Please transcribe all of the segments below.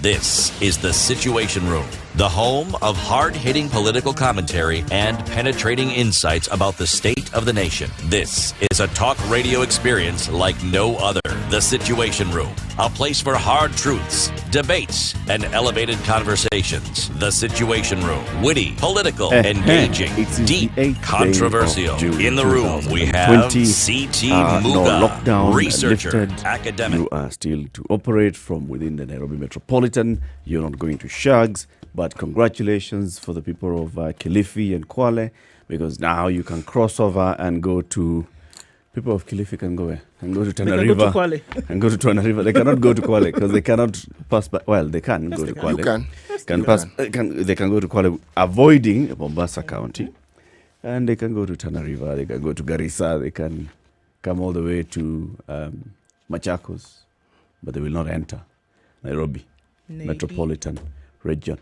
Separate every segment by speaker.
Speaker 1: This is The Situation Room, the home of hard-hitting political commentary and penetrating insights about the state of the nation. This is a talk radio experience like no other. The Situation Room, a place for hard truths, debates, and elevated conversations. The Situation Room, witty, political, engaging, deep, controversial. In the room, we have CT Muga, researcher, academic.
Speaker 2: You are still to operate from within the Nairobi metropolitan. You're not going to Shags, but congratulations for the people of Kilifi and Kwale, because now you can cross over and go to... People of Kilifi can go where? Can go to Tana River. And go to Tana River. They cannot go to Kwale because they cannot pass by. Well, they can go to Kwale.
Speaker 3: You can.
Speaker 2: They can go to Kwale, avoiding Mombasa County. And they can go to Tana River. They can go to Garissa. They can come all the way to Machakos. But they will not enter Nairobi metropolitan region.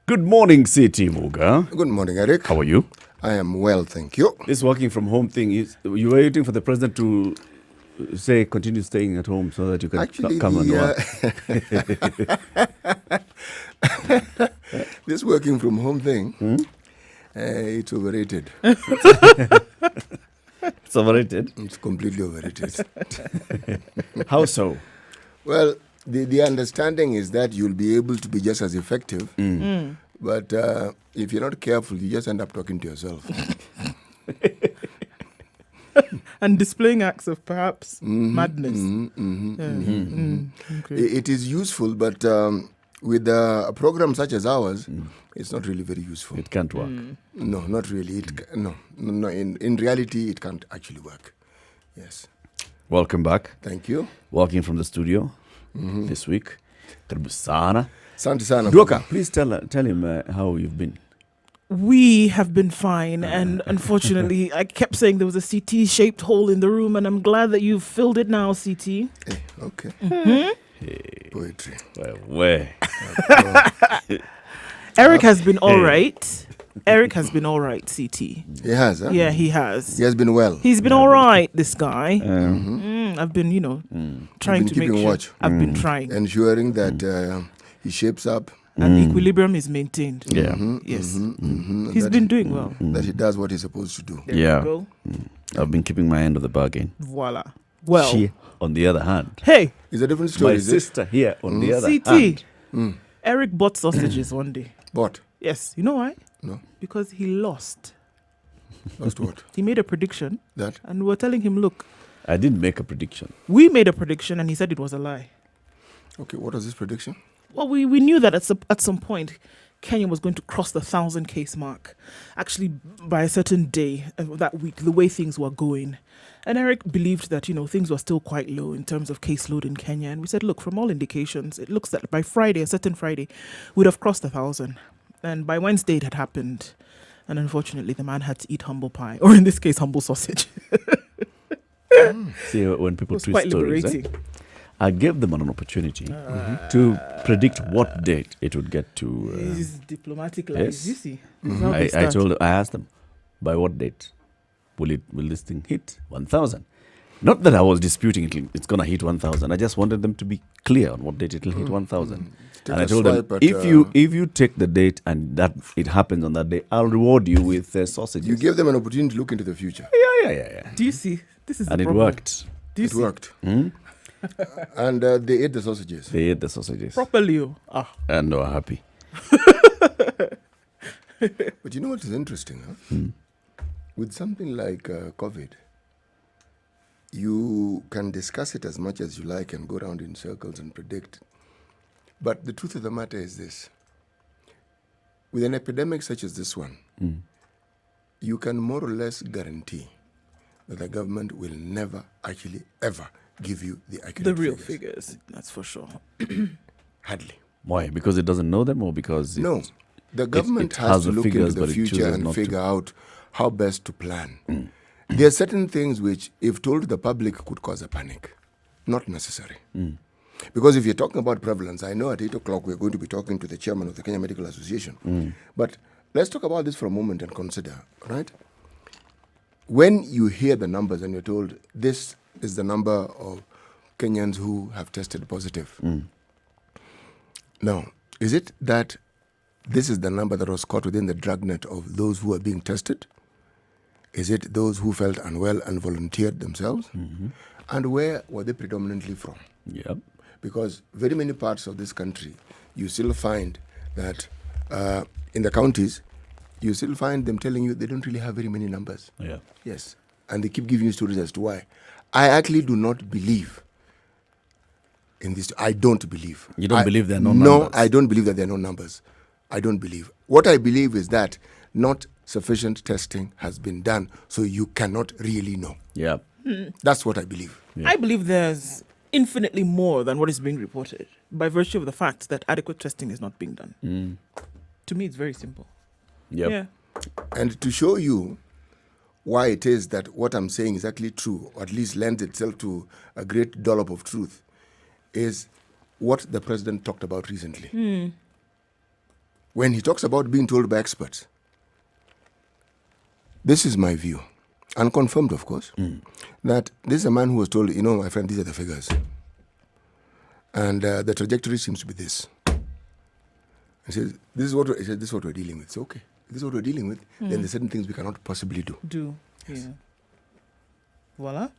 Speaker 2: Good morning, City Muga.
Speaker 3: Good morning, Eric.
Speaker 2: How are you?
Speaker 3: I am well, thank you.
Speaker 2: This working from home thing, you were waiting for the president to say continue staying at home so that you can come and work.
Speaker 3: This working from home thing, it's overrated.
Speaker 2: It's overrated?
Speaker 3: It's completely overrated.
Speaker 2: How so?
Speaker 3: Well, the understanding is that you'll be able to be just as effective. But if you're not careful, you just end up talking to yourself.
Speaker 4: And displaying acts of perhaps madness.
Speaker 3: Okay. It is useful, but with a program such as ours, it's not really very useful.
Speaker 2: It can't work.
Speaker 3: No, not really. No. In reality, it can't actually work. Yes.
Speaker 2: Welcome back.
Speaker 3: Thank you.
Speaker 2: Walking from the studio this week. Karibu sana.
Speaker 3: Asante sana.
Speaker 2: Duoka, please tell him how you've been.
Speaker 4: We have been fine, and unfortunately, I kept saying there was a CT-shaped hole in the room, and I'm glad that you've filled it now, CT.
Speaker 3: Okay.
Speaker 2: Hey.
Speaker 3: Poetry.
Speaker 2: Well, where?
Speaker 4: Eric has been all right. Eric has been all right, CT.
Speaker 3: He has, huh?
Speaker 4: Yeah, he has.
Speaker 3: He has been well.
Speaker 4: He's been all right, this guy. I've been, trying to make sure.
Speaker 3: Watch.
Speaker 4: I've been trying.
Speaker 3: Ensuring that he shapes up.
Speaker 4: And the equilibrium is maintained.
Speaker 2: Yeah.
Speaker 4: Yes. He's been doing well.
Speaker 3: That he does what he's supposed to do.
Speaker 4: There you go.
Speaker 2: I've been keeping my end of the bargain.
Speaker 4: Voila. Well.
Speaker 2: She, on the other hand.
Speaker 4: Hey.
Speaker 3: It's a different story,
Speaker 2: My sister here, on the other
Speaker 4: CT.
Speaker 2: hand.
Speaker 4: Eric bought sausages one day.
Speaker 3: Bought?
Speaker 4: Yes. You know why?
Speaker 3: No.
Speaker 4: Because he lost.
Speaker 3: Lost what?
Speaker 4: He made a prediction.
Speaker 3: That?
Speaker 4: And we were telling him, look.
Speaker 2: I didn't make a prediction.
Speaker 4: We made a prediction and he said it was a lie.
Speaker 3: Okay, what was his prediction?
Speaker 4: Well, we knew that at some point, Kenya was going to cross the 1,000 case mark. Actually, by a certain day that week, the way things were going. And Eric believed that, things were still quite low in terms of caseload in Kenya. And we said, look, from all indications, it looks that by Friday, a certain Friday, we'd have crossed 1,000. And by Wednesday, it had happened. And unfortunately, the man had to eat humble pie, or in this case, humble sausage.
Speaker 2: See, when people twist
Speaker 4: quite
Speaker 2: stories,
Speaker 4: liberating.
Speaker 2: I gave them an opportunity to predict what date it would get to.
Speaker 4: These diplomatic lies,
Speaker 2: yes.
Speaker 4: you see.
Speaker 2: I asked them, by what date will this thing hit 1,000? Not that I was disputing it's going to hit 1,000. I just wanted them to be clear on what date it will hit 1,000. And I told them, if you take the date and that it happens on that day, I'll reward you with sausages.
Speaker 3: You gave them an opportunity to look into the future.
Speaker 2: Yeah.
Speaker 4: Do you see? This is
Speaker 2: and
Speaker 4: the
Speaker 2: it
Speaker 4: problem.
Speaker 2: worked.
Speaker 3: It worked. And they ate the sausages.
Speaker 2: They ate the sausages.
Speaker 4: Properly.
Speaker 2: And they were happy.
Speaker 3: But you know what is interesting? Huh? With something like COVID, you can discuss it as much as you like and go around in circles and predict. But the truth of the matter is this. With an epidemic such as this one, you can more or less guarantee that the government will never actually ever give you the accurate
Speaker 4: The real figures, that's for sure.
Speaker 3: Hardly.
Speaker 2: Why? Because it doesn't know them, or because
Speaker 3: no, the government has to look into the future and figure out how best to plan. There are certain things which, if told to the public, could cause a panic. Not necessary. Because if you're talking about prevalence, I know at 8 o'clock we're going to be talking to the chairman of the Kenya Medical Association. But let's talk about this for a moment and consider, right? When you hear the numbers and you're told this is the number of Kenyans who have tested positive. Now, is it that this is the number that was caught within the dragnet of those who are being tested? Is it those who felt unwell and volunteered themselves?
Speaker 2: Mm-hmm.
Speaker 3: And where were they predominantly from?
Speaker 2: Yep.
Speaker 3: Because very many parts of this country, you still find that in the counties, you still find them telling you they don't really have very many numbers.
Speaker 2: Yeah.
Speaker 3: Yes. And they keep giving you stories as to why. I actually do not believe in this. I don't believe.
Speaker 2: You don't believe there are no numbers?
Speaker 3: No, I don't believe that there are no numbers. I don't believe. What I believe is that not sufficient testing has been done, so you cannot really know.
Speaker 2: Yeah.
Speaker 3: That's what I believe.
Speaker 2: Yeah.
Speaker 4: I believe there's infinitely more than what is being reported by virtue of the fact that adequate testing is not being done. To me, it's very simple.
Speaker 2: Yep.
Speaker 4: Yeah.
Speaker 3: And to show you why it is that what I'm saying is actually true, or at least lends itself to a great dollop of truth, is what the president talked about recently. When he talks about being told by experts, this is my view, unconfirmed, of course, that this is a man who was told, my friend, these are the figures. And the trajectory seems to be this. He says, this is what we're dealing with. So, okay, if this is what we're dealing with, then there's certain things we cannot possibly do.
Speaker 4: Yes. Yeah. Voila.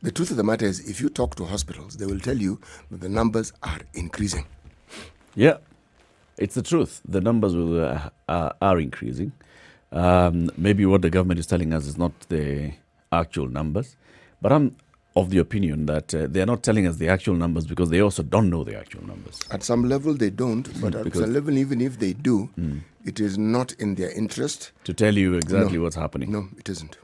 Speaker 3: The truth of the matter is, if you talk to hospitals, they will tell you that the numbers are increasing.
Speaker 2: Yeah. It's the truth. The numbers are increasing. Maybe what the government is telling us is not the actual numbers, but I'm of the opinion that they are not telling us the actual numbers because they also don't know the actual numbers.
Speaker 3: At some level they don't, but at some level, even if they do, it is not in their interest
Speaker 2: to tell you exactly what's happening.
Speaker 3: No, it isn't.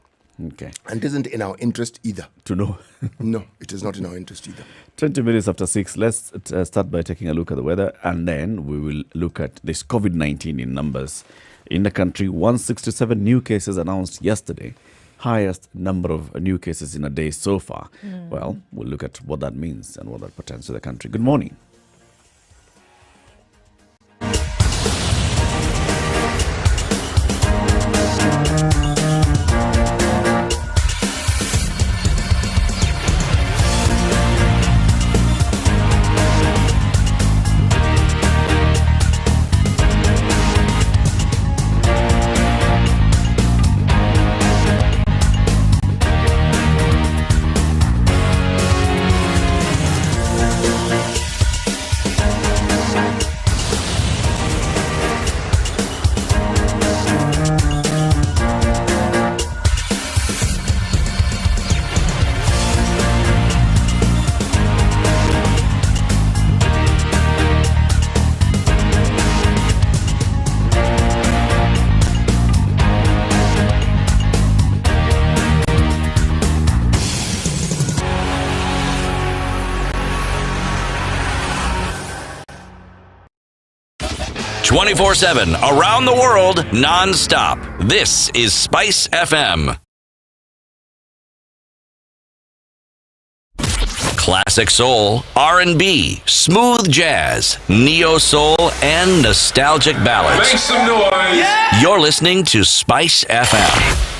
Speaker 2: Okay.
Speaker 3: And it isn't in our interest either.
Speaker 2: To know.
Speaker 3: No, it is not in our interest either.
Speaker 2: 20 minutes after 6, let's start by taking a look at the weather, and then we will look at this COVID-19 in numbers. In the country, 167 new cases announced yesterday. Highest number of new cases in a day so far. Well, we'll look at what that means and what that pertains to the country. Good morning.
Speaker 1: ...24/7, around the world, non-stop. This is Spice FM. Classic soul, R&B, smooth jazz, neo-soul, and nostalgic ballads.
Speaker 5: Make some noise! Yeah!
Speaker 1: You're listening to Spice FM.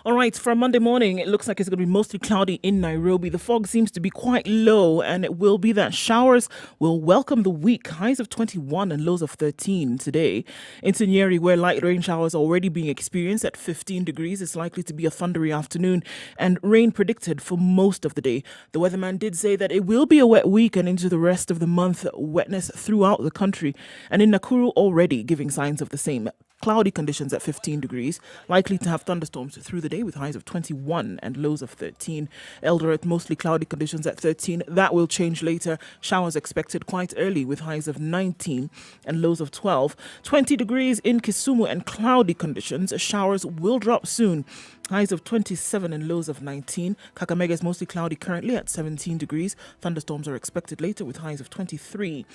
Speaker 4: All right, for Monday morning, it looks like it's going to be mostly cloudy in Nairobi. The fog seems to be quite low, and it will be that showers will welcome the week. Highs of 21 and lows of 13 today. Into Nyeri, where light rain showers are already being experienced at 15 degrees. It's likely to be a thundery afternoon and rain predicted for most of the day. The weatherman did say that it will be a wet week and into the rest of the month, wetness throughout the country. And in Nakuru, already giving signs of the same. Cloudy conditions at 15 degrees, likely to have thunderstorms through the day with highs of 21 and lows of 13. Eldoret, mostly cloudy conditions at 13. That will change later. Showers expected quite early with highs of 19 and lows of 12. 20 degrees in Kisumu and cloudy conditions. Showers will drop soon. Highs of 27 and lows of 19. Kakamega is mostly cloudy currently at 17 degrees. Thunderstorms are expected later with highs of 23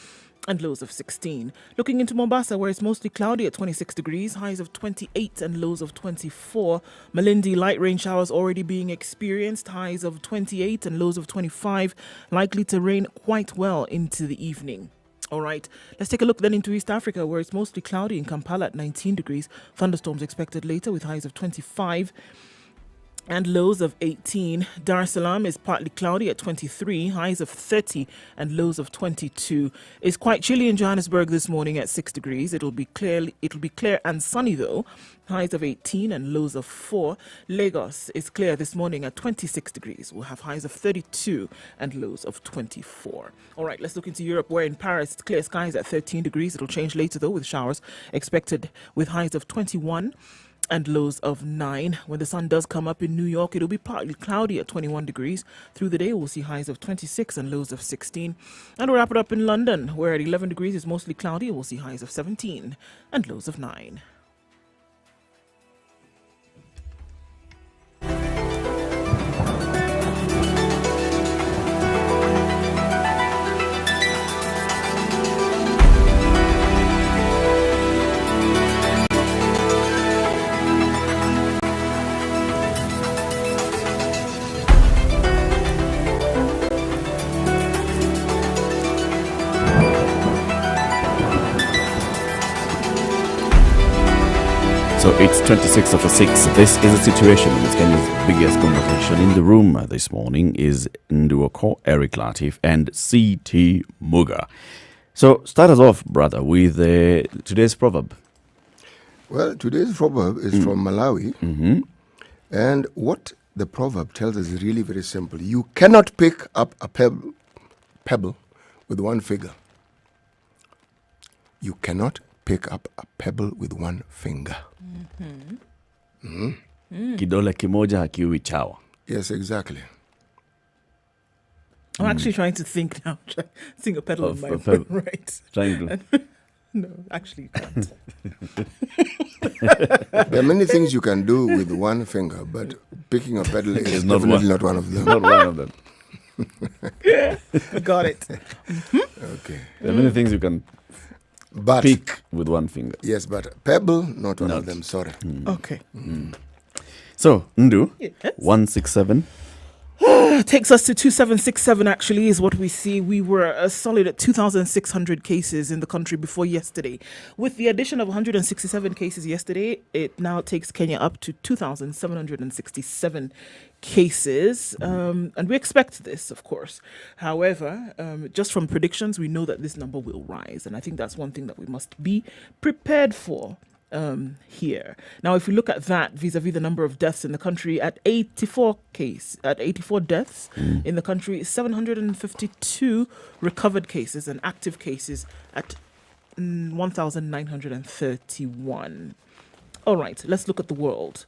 Speaker 4: and lows of 16. Looking into Mombasa, where it's mostly cloudy at 26 degrees, highs of 28 and lows of 24. Malindi, light rain showers already being experienced, highs of 28 and lows of 25, likely to rain quite well into the evening. All right, let's take a look then into East Africa, where it's mostly cloudy in Kampala at 19 degrees. Thunderstorms expected later with highs of 25 and lows of 18. Dar es Salaam is partly cloudy at 23, highs of 30 and lows of 22. It's quite chilly in Johannesburg this morning at 6 degrees. It'll be clear and sunny though. Highs of 18 and lows of 4. Lagos is clear this morning at 26 degrees. We'll have highs of 32 and lows of 24. All right, let's look into Europe, where in Paris, it's clear skies at 13 degrees. It'll change later though with showers expected with highs of 21 and lows of 9. When the sun does come up in New York, it'll be partly cloudy at 21 degrees. Through the day, we'll see highs of 26 and lows of 16. And we'll wrap it up in London, where at 11 degrees it's mostly cloudy. We'll see highs of 17 and lows of 9.
Speaker 2: So it's 26 after 6. This is a situation. It's Kenya's biggest conversation in the room this morning is Nduoko, Eric Latif, and C.T. Muga. So start us off, brother, with today's proverb.
Speaker 3: Well, today's proverb is from Malawi.
Speaker 2: Mm-hmm.
Speaker 3: And what the proverb tells us is really very simple. You cannot pick up a pebble with one finger. You cannot pick up a pebble with one finger.
Speaker 2: Kidole kimoja hakiwi chawa.
Speaker 3: Yes, exactly.
Speaker 4: I'm actually trying to think now. Seeing a pedal in my
Speaker 2: pebble.
Speaker 4: right.
Speaker 2: Trying to.
Speaker 4: No, actually you can't.
Speaker 3: There are many things you can do with one finger, but picking a pedal is definitely not one of them.
Speaker 2: Not one of them.
Speaker 4: Got it.
Speaker 3: Okay.
Speaker 2: There are many things you can pick with one finger.
Speaker 3: Yes, but pebble, not one of them. Sorry.
Speaker 4: Okay.
Speaker 2: So, Ndu,
Speaker 4: Yes.
Speaker 2: 167.
Speaker 4: Takes us to 2767 actually is what we see. We were solid at 2,600 cases in the country before yesterday. With the addition of 167 cases yesterday, it now takes Kenya up to 2,767 cases. And we expect this, of course. However, just from predictions, we know that this number will rise. And I think that's one thing that we must be prepared for. Here. Now, if we look at that vis-a-vis the number of deaths in the country, at 84 deaths in the country, 752 recovered cases and active cases at 1,931. All right, let's look at the world.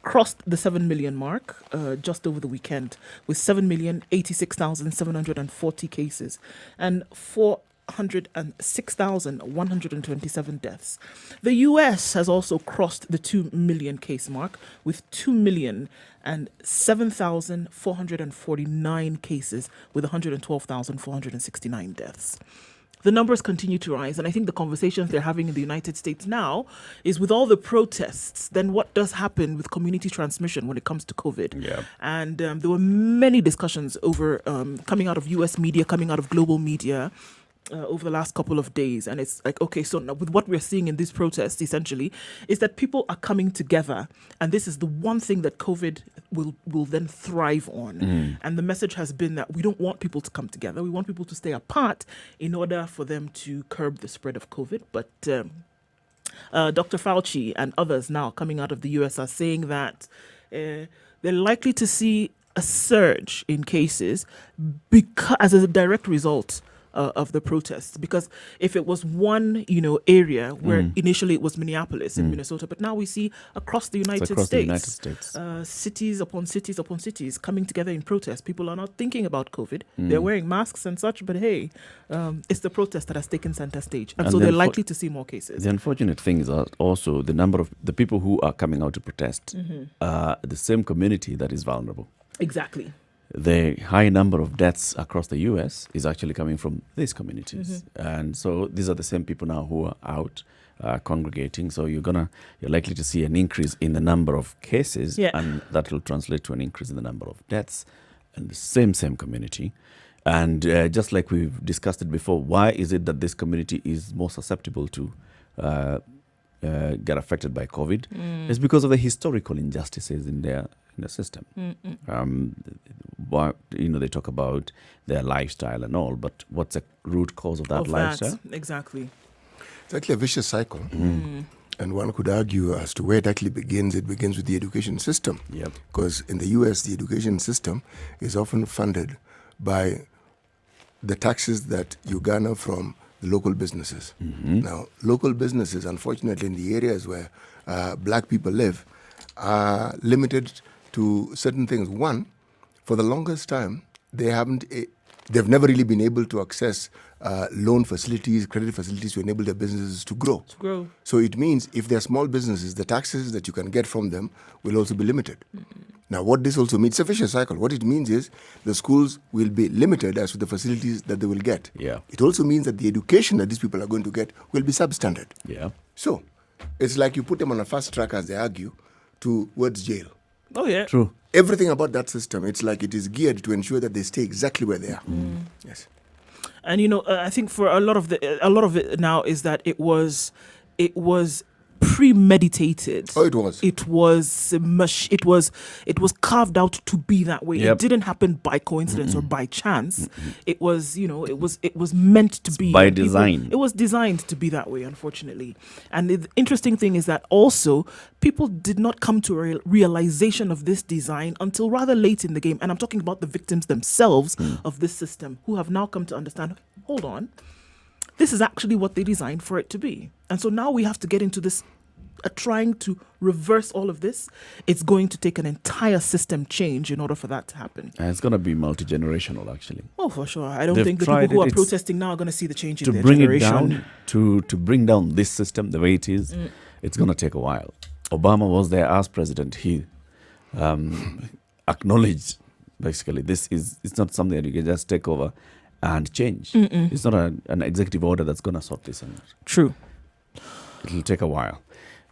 Speaker 4: Crossed the 7 million mark just over the weekend with 7,086,740 cases and 406,127 deaths. The US has also crossed the 2 million case mark with 2,007,449 cases with 112,469 deaths. The numbers continue to rise, and I think the conversations they're having in the United States now is with all the protests, then what does happen with community transmission when it comes to COVID?
Speaker 2: Yeah.
Speaker 4: And there were many discussions over coming out of US media, coming out of global media, over the last couple of days. And it's like, okay, so now with what we're seeing in these protests, essentially, is that people are coming together. And this is the one thing that COVID will then thrive on. And the message has been that we don't want people to come together. We want people to stay apart in order for them to curb the spread of COVID. But Dr. Fauci and others now coming out of the US are saying that they're likely to see a surge in cases as a direct result of the protests, because if it was one area where initially it was Minneapolis in Minnesota, but now we see across the United States, cities upon cities upon cities coming together in protest. People are not thinking about COVID. They're wearing masks and such, but hey, it's the protest that has taken center stage, and so they're likely to see more cases.
Speaker 2: The unfortunate thing is also the number of the people who are coming out to protest are the same community that is vulnerable.
Speaker 4: Exactly.
Speaker 2: The high number of deaths across the U.S. is actually coming from these communities. And so these are the same people now who are out congregating. So you're likely to see an increase in the number of cases, and that will translate to an increase in the number of deaths in the same community. And just like we've discussed it before, why is it that this community is more susceptible to get affected by COVID? It's because of the historical injustices in the system. They talk about their lifestyle and all, but what's the root cause of that lifestyle?
Speaker 4: Exactly.
Speaker 3: It's actually a vicious cycle. And one could argue as to where it actually begins. It begins with the education system. Because in the US, the education system is often funded by the taxes that you garner from the local businesses. Now, local businesses, unfortunately, in the areas where black people live, are limited to certain things. One, for the longest time, they've never really been able to access loan facilities, credit facilities to enable their businesses to grow. So it means if they're small businesses, the taxes that you can get from them will also be limited. Now, what this also means, it's a vicious cycle. What it means is the schools will be limited as to the facilities that they will get. It also means that the education that these people are going to get will be substandard. So it's like you put them on a fast track, as they argue, towards jail.
Speaker 4: Oh, yeah.
Speaker 2: True.
Speaker 3: Everything about that system, it's like it is geared to ensure that they stay exactly where they are. Yes.
Speaker 4: And I think for a lot of it now is that it was premeditated.
Speaker 3: Oh, it was.
Speaker 4: It was carved out to be that way. It didn't happen by coincidence or by chance. It was, it was meant to be
Speaker 2: by design.
Speaker 4: It was designed to be that way, unfortunately. And the interesting thing is that also people did not come to a realization of this design until rather late in the game. And I'm talking about the victims themselves of this system, who have now come to understand, hold on, this is actually what they designed for it to be. And so now we have to get into this, trying to reverse all of this. It's going to take an entire system change in order for that to happen.
Speaker 2: And it's going to be multi-generational, actually.
Speaker 4: Oh, for sure. I don't think the people who are protesting now are going to see the change in their generation.
Speaker 2: To bring down this system the way it is, it's going to take a while. Obama was there as president. He acknowledged, basically, it's not something that you can just take over and change. It's not an executive order that's going to sort this out.
Speaker 4: True.
Speaker 2: It'll take a while.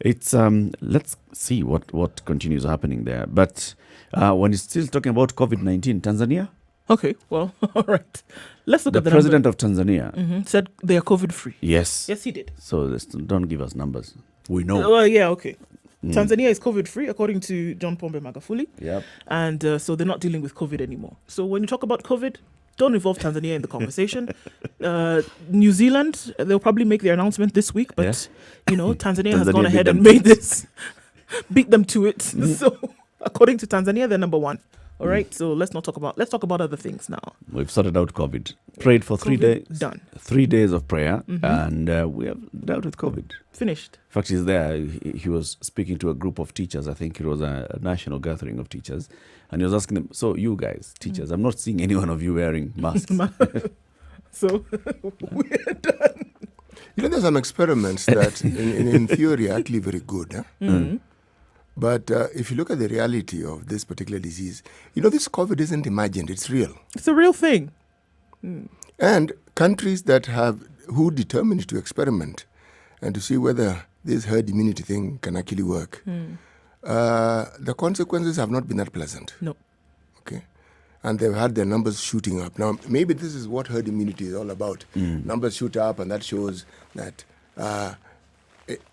Speaker 2: It's let's see what continues happening there. But when it's still talking about COVID-19, Tanzania.
Speaker 4: Okay, well, all right. Let's look at the
Speaker 2: president of Tanzania
Speaker 4: said they are COVID-free.
Speaker 2: Yes.
Speaker 4: Yes, he did.
Speaker 2: So don't give us numbers. We know.
Speaker 4: Well, yeah, okay. Tanzania is COVID-free, according to John Pombe Magufuli.
Speaker 2: Yep.
Speaker 4: And so they're not dealing with COVID anymore. So when you talk about COVID, don't involve Tanzania in the conversation. New Zealand, they'll probably make their announcement this week, but Tanzania has gone ahead and made this, beat them to it. So according to Tanzania, they're number one. All right, so let's talk about other things now.
Speaker 2: We've sorted out COVID. Prayed for 3 days.
Speaker 4: Done.
Speaker 2: 3 days of prayer, and we have dealt with COVID.
Speaker 4: Finished.
Speaker 2: In fact, he's there. He was speaking to a group of teachers. I think it was a national gathering of teachers. And he was asking them, so you guys, teachers, I'm not seeing any one of you wearing masks.
Speaker 4: So we're done.
Speaker 3: There's some experiments that in theory are actually very good. But if you look at the reality of this particular disease, this COVID isn't imagined. It's real.
Speaker 4: It's a real thing.
Speaker 3: And countries who determined to experiment and to see whether this herd immunity thing can actually work, the consequences have not been that pleasant.
Speaker 4: No.
Speaker 3: Okay. and they've had their numbers shooting up. Now, maybe this is what herd immunity is all about. Numbers shoot up, and that shows that a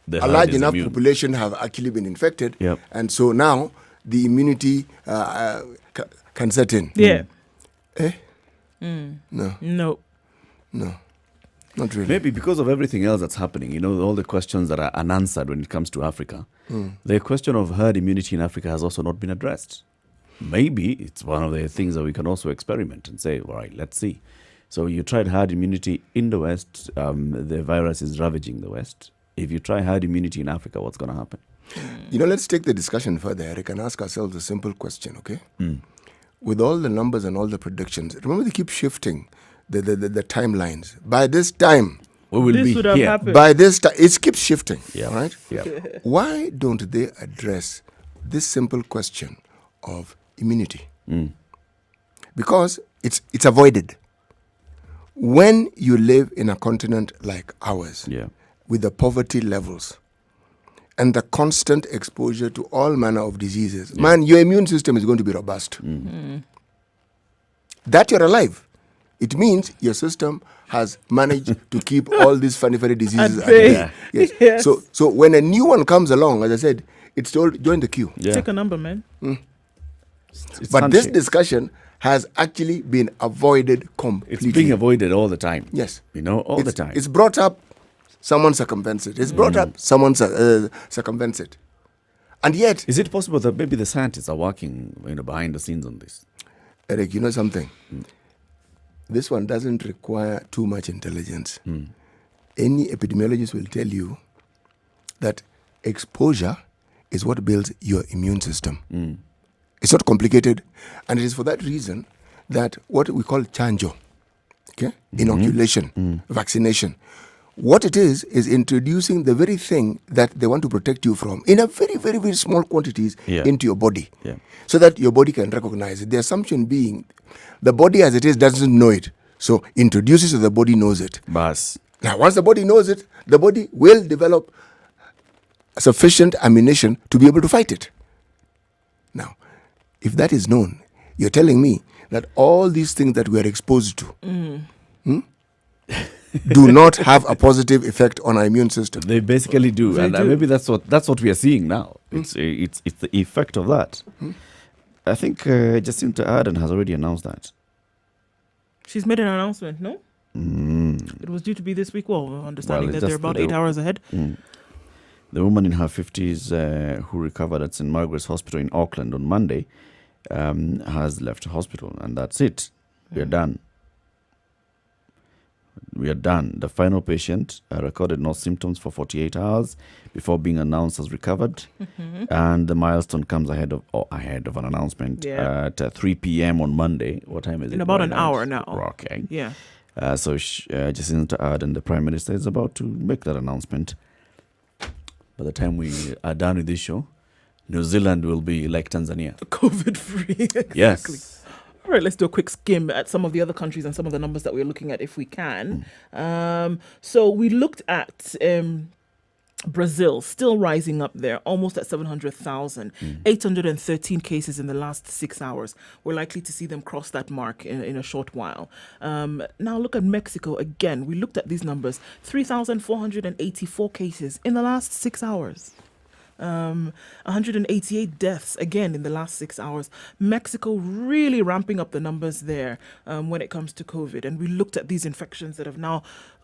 Speaker 3: large enough population have actually been infected, and so now the immunity can set in.
Speaker 4: Yeah.
Speaker 3: No. Not really.
Speaker 2: Maybe because of everything else that's happening, all the questions that are unanswered when it comes to Africa, the question of herd immunity in Africa has also not been addressed. Maybe it's one of the things that we can also experiment and say, all right, let's see. So you tried herd immunity in the West, the virus is ravaging the West. If you try herd immunity in Africa, what's going to happen?
Speaker 3: Let's take the discussion further, Eric, and ask ourselves a simple question, okay? With all the numbers and all the predictions, remember they keep shifting the timelines. By this time,
Speaker 2: we will be here.
Speaker 4: Happened.
Speaker 3: By this time, it keeps shifting, right?
Speaker 2: Yeah.
Speaker 3: Why don't they address this simple question of immunity? Because it's avoided. When you live in a continent like ours, with the poverty levels and the constant exposure to all manner of diseases, man, your immune system is going to be robust. That you're alive. It means your system has managed to keep all these funny diseases at bay. Yes. So when a new one comes along, as I said, it's told, join the queue.
Speaker 4: Take a number, man.
Speaker 3: But this discussion has actually been avoided completely.
Speaker 2: It's being avoided all the time.
Speaker 3: Yes.
Speaker 2: All the time.
Speaker 3: It's brought up, someone circumvents it. It's brought up, someone circumvents it. And yet...
Speaker 2: Is it possible that maybe the scientists are working behind the scenes on this?
Speaker 3: Eric, you know something? This one doesn't require too much intelligence. Any epidemiologist will tell you that exposure is what builds your immune system. It's not complicated. And it is for that reason that what we call chanjo, inoculation, vaccination, what it is introducing the very thing that they want to protect you from in a very, very, very small quantities into your body, so that your body can recognize it. The assumption being the body as it is doesn't know it. So introduces so the body knows it.
Speaker 2: Bas.
Speaker 3: Now, once the body knows it, the body will develop sufficient ammunition to be able to fight it. Now, if that is known, you're telling me that all these things that we are exposed to do not have a positive effect on our immune system.
Speaker 2: They basically do.
Speaker 4: They do.
Speaker 2: Maybe that's what we are seeing now. It's the effect of that. I think Jacinta Ardern has already announced that.
Speaker 4: She's made an announcement, no? It was due to be this week. Well, understanding that they're about 8 hours ahead.
Speaker 2: The woman in her 50s who recovered at St. Margaret's Hospital in Auckland on Monday has left the hospital, and that's it. We are done. We are done. The final patient recorded no symptoms for 48 hours before being announced as recovered. And the milestone comes ahead of an announcement at 3 p.m. on Monday. What time is it?
Speaker 4: In about an hour now.
Speaker 2: Okay.
Speaker 4: Yeah.
Speaker 2: So Jacinta Ardern, the Prime Minister, is about to make that announcement. By the time we are done with this show, New Zealand will be like Tanzania.
Speaker 4: COVID-free. Exactly.
Speaker 2: Yes.
Speaker 4: All right, let's do a quick skim at some of the other countries and some of the numbers that we're looking at if we can. So we looked at Brazil, still rising up there, almost at 700,000. 813 cases in the last 6 hours. We're likely to see them cross that mark in a short while. Now look at Mexico again. We looked at these numbers. 3,484 cases in the last 6 hours. 188 deaths again in the last 6 hours. Mexico really ramping up the numbers there when it comes to COVID. And we looked at these infections that have now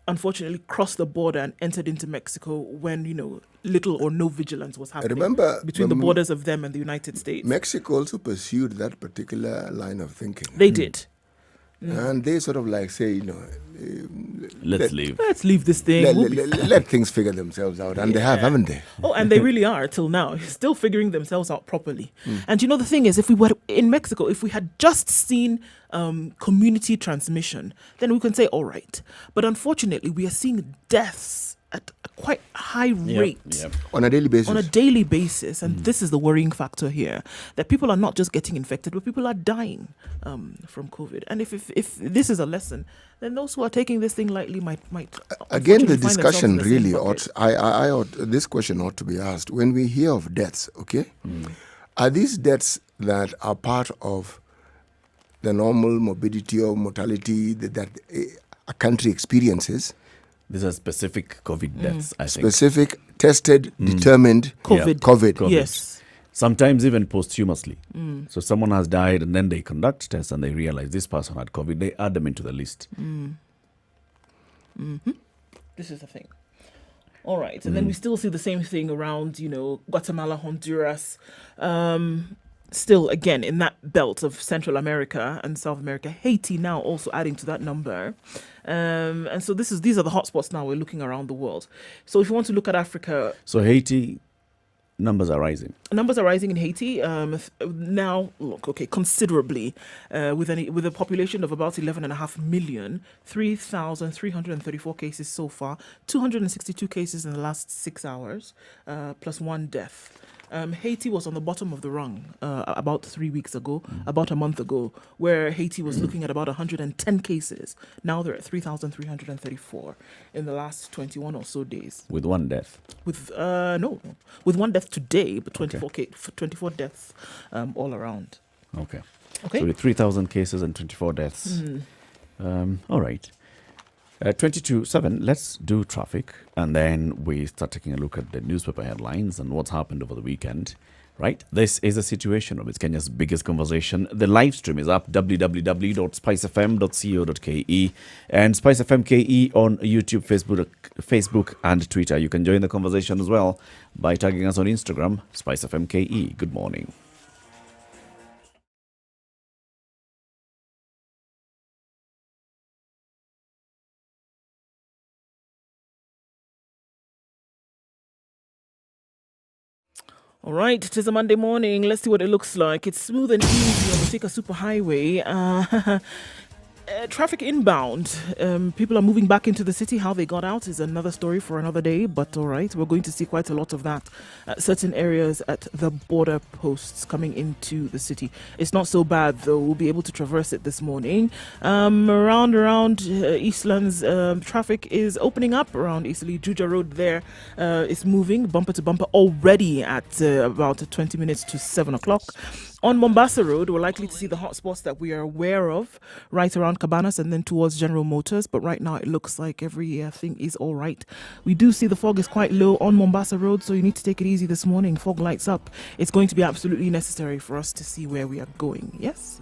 Speaker 4: unfortunately crossed the border and entered into Mexico when, little or no vigilance was happening.
Speaker 3: Remember,
Speaker 4: between the borders of them and the United States.
Speaker 3: Mexico also pursued that particular line of thinking.
Speaker 4: They did.
Speaker 3: And they sort of like say,
Speaker 2: let's leave
Speaker 3: this thing. Let things figure themselves out. And they have, haven't they?
Speaker 4: Oh, and they really are till now, still figuring themselves out properly. And the thing is, if we were in Mexico, if we had just seen community transmission, then we can say, all right. But unfortunately, we are seeing deaths at a quite high rate.
Speaker 3: On a daily basis.
Speaker 4: And this is the worrying factor here, that people are not just getting infected, but people are dying from COVID. And if this is a lesson, then those who are taking this thing lightly might
Speaker 3: again, the discussion really this question ought to be asked. When we hear of deaths, are these deaths that are part of the normal morbidity or mortality that a country experiences.
Speaker 2: These are specific COVID deaths, I think.
Speaker 3: Specific, tested, determined COVID.
Speaker 4: Yes.
Speaker 2: Sometimes even posthumously. So someone has died and then they conduct tests and they realize this person had COVID. They add them into the list.
Speaker 4: This is the thing. All right. And then we still see the same thing around, Guatemala, Honduras. Still, again, in that belt of Central America and South America. Haiti now also adding to that number. And so these are the hotspots now we're looking around the world. So if you want to look at Africa...
Speaker 2: So Haiti... Numbers are rising.
Speaker 4: Numbers are rising in Haiti now. Considerably, with a population of about 11.5 million, 3,334 cases so far, 262 cases in the last 6 hours, plus one death. Haiti was on the bottom of the rung about 3 weeks ago, about a month ago, where Haiti was looking at about 110 cases. Now they're at 3,334 in the last 21 or so days.
Speaker 2: With one death?
Speaker 4: With one death today, but 24 deaths all around.
Speaker 2: Okay. So with 3,000 cases and 24 deaths. All right. 22/7, let's do traffic, and then we start taking a look at the newspaper headlines and what's happened over the weekend. Right? This is a situation room. It's Kenya's biggest conversation. The live stream is up, www.spicefm.co.ke and Spice FM KE on YouTube, Facebook, and Twitter. You can join the conversation as well by tagging us on Instagram, Spice FM KE. Good morning.
Speaker 4: All right, it is a Monday morning. Let's see what it looks like. It's smooth and easy on the Thika Superhighway. Traffic inbound. People are moving back into the city. How they got out is another story for another day. But all right, we're going to see quite a lot of that at certain areas at the border posts coming into the city. It's not so bad, though. We'll be able to traverse it this morning. Around Eastlands, traffic is opening up around Eastleigh. Juja Road there is moving bumper to bumper already at about 20 minutes to 7 o'clock. On Mombasa Road, we're likely to see the hotspots that we are aware of right around Cabanas and then towards General Motors. But right now, it looks like everything is all right. We do see the fog is quite low on Mombasa Road, so you need to take it easy this morning. Fog lights up. It's going to be absolutely necessary for us to see where we are going. Yes.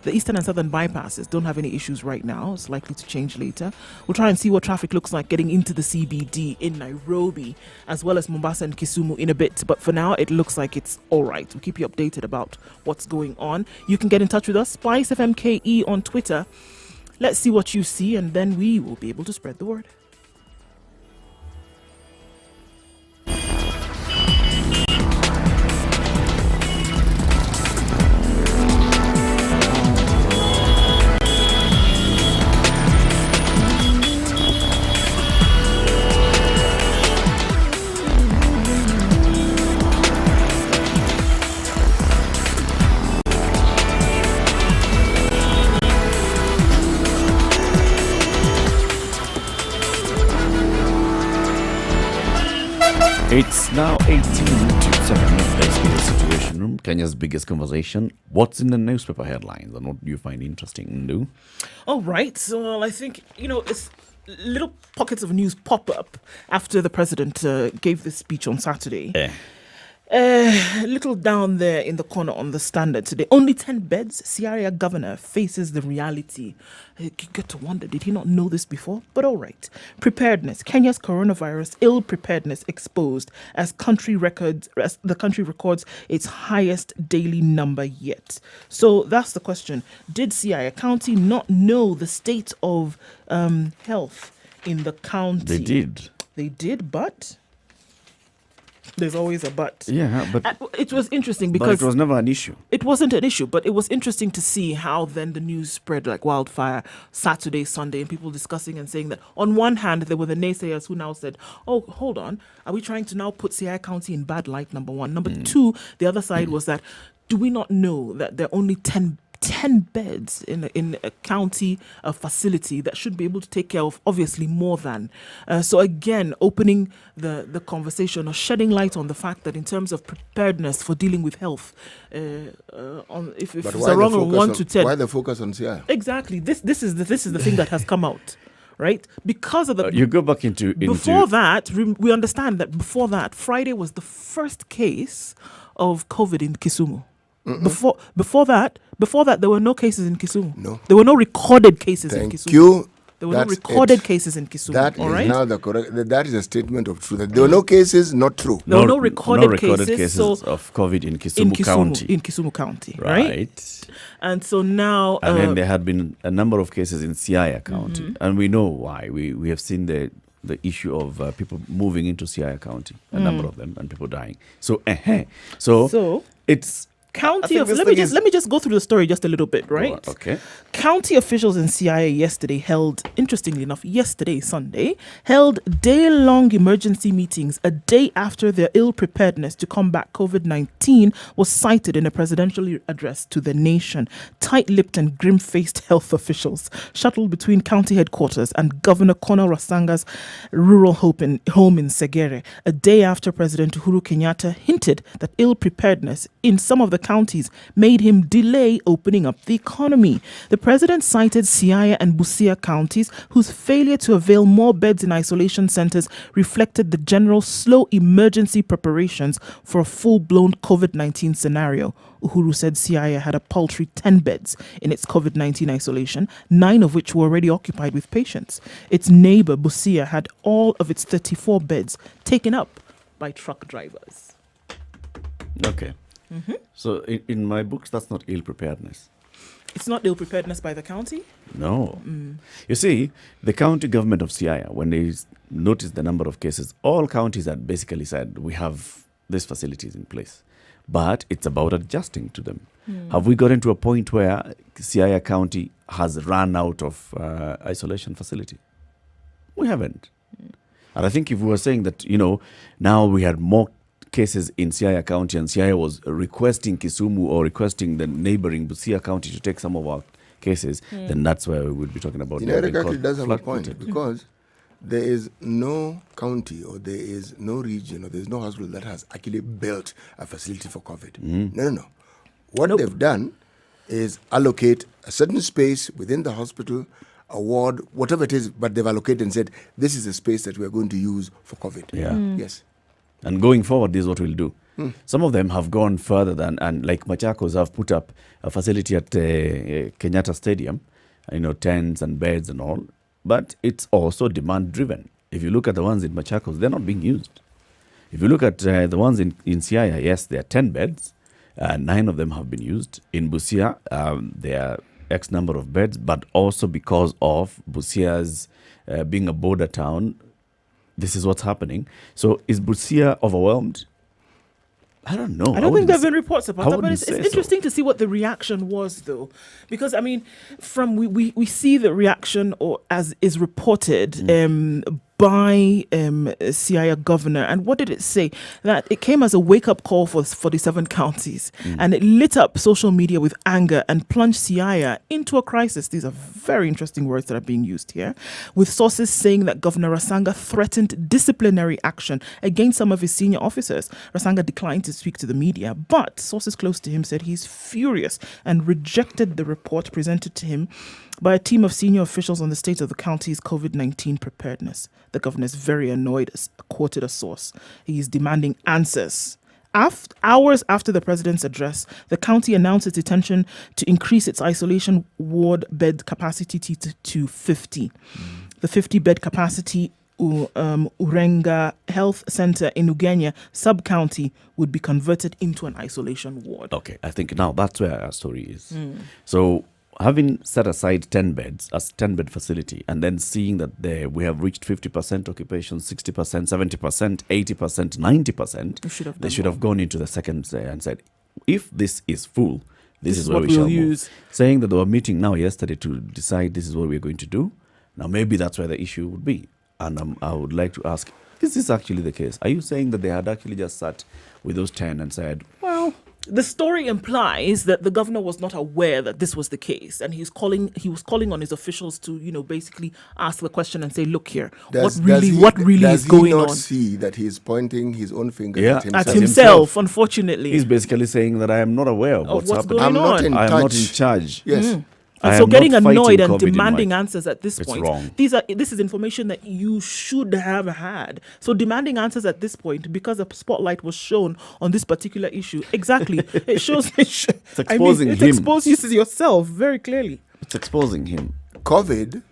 Speaker 4: The eastern and southern bypasses don't have any issues right now. It's likely to change later. We'll try and see what traffic looks like getting into the CBD in Nairobi, as well as Mombasa and Kisumu in a bit. But for now, it looks like it's all right. We'll keep you updated about what's going on. You can get in touch with us, Spice FM KE on Twitter. Let's see what you see, and then we will be able to spread the word.
Speaker 2: It's now 18 to 7. This is the Situation Room, Kenya's biggest conversation. What's in the newspaper headlines and what do you find interesting, Ndu?
Speaker 4: All right. So I think, it's little pockets of news pop up after the president gave this speech on Saturday. Little down there in the corner on the Standard today. Only 10 beds. Siaya governor faces the reality. You get to wonder, did he not know this before? But all right. Preparedness. Kenya's coronavirus ill preparedness exposed as the country records its highest daily number yet. So that's the question. Did Siaya County not know the state of health in the county? They did, but... There's always a but.
Speaker 2: Yeah, but...
Speaker 4: It was interesting because...
Speaker 2: But it was never an issue.
Speaker 4: It wasn't an issue, but it was interesting to see how then the news spread like wildfire Saturday, Sunday, and people discussing and saying that on one hand, there were the naysayers who now said, oh, hold on, are we trying to now put Siaya County in bad light, number one? Number two, the other side was that, do we not know that there are only 10 10 beds in a county facility that should be able to take care of obviously more than. So again, opening the conversation or shedding light on the fact that in terms of preparedness for dealing with health, if it's a wrong on 1 to 10.
Speaker 3: Why the focus on Siaya?
Speaker 4: Exactly. This is the thing that has come out. Right? Because of the...
Speaker 2: you go back into...
Speaker 4: Before that, we understand that before that, Friday was the first case of COVID in Kisumu. Before that, there were no cases in Kisumu.
Speaker 3: No.
Speaker 4: There were no recorded cases in Kisumu.
Speaker 3: Thank you.
Speaker 4: There were no recorded cases in Kisumu.
Speaker 3: That
Speaker 4: all
Speaker 3: is
Speaker 4: right?
Speaker 3: now the correct... That is a statement of truth. There were no cases, not true.
Speaker 4: There were no recorded cases
Speaker 2: of COVID in Kisumu County.
Speaker 4: In Kisumu County, right? And so now...
Speaker 2: and then there had been a number of cases in Siaya County. And we know why. We have seen the issue of people moving into Siaya County, a number of them, and people dying. So it's...
Speaker 4: County of let me just go through the story just a little bit, right?
Speaker 2: Okay.
Speaker 4: County officials in Siaya interestingly enough, Sunday, held day-long emergency meetings a day after their ill preparedness to combat COVID-19 was cited in a presidential address to the nation. Tight-lipped and grim-faced health officials shuttled between county headquarters and Governor Conor Rasanga's rural home in Segere, a day after President Uhuru Kenyatta hinted that ill preparedness in some of the counties made him delay opening up the economy. The president cited Siaya and Busia counties, whose failure to avail more beds in isolation centers reflected the general slow emergency preparations for a full-blown COVID-19 scenario. Uhuru said Siaya had a paltry 10 beds in its COVID-19 isolation, 9 of which were already occupied with patients. Its neighbor, Busia, had all of its 34 beds taken up by truck drivers.
Speaker 2: Okay. So in my books, that's not ill preparedness.
Speaker 4: It's not ill preparedness by the county?
Speaker 2: No. You see, the county government of Siaya, when they noticed the number of cases, all counties had basically said, we have these facilities in place. But it's about adjusting to them. Have we gotten to a point where Siaya County has run out of isolation facility? We haven't. And I think if we were saying that, now we had more cases in Siaya County and Siaya was requesting Kisumu or requesting the neighboring Busia County to take some of our cases, then that's where we would be talking about.
Speaker 3: Eric actually does have a point, because there is no county or there is no region or there is no hospital that has actually built a facility for COVID. No. What they've done is allocate a certain space within the hospital, a ward, whatever it is, but they've allocated and said, this is a space that we're going to use for COVID.
Speaker 2: Yeah.
Speaker 3: Yes.
Speaker 2: And going forward, this is what we'll do. Some of them have gone further than, and like Machakos have put up a facility at Kenyatta Stadium, tents and beds and all. But it's also demand driven. If you look at the ones in Machakos, they're not being used. If you look at the ones in Siaya, yes, there are 10 beds. 9 of them have been used. In Busia, there are X number of beds, but also because of Busia's being a border town, this is what's happening. So is Busia overwhelmed? I don't know.
Speaker 4: I don't think there have been reports about that, but it's interesting
Speaker 2: so.
Speaker 4: to see what the reaction was, though. Because, from we see the reaction as is reported by Siaya governor. And what did it say? That it came as a wake-up call for 47 counties. And it lit up social media with anger and plunged Siaya into a crisis. These are very interesting words that are being used here. With sources saying that Governor Rasanga threatened disciplinary action against some of his senior officers. Rasanga declined to speak to the media, but sources close to him said he's furious and rejected the report presented to him by a team of senior officials on the state of the county's COVID-19 preparedness. The governor is very annoyed, quoted a source. He is demanding answers. Hours after the president's address, the county announced its intention to increase its isolation ward bed capacity to 50. The 50-bed capacity Urenga Health Center in Ugenya sub-county would be converted into an isolation ward.
Speaker 2: Okay, I think now that's where our story is. So having set aside 10 beds as 10-bed facility and then seeing that we have reached 50% occupation, 60%, 70%, 80%, 90%, they should have gone into the second and said, if this is full, this is where we shall move. Saying that they were meeting now yesterday to decide this is what we're going to do. Now maybe that's where the issue would be. And I would like to ask, is this actually the case? Are you saying that they had actually just sat with those 10 and said, well,
Speaker 4: The story implies that the governor was not aware that this was the case, and he was calling on his officials to, basically ask the question and say, "Look here, what really is going on?" Does he not
Speaker 3: see that he's pointing his own finger
Speaker 4: at himself? Unfortunately,
Speaker 2: he's basically saying that I am not aware of what's happening.
Speaker 4: Going on.
Speaker 2: I am not in charge.
Speaker 3: Yes.
Speaker 4: And so getting annoyed and demanding answers at this point,
Speaker 2: wrong.
Speaker 4: This is information that you should have had. So demanding answers at this point, because a spotlight was shown on this particular issue, exactly, it shows.
Speaker 2: It's exposing him.
Speaker 4: It exposes you yourself very clearly.
Speaker 2: It's exposing him.
Speaker 3: COVID.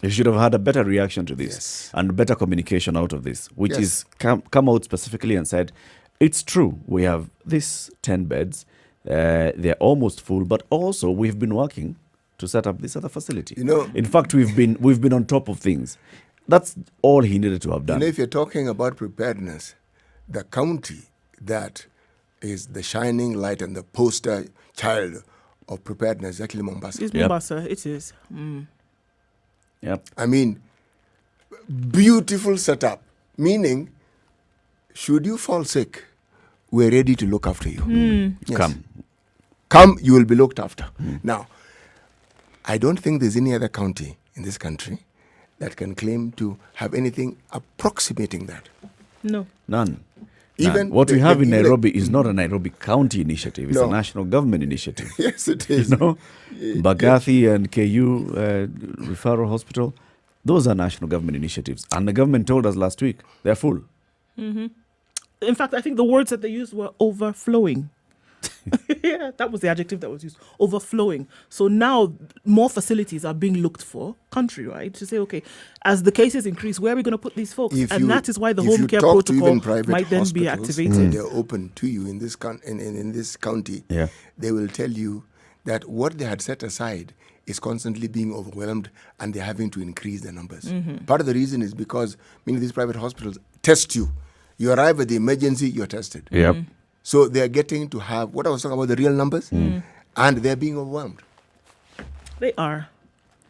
Speaker 2: You should have had a better reaction to this and better communication out of this, which is come out specifically and said, it's true, we have this 10 beds, they're almost full, but also we've been working to set up this other facility. In fact, we've been on top of things. That's all he needed to have done.
Speaker 3: If you're talking about preparedness, the county that is the shining light and the poster child of preparedness is actually Mombasa.
Speaker 4: It's Mombasa, it is.
Speaker 2: Yep.
Speaker 3: I mean, beautiful setup, meaning, should you fall sick, we're ready to look after you. Yes. Come, you will be looked after. Now, I don't think there's any other county in this country that can claim to have anything approximating that.
Speaker 4: No.
Speaker 2: None. Even what we have in Nairobi is not a Nairobi county initiative. It's a national government initiative.
Speaker 3: Yes, it is.
Speaker 2: Bagathi and KU Referral Hospital, those are national government initiatives. And the government told us last week, they're full.
Speaker 4: Mm-hmm. In fact, I think the words that they used were overflowing. Yeah, that was the adjective that was used. Overflowing. So now more facilities are being looked for countrywide to say, okay, as the cases increase, where are we going to put these folks? That is why the home care protocol might then be activated.
Speaker 3: They're open to you in this in this county.
Speaker 2: Yeah.
Speaker 3: They will tell you that what they had set aside is constantly being overwhelmed and they're having to increase the numbers. Mm-hmm. Part of the reason is because these private hospitals test you. You arrive at the emergency, you're tested.
Speaker 2: Yep.
Speaker 4: Mm-hmm.
Speaker 3: So they're getting to have, what I was talking about, the real numbers, and they're being overwhelmed.
Speaker 4: They are.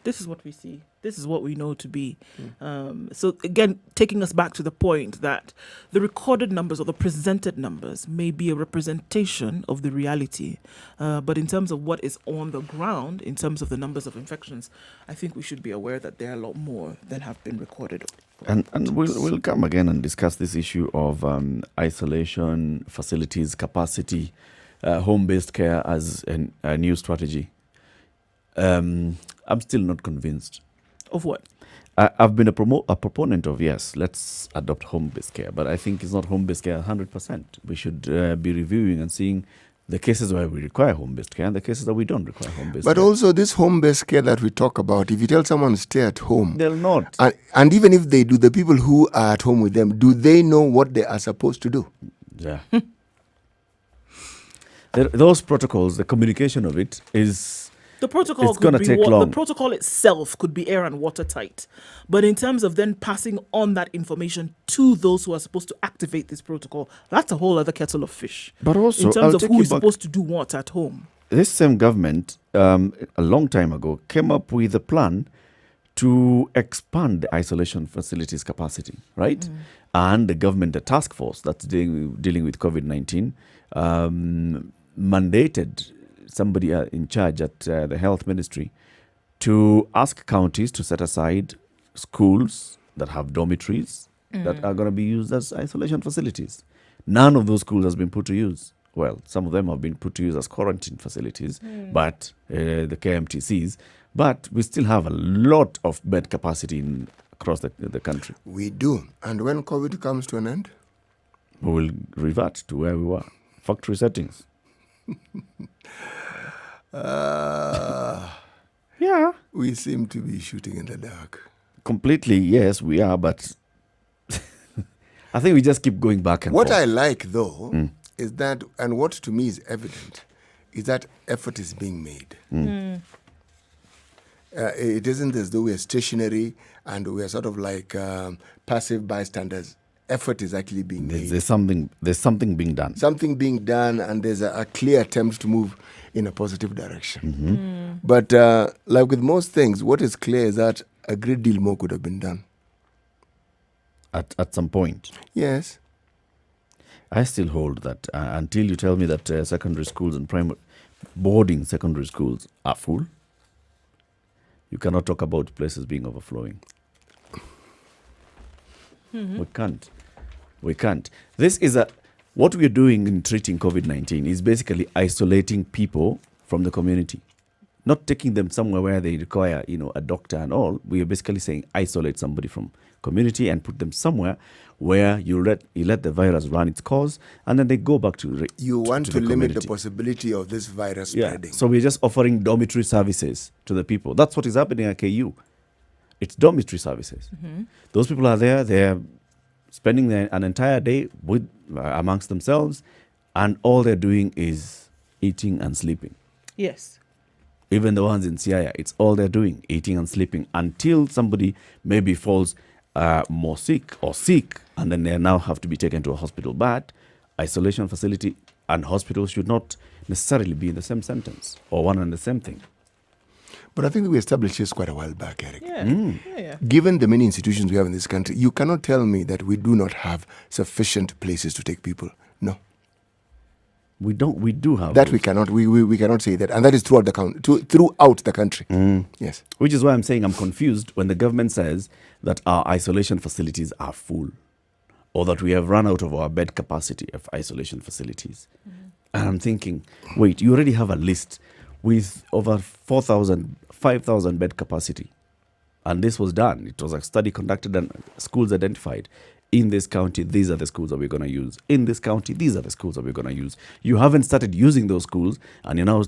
Speaker 4: This is what we see. This is what we know to be. So again, taking us back to the point that the recorded numbers or the presented numbers may be a representation of the reality. But in terms of what is on the ground, in terms of the numbers of infections, I think we should be aware that there are a lot more than have been recorded.
Speaker 2: And we'll come again and discuss this issue of isolation, facilities, capacity, home-based care as a new strategy. I'm still not convinced.
Speaker 4: Of what?
Speaker 2: I've been a proponent of, yes, let's adopt home-based care, but I think it's not home-based care 100%. We should be reviewing and seeing the cases where we require home-based care and the cases that we don't require home-based care.
Speaker 3: But also this home-based care that we talk about, if you tell someone to stay at home...
Speaker 2: They'll not.
Speaker 3: And even if they do, the people who are at home with them, do they know what they are supposed to do?
Speaker 2: Yeah. Those protocols, the communication of it is...
Speaker 4: The protocol
Speaker 2: it's going to take long.
Speaker 4: The protocol itself could be air and watertight. But in terms of then passing on that information to those who are supposed to activate this protocol, that's a whole other kettle of fish.
Speaker 2: But also,
Speaker 4: in terms of who is supposed to do what at home.
Speaker 2: This same government, a long time ago, came up with a plan to expand the isolation facilities capacity, right? And the government, the task force that's dealing with COVID-19, mandated somebody in charge at the health ministry to ask counties to set aside schools that have dormitories that are going to be used as isolation facilities. None of those schools has been put to use. Well, some of them have been put to use as quarantine facilities, but the KMTCs. But we still have a lot of bed capacity across the country.
Speaker 3: We do. And when COVID comes to an end?
Speaker 2: We will revert to where we were. Factory settings. Yeah.
Speaker 3: We seem to be shooting in the dark.
Speaker 2: Completely, yes, we are, but I think we just keep going back and forth.
Speaker 3: What I like, though, is that, and what to me is evident, is that effort is being made. It isn't as though we're stationary and we're sort of like passive bystanders. Effort is actually being made.
Speaker 2: There's something being done.
Speaker 3: Something being done, and there's a clear attempt to move in a positive direction. But like with most things, what is clear is that a great deal more could have been done.
Speaker 2: At some point.
Speaker 3: Yes.
Speaker 2: I still hold that until you tell me that secondary schools and boarding secondary schools are full, you cannot talk about places being overflowing. Mm-hmm. We can't. This is what we are doing in treating COVID-19 is basically isolating people from the community, not taking them somewhere where they require, a doctor and all. We are basically saying isolate somebody from community and put them somewhere where you let the virus run its course, and then they go back to
Speaker 3: you want to limit
Speaker 2: community.
Speaker 3: The possibility of this virus spreading.
Speaker 2: So we're just offering dormitory services to the people. That's what is happening at KU. It's dormitory services. Mm-hmm. Those people are there. They're spending an entire day with amongst themselves, and all they're doing is eating and sleeping.
Speaker 4: Yes.
Speaker 2: Even the ones in Siaya, it's all they're doing, eating and sleeping, until somebody maybe falls more sick, and then they now have to be taken to a hospital. But isolation facility and hospital should not necessarily be in the same sentence or one and the same thing.
Speaker 3: But I think we established this quite a while back, Eric.
Speaker 4: Yeah.
Speaker 3: Given the many institutions we have in this country, you cannot tell me that we do not have sufficient places to take people. No.
Speaker 2: We do have
Speaker 3: that.
Speaker 2: Those.
Speaker 3: We cannot say that, and that is throughout the country. Yes.
Speaker 2: Which is why I'm saying I'm confused when the government says that our isolation facilities are full, or that we have run out of our bed capacity of isolation facilities. And I'm thinking, wait, you already have a list with over 5,000 bed capacity. And this was done. It was a study conducted and schools identified. In this county, these are the schools that we're going to use. In this county, these are the schools that we're going to use. You haven't started using those schools, and you're now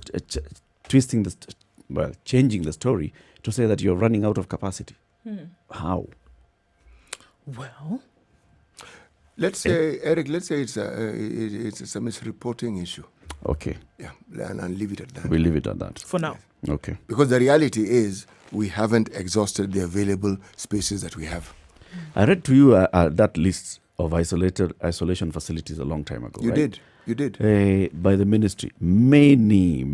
Speaker 2: changing the story to say that you're running out of capacity. How?
Speaker 4: Well,
Speaker 3: let's say, Eric, it's a misreporting issue.
Speaker 2: Okay.
Speaker 3: Yeah, and leave it at that.
Speaker 2: We'll leave it at that.
Speaker 4: For now.
Speaker 2: Okay.
Speaker 3: Because the reality is we haven't exhausted the available spaces that we have.
Speaker 2: I read to you that list of isolation facilities a long time ago.
Speaker 3: You
Speaker 2: right?
Speaker 3: did.
Speaker 2: By the ministry. Many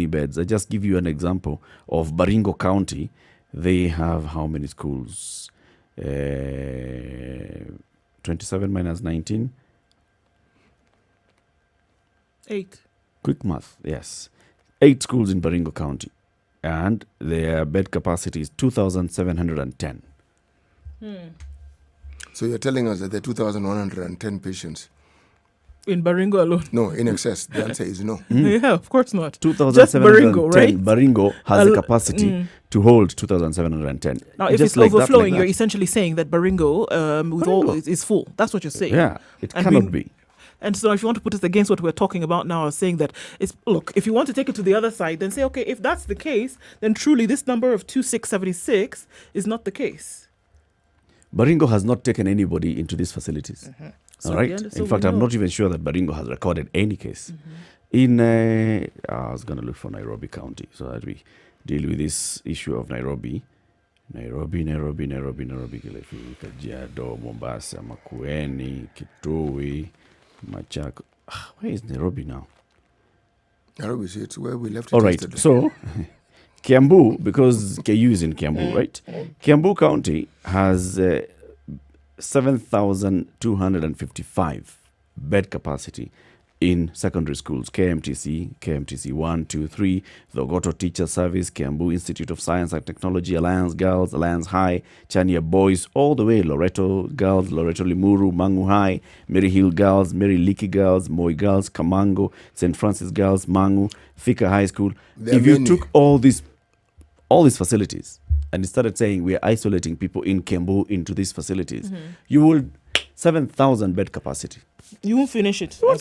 Speaker 2: beds. I just give you an example of Baringo County. They have how many schools? 27 minus 19?
Speaker 4: 8.
Speaker 2: Quick math, yes. 8 schools in Baringo County. And their bed capacity is 2,710.
Speaker 3: So you're telling us that there are 2,110 patients?
Speaker 4: In Baringo alone?
Speaker 3: No, in excess. The answer is no.
Speaker 4: Yeah, of course not.
Speaker 2: 2,710.
Speaker 4: Baringo, right?
Speaker 2: Baringo has the capacity to hold 2,710.
Speaker 4: Now, if it's overflowing, you're essentially saying that Baringo is full. That's what you're saying.
Speaker 2: Yeah, it cannot be.
Speaker 4: And so if you want to put it against what we're talking about now, saying that if you want to take it to the other side, then say, okay, if that's the case, then truly this number of 2,676 is not the case.
Speaker 2: Baringo has not taken anybody into these facilities.
Speaker 4: So
Speaker 2: all right. In fact, I'm not even sure that Baringo has recorded any case. In I was going to look for Nairobi County so that we deal with this issue of Nairobi, Kilifi, Kajiado, Mombasa, Makueni, Kitui, Machako. Where is Nairobi now?
Speaker 3: Nairobi, it's where we left it.
Speaker 2: All right.
Speaker 3: Yesterday.
Speaker 2: So Kiambu, because KU is in Kiambu, right? Kiambu County has 7,255 bed capacity in secondary schools. KMTC 1, 2, 3, the Goto Teacher Service, Kiambu Institute of Science and Technology, Alliance Girls, Alliance High, Chania Boys, all the way Loreto Girls, Loreto Limuru, Mangu High, Mary Hill Girls, Mary Liki Girls, Moi Girls, Kamango, St. Francis Girls, Mangu, Thika High School. If you took all these facilities and you started saying we are isolating people in Kiambu into these facilities, you will 7,000 bed capacity.
Speaker 4: You won't finish it.
Speaker 2: We won't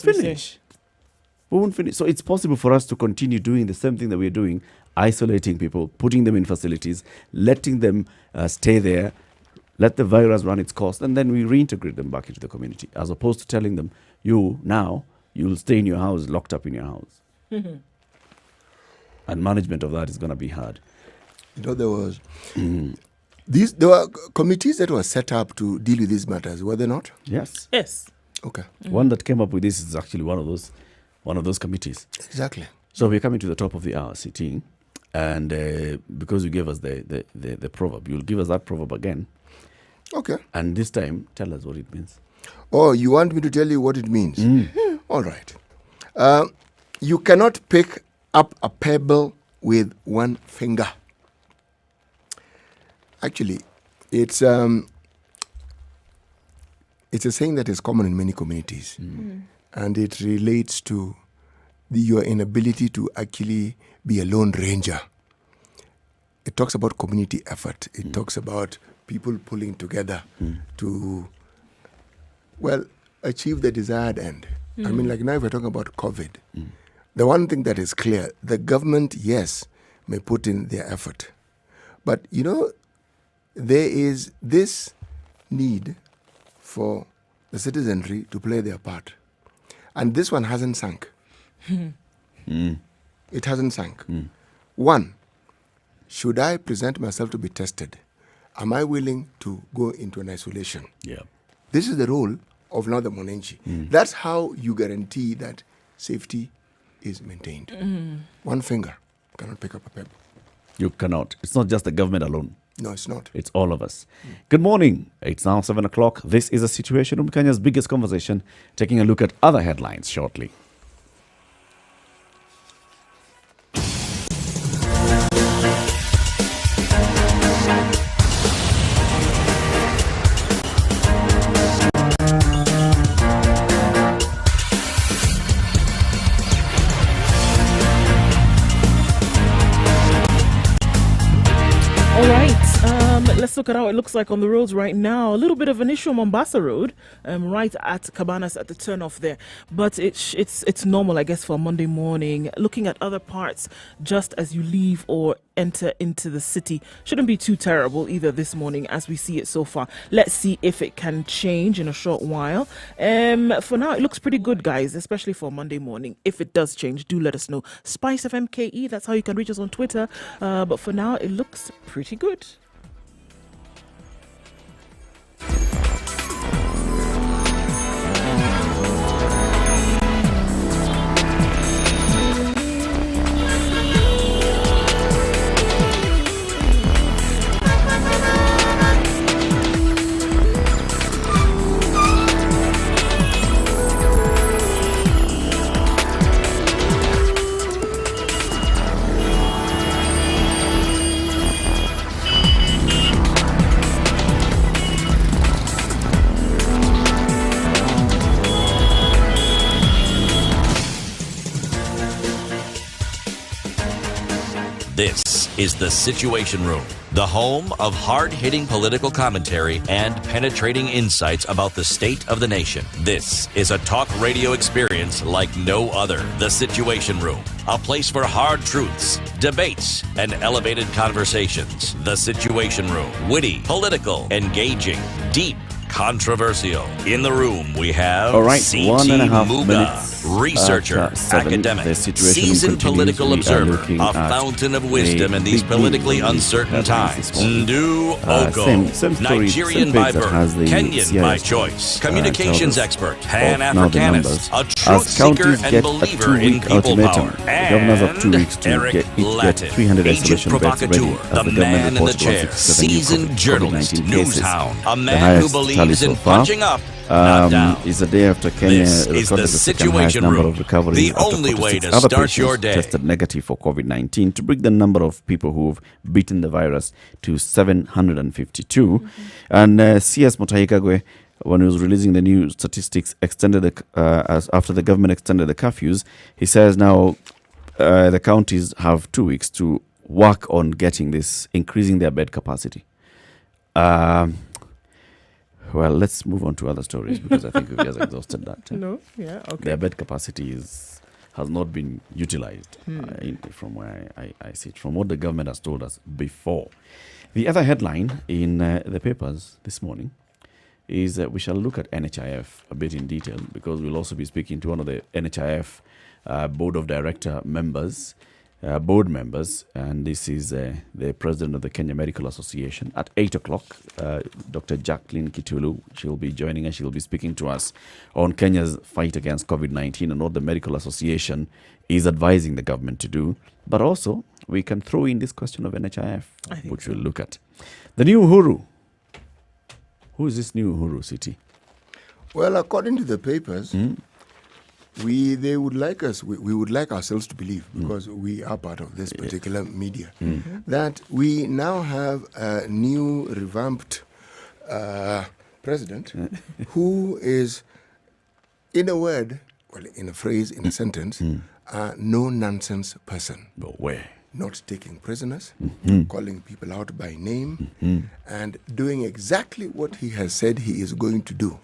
Speaker 2: finish. So it's possible for us to continue doing the same thing that we're doing, isolating people, putting them in facilities, letting them stay there, let the virus run its course, and then we reintegrate them back into the community, as opposed to telling them, you'll stay in your house, locked up in your house. And management of that is going to be hard.
Speaker 3: There were committees that were set up to deal with these matters, were there not?
Speaker 4: Yes.
Speaker 3: Okay.
Speaker 2: One that came up with this is actually one of those committees.
Speaker 3: Exactly.
Speaker 2: So we're coming to the top of the hour, sitting, and because you gave us the proverb, you'll give us that proverb again.
Speaker 3: Okay.
Speaker 2: And this time, tell us what it means.
Speaker 3: Oh, you want me to tell you what it means? All right. You cannot pick up a pebble with one finger. Actually, it's a saying that is common in many communities. And it relates to your inability to actually be a lone ranger. It talks about community effort. It talks about people pulling together to, achieve the desired end. I mean, like now if we're talking about COVID, the one thing that is clear, the government, yes, may put in their effort. But, there is this need for the citizenry to play their part. And this one hasn't sunk. It hasn't sunk. One, should I present myself to be tested? Am I willing to go into an isolation?
Speaker 2: Yeah.
Speaker 3: This is the role of now the Monenchi. That's how you guarantee that safety is maintained. One finger cannot pick up a pebble.
Speaker 2: You cannot. It's not just the government alone.
Speaker 3: No, it's not.
Speaker 2: It's all of us. Good morning. It's now 7 o'clock. This is a Situation Room, Kenya's biggest conversation. Taking a look at other headlines shortly.
Speaker 4: Let's look at how it looks like on the roads right now. A little bit of an issue on Mombasa Road, right at Cabanas at the turnoff there. But it's normal, I guess, for a Monday morning. Looking at other parts, just as you leave or enter into the city, shouldn't be too terrible either this morning as we see it so far. Let's see if it can change in a short while. For now, it looks pretty good, guys, especially for Monday morning. If it does change, do let us know. Spice FMKE, that's how you can reach us on Twitter. But for now, it looks pretty good.
Speaker 1: This is the Situation Room, the home of hard-hitting political commentary and penetrating insights about the state of the nation. This is a talk radio experience like no other. The Situation Room, a place for hard truths, debates, and elevated conversations. The Situation Room, witty, political, engaging, deep, controversial. In the room, we have C.T.
Speaker 2: 1.5 minutes
Speaker 1: researcher, academic, seasoned political observer, a fountain of wisdom in these politically uncertain times. Ndu Oko, Nigerian by birth, Kenyan by choice, communications expert, Pan-Africanist, a truth seeker and believer in people power, and Eric Latin, agent provocateur, the man in the chair, seasoned journalist, news hound, a man who believes in punching up,
Speaker 2: is a day after Kenya recorded the second highest number of recoveries
Speaker 1: the only way to start your day.
Speaker 2: Tested negative for COVID-19 to bring the number of people who've beaten the virus to 752. And CS Mutahi, when he was releasing the new statistics, extended after the government extended the curfews, he says now the counties have 2 weeks to work on getting this, increasing their bed capacity. Well, let's move on to other stories because I think we've just exhausted that.
Speaker 4: No, yeah, okay.
Speaker 2: Their bed capacity has not been utilized from where I see it, from what the government has told us before. The other headline in the papers this morning is that we shall look at NHIF a bit in detail because we'll also be speaking to one of the NHIF board of director members, board members, and this is the president of the Kenya Medical Association at 8 o'clock. Dr. Jacqueline Kitulu, she'll be joining us. She'll be speaking to us on Kenya's fight against COVID-19 and what the Medical Association is advising the government to do. But also, we can throw in this question of NHIF, which we'll look at. The new Uhuru. Who is this new Uhuru city?
Speaker 3: Well, according to the papers, they would like us, we would like ourselves to believe, because we are part of this particular media, that we now have a new revamped president who is, in a word, well, in a phrase, in a sentence, a no-nonsense person.
Speaker 2: But where?
Speaker 3: Not taking prisoners, calling people out by name, and doing exactly what he has said he is going to do.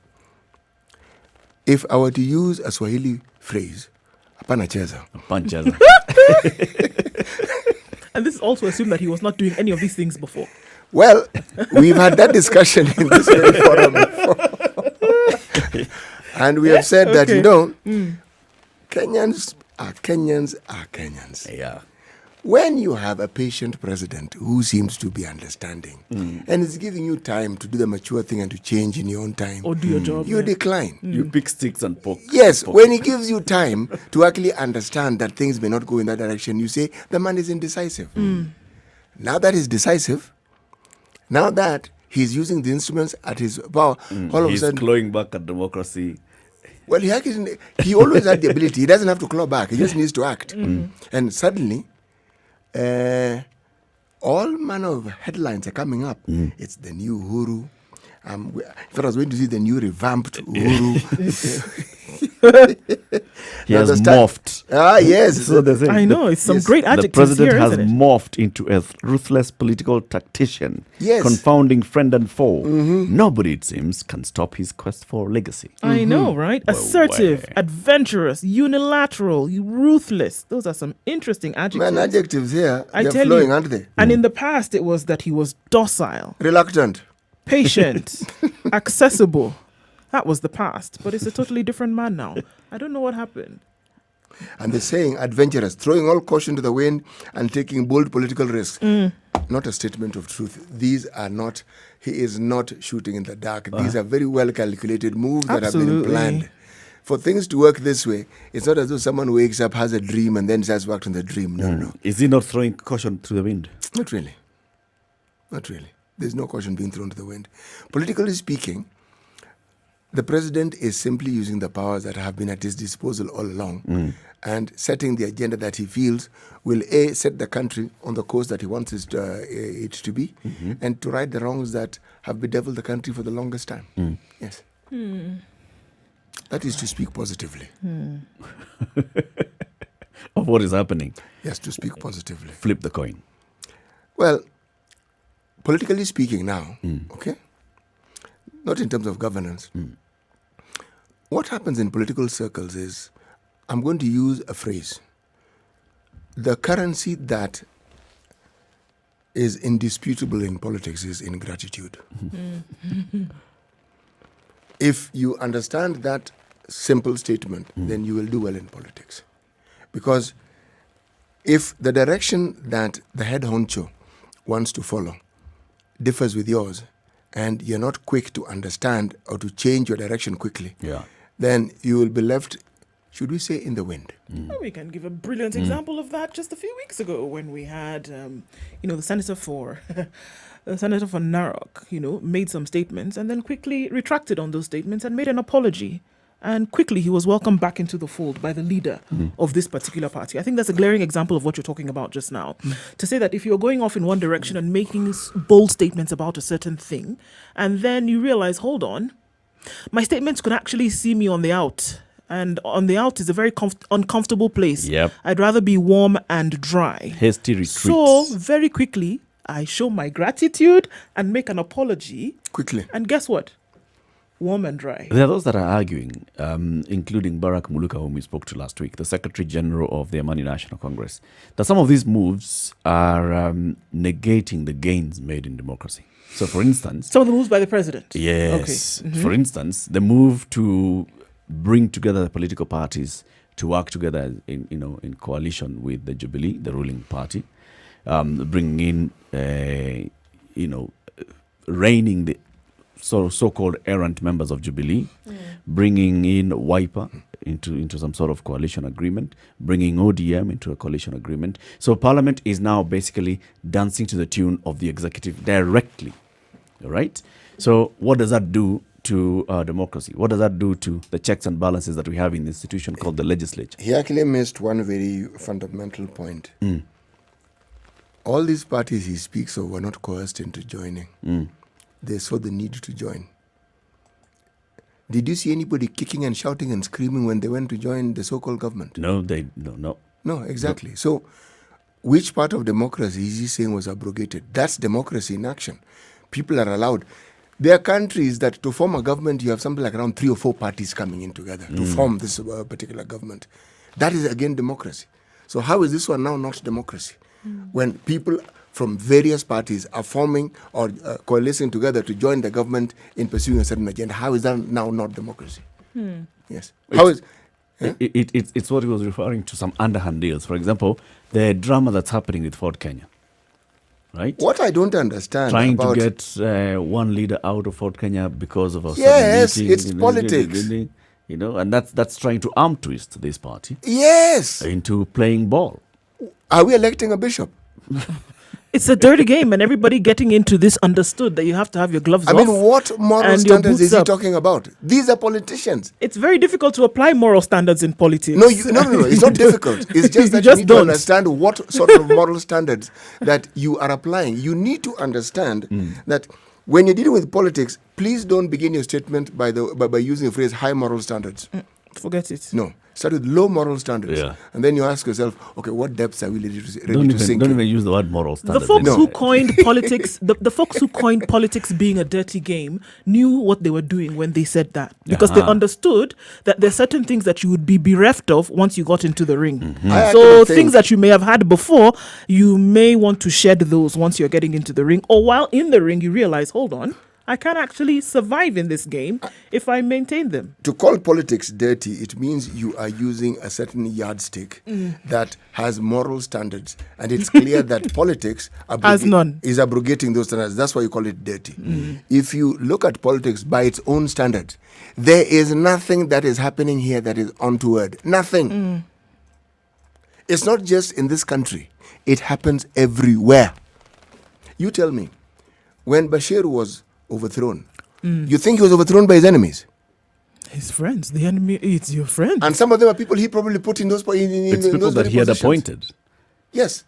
Speaker 3: If I were to use a Swahili phrase, hapana cheza.
Speaker 4: And this is also assumed that he was not doing any of these things before.
Speaker 3: Well, we've had that discussion in this very forum before. And we have said that, Kenyans are Kenyans.
Speaker 2: Yeah.
Speaker 3: When you have a patient president who seems to be understanding and is giving you time to do the mature thing and to change in your own time,
Speaker 4: Or do your job.
Speaker 3: you decline.
Speaker 2: You pick sticks and poke.
Speaker 3: Yes, when he gives you time to actually understand that things may not go in that direction, you say the man is indecisive. Now that he's decisive, now that he's using the instruments at his power, all of a
Speaker 2: He's
Speaker 3: sudden,
Speaker 2: clawing back at democracy.
Speaker 3: well, he always had the ability. He doesn't have to claw back. He just needs to act. And suddenly, all manner of headlines are coming up. It's the new Uhuru. If I was going to see the new revamped Uhuru.
Speaker 2: He has morphed.
Speaker 3: Yes.
Speaker 2: So they're saying
Speaker 4: I know, it's some great
Speaker 2: the
Speaker 4: adjectives
Speaker 2: president
Speaker 4: here,
Speaker 2: has
Speaker 4: isn't it?
Speaker 2: morphed into a ruthless political tactician,
Speaker 3: Yes.
Speaker 2: confounding friend and foe. Nobody, it seems, can stop his quest for legacy.
Speaker 4: I know, right? Assertive, adventurous, unilateral, ruthless. Those are some interesting adjectives.
Speaker 3: Man, adjectives here,
Speaker 4: I
Speaker 3: they're
Speaker 4: tell
Speaker 3: flowing,
Speaker 4: you.
Speaker 3: aren't they?
Speaker 4: And in the past, it was that he was docile,
Speaker 3: Reluctant.
Speaker 4: patient, accessible. That was the past. But it's a totally different man now. I don't know what happened.
Speaker 3: And they're saying adventurous, throwing all caution to the wind and taking bold political risks. Not a statement of truth. These are not, he is not shooting in the dark. These are very well calculated moves that have been
Speaker 4: Absolutely.
Speaker 3: planned. For things to work this way, it's not as though someone wakes up, has a dream, and then starts to act on the dream. No.
Speaker 2: Is he not throwing caution to the wind?
Speaker 3: Not really. Not really. There's no caution being thrown to the wind. Politically speaking, the president is simply using the powers that have been at his disposal all along and setting the agenda that he feels will set the country on the course that he wants it to be and to right the wrongs that have bedeviled the country for the longest time. Yes. That is to speak positively.
Speaker 2: Of what is happening?
Speaker 3: Yes, to speak positively.
Speaker 2: Flip the coin.
Speaker 3: Well, politically speaking now, okay, not in terms of governance, what happens in political circles is, I'm going to use a phrase, the currency that is indisputable in politics is ingratitude. If you understand that simple statement, then you will do well in politics. Because if the direction that the head honcho wants to follow differs with yours, and you're not quick to understand or to change your direction quickly, then you will be left, should we say, in the wind.
Speaker 4: Well, we can give a brilliant example of that just a few weeks ago when we had, the senator for Narok, made some statements and then quickly retracted on those statements and made an apology. And quickly he was welcomed back into the fold by the leader of this particular party. I think that's a glaring example of what you're talking about just now. To say that if you're going off in one direction and making bold statements about a certain thing, and then you realize, hold on, my statements could actually see me on the out. And on the out is a very uncomfortable place.
Speaker 2: Yep.
Speaker 4: I'd rather be warm and dry.
Speaker 2: Hasty retreats.
Speaker 4: So very quickly, I show my gratitude and make an apology.
Speaker 3: Quickly.
Speaker 4: And guess what? Warm and dry.
Speaker 2: There are those that are arguing, including Barack Muluka, whom we spoke to last week, the Secretary General of the Amani National Congress, that some of these moves are negating the gains made in democracy. So, for instance...
Speaker 4: Some of the moves by the president?
Speaker 2: Yes.
Speaker 4: Okay.
Speaker 2: For instance, the move to bring together the political parties to work together in coalition with the Jubilee, the ruling party, bringing in, reigning the so-called errant members of Jubilee, bringing in Wiper into some sort of coalition agreement, bringing ODM into a coalition agreement. So Parliament is now basically dancing to the tune of the executive directly, all right? So what does that do to democracy? What does that do to the checks and balances that we have in the institution called the legislature?
Speaker 3: He actually missed one very fundamental point. All these parties he speaks of were not coerced into joining. They saw the need to join. Did you see anybody kicking and shouting and screaming when they went to join the so-called government?
Speaker 2: No.
Speaker 3: No, exactly. No. So, which part of democracy is he saying was abrogated? That's democracy in action. People are allowed. There are countries that to form a government, you have something like around 3 or 4 parties coming in together to form this particular government. That is, again, democracy. So how is this one now not democracy? When people from various parties are forming or coalescing together to join the government in pursuing a certain agenda, how is that now not democracy? Yes. How is...
Speaker 2: It's what he was referring to, some underhand deals. For example, the drama that's happening with Ford Kenya. Right?
Speaker 3: What I don't understand
Speaker 2: trying to get one leader out of Fort Kenya because of a
Speaker 3: yes,
Speaker 2: meeting,
Speaker 3: it's politics.
Speaker 2: And that's trying to arm twist this party.
Speaker 3: Yes,
Speaker 2: into playing ball.
Speaker 3: Are we electing a bishop?
Speaker 4: It's a dirty game, and everybody getting into this understood that you have to have your gloves off.
Speaker 3: I mean, what moral standards is he talking about? These are politicians.
Speaker 4: It's very difficult to apply moral standards in politics.
Speaker 3: No, it's not difficult. It's just that you need to understand what sort of moral standards that you are applying. You need to understand that when you're dealing with politics, please don't begin your statement by using the phrase high moral standards.
Speaker 4: Forget it.
Speaker 3: No. Start with low moral standards.
Speaker 2: Yeah.
Speaker 3: And then you ask yourself, okay, what depths are we ready to sink?
Speaker 2: Don't even use the word moral standards.
Speaker 4: The folks who coined politics, the folks who coined politics being a dirty game knew what they were doing when they said that. Because they understood that there are certain things that you would be bereft of once you got into the ring. So things that you may have had before, you may want to shed those once you're getting into the ring. Or while in the ring, you realize, hold on, I can actually survive in this game if I maintain them.
Speaker 3: To call politics dirty, it means you are using a certain yardstick that has moral standards. And it's clear that politics is abrogating those standards. That's why you call it dirty. If you look at politics by its own standards, there is nothing that is happening here that is untoward. Nothing. It's not just in this country. It happens everywhere. You tell me, when Bashir was overthrown, you think he was overthrown by his enemies?
Speaker 4: His friends. The enemy, it's your friend.
Speaker 3: And some of them are people he probably put in those
Speaker 2: It's people that he had appointed.
Speaker 3: Yes.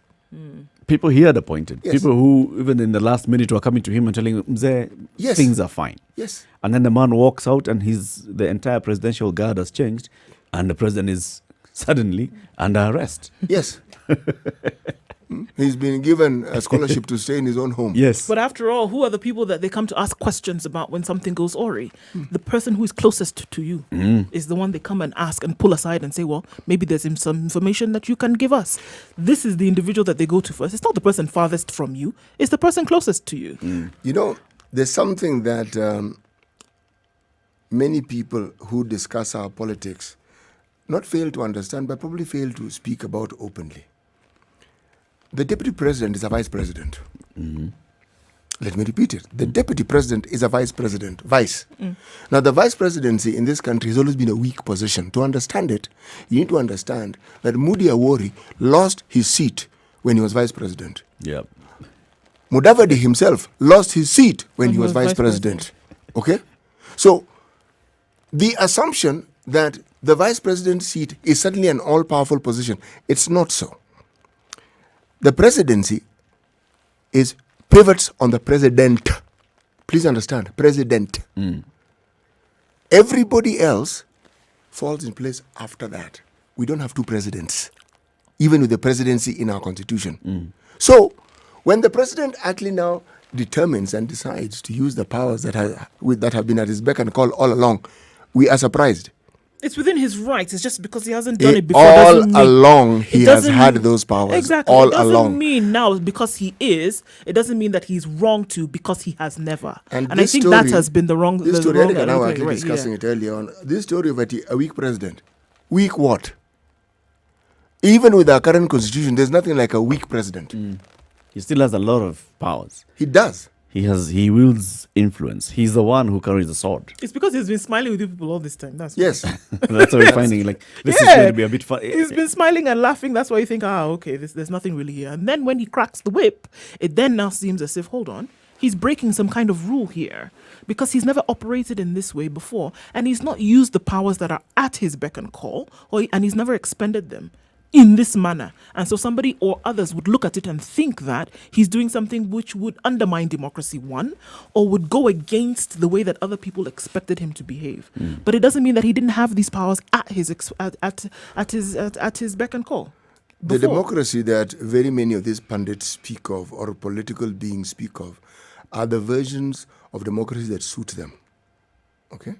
Speaker 2: People he had appointed.
Speaker 3: Yes.
Speaker 2: People who, even in the last minute, were coming to him and telling him, Mzee, things are fine.
Speaker 3: Yes.
Speaker 2: And then the man walks out and the entire presidential guard has changed and the president is suddenly under arrest.
Speaker 3: Yes. He's been given a scholarship to stay in his own home.
Speaker 2: Yes.
Speaker 4: But after all, who are the people that they come to ask questions about when something goes awry? The person who is closest to you is the one they come and ask and pull aside and say, well, maybe there's some information that you can give us. This is the individual that they go to first. It's not the person farthest from you. It's the person closest to you.
Speaker 3: You know, there's something that many people who discuss our politics not fail to understand, but probably fail to speak about openly. The deputy president is a vice president. Let me repeat it. The deputy president is a vice president. Now, the vice presidency in this country has always been a weak position. To understand it, you need to understand that Moody Awori lost his seat when he was vice president.
Speaker 2: Yep.
Speaker 3: Mudavadi himself lost his seat when he was vice president. Okay? So, the assumption that the vice president's seat is suddenly an all-powerful position, it's not so. The presidency pivots on the president. Please understand, president. Everybody else falls in place after that. We don't have 2 presidents, even with the presidency in our constitution. So, when the president actually now determines and decides to use the powers that have been at his beck and call all along, we are surprised.
Speaker 4: It's within his rights. It's just because he hasn't done it before.
Speaker 3: All along, he has had those powers.
Speaker 4: Exactly.
Speaker 3: All
Speaker 4: it doesn't
Speaker 3: along.
Speaker 4: mean now because he is. It doesn't mean that he's wrong to because he has never. And I think
Speaker 3: story,
Speaker 4: that has been the wrong.
Speaker 3: This story, Eric and I were actually discussing
Speaker 4: it
Speaker 3: earlier on. This story of a weak president. Weak what? Even with our current constitution, there's nothing like a weak president.
Speaker 2: He still has a lot of powers.
Speaker 3: He does.
Speaker 2: He wields influence. He's the one who carries the sword.
Speaker 4: It's because he's been smiling with you people all this time. That's why.
Speaker 3: Yes.
Speaker 2: That's what we're finding. Like this is going to be a bit fun.
Speaker 4: He's been smiling and laughing. That's why you think, okay, there's nothing really here. And then when he cracks the whip, it then now seems as if, hold on, he's breaking some kind of rule here because he's never operated in this way before, and he's not used the powers that are at his beck and call, and he's never expended them in this manner. And so somebody or others would look at it and think that he's doing something which would undermine democracy, one, or would go against the way that other people expected him to behave. But it doesn't mean that he didn't have these powers at his beck and call.
Speaker 3: The democracy that very many of these pundits speak of, or political beings speak of, are the versions of democracy that suit them. Okay?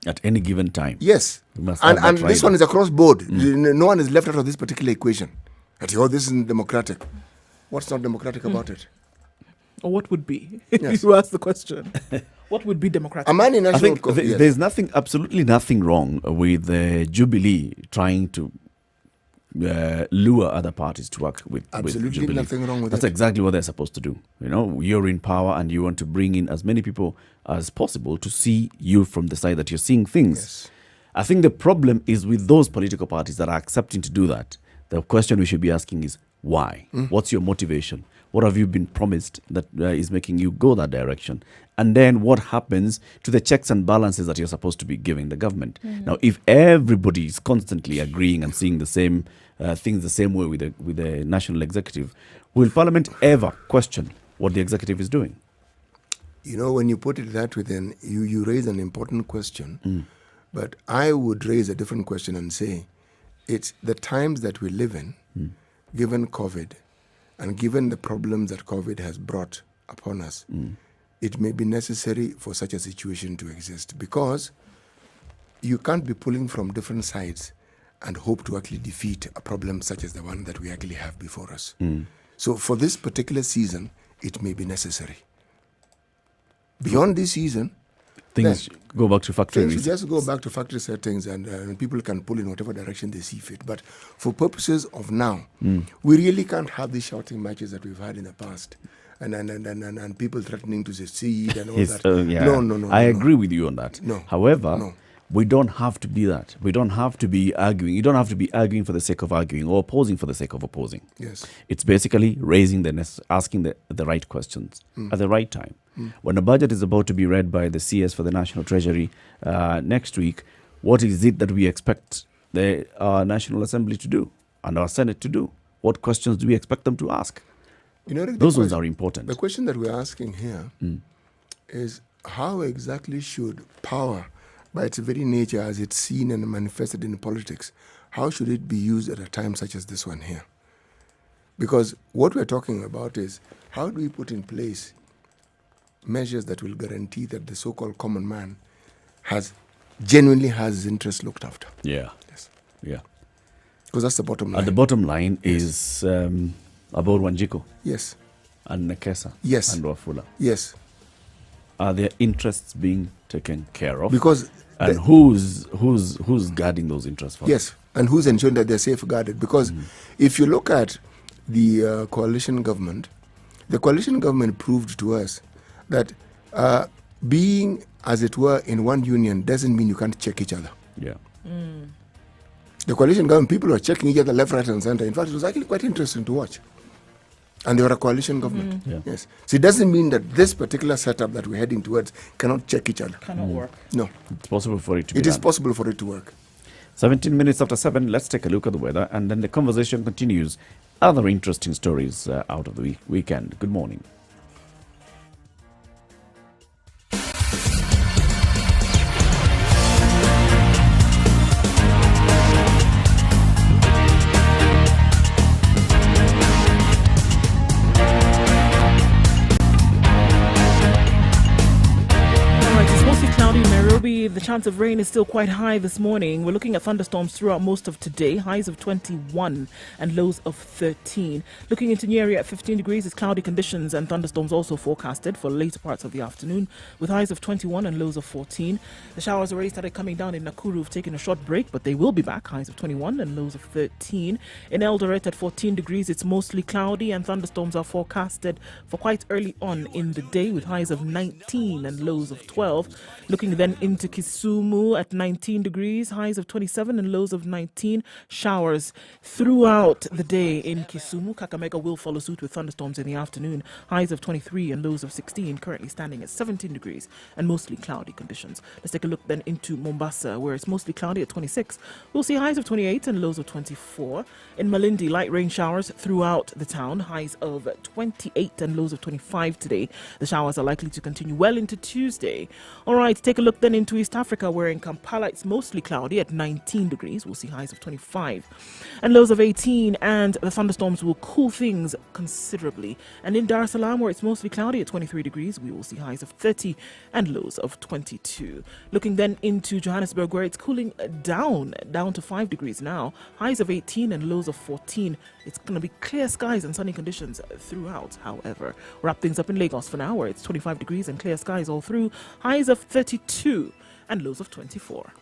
Speaker 2: At any given time.
Speaker 3: Yes. And this one is across board. No one is left out of this particular equation. This isn't democratic. What's not democratic about it?
Speaker 4: Or what would be?
Speaker 3: Yes.
Speaker 4: You asked the question. What would be democratic?
Speaker 3: A man in national
Speaker 2: there's absolutely nothing wrong with Jubilee trying to lure other parties to work with Jubilee.
Speaker 3: Nothing wrong with
Speaker 2: That's exactly what they're supposed to do. You're in power and you want to bring in as many people as possible to see you from the side that you're seeing things.
Speaker 3: Yes.
Speaker 2: I think the problem is with those political parties that are accepting to do that. The question we should be asking is why? What's your motivation? What have you been promised that is making you go that direction? And then what happens to the checks and balances that you're supposed to be giving the government? Now, if everybody is constantly agreeing and seeing the same things the same way with the national executive, will Parliament ever question what the executive is doing?
Speaker 3: When you put it that way, then you raise an important question. But I would raise a different question and say, it's the times that we live in, given COVID, and given the problems that COVID has brought upon us, it may be necessary for such a situation to exist, because you can't be pulling from different sides and hope to actually defeat a problem such as the one that we actually have before us. So for this particular season, it may be necessary. Beyond this season,
Speaker 2: things go back to factory.
Speaker 3: Things just go back to factory settings, and people can pull in whatever direction they see fit. But for purposes of now, we really can't have these shouting matches that we've had in the past, and people threatening to secede and all that. No.
Speaker 2: I agree with you on that.
Speaker 3: No.
Speaker 2: However, we don't have to be that. We don't have to be arguing. You don't have to be arguing for the sake of arguing or opposing for the sake of opposing.
Speaker 3: Yes.
Speaker 2: It's basically asking the right questions at the right time. When a budget is about to be read by the CS for the National Treasury next week, what is it that we expect the National Assembly to do and our Senate to do? What questions do we expect them to ask? Those ones are important.
Speaker 3: The question that we're asking here is, how exactly should power, by its very nature as it's seen and manifested in politics, how should it be used at a time such as this one here? Because what we're talking about is, how do we put in place measures that will guarantee that the so-called common man genuinely has his interests looked after?
Speaker 2: Yeah.
Speaker 3: Yes.
Speaker 2: Yeah.
Speaker 3: Because that's the bottom line.
Speaker 2: And the bottom line is about Wanjiku.
Speaker 3: Yes.
Speaker 2: And Nekesa.
Speaker 3: Yes.
Speaker 2: And Wafula.
Speaker 3: Yes.
Speaker 2: Are their interests being taken care of?
Speaker 3: Because
Speaker 2: who's guarding those interests for
Speaker 3: yes, and who's ensuring that they're safeguarded? Because if you look at the coalition government proved to us that being, as it were, in one union doesn't mean you can't check each other.
Speaker 2: Yeah.
Speaker 3: The coalition government, people were checking each other left, right, and center. In fact, it was actually quite interesting to watch. And they were a coalition government.
Speaker 2: Yeah.
Speaker 3: Yes. So it doesn't mean that this particular setup that we're heading towards cannot check each other.
Speaker 4: Cannot work.
Speaker 3: No.
Speaker 2: It's possible for it to be
Speaker 3: It is possible for it to work.
Speaker 2: 17 minutes after 7, let's take a look at the weather, and then the conversation continues. Other interesting stories out of the weekend. Good morning.
Speaker 4: The chance of rain is still quite high this morning. We're looking at thunderstorms throughout most of today, highs of 21 and lows of 13. Looking into Nyeri at 15 degrees, it's cloudy conditions and thunderstorms also forecasted for later parts of the afternoon, with highs of 21 and lows of 14. The showers already started coming down in Nakuru. We've taken a short break, but they will be back, highs of 21 and lows of 13. In Eldoret at 14 degrees, it's mostly cloudy and thunderstorms are forecasted for quite early on in the day, with highs of 19 and lows of 12. Looking then in into Kisumu at 19 degrees, highs of 27 and lows of 19. Showers throughout the day in Kisumu. Kakamega will follow suit with thunderstorms in the afternoon, highs of 23 and lows of 16, currently standing at 17 degrees and mostly cloudy conditions. Let's take a look then into Mombasa, where it's mostly cloudy at 26. We'll see highs of 28 and lows of 24. In Malindi, light rain showers throughout the town, highs of 28 and lows of 25 today. The showers are likely to continue well into Tuesday. All right, take a look then into East Africa, where in Kampala it's mostly cloudy at 19 degrees. We'll see highs of 25 and lows of 18, and the thunderstorms will cool things considerably. And in Dar es Salaam, where it's mostly cloudy at 23 degrees, we will see highs of 30 and lows of 22. Looking then into Johannesburg, where it's cooling down to 5 degrees now, highs of 18 and lows of 14. It's going to be clear skies and sunny conditions throughout, however. Wrap things up in Lagos for now, where it's 25 degrees and clear skies all through, highs of 32 and lows of 24.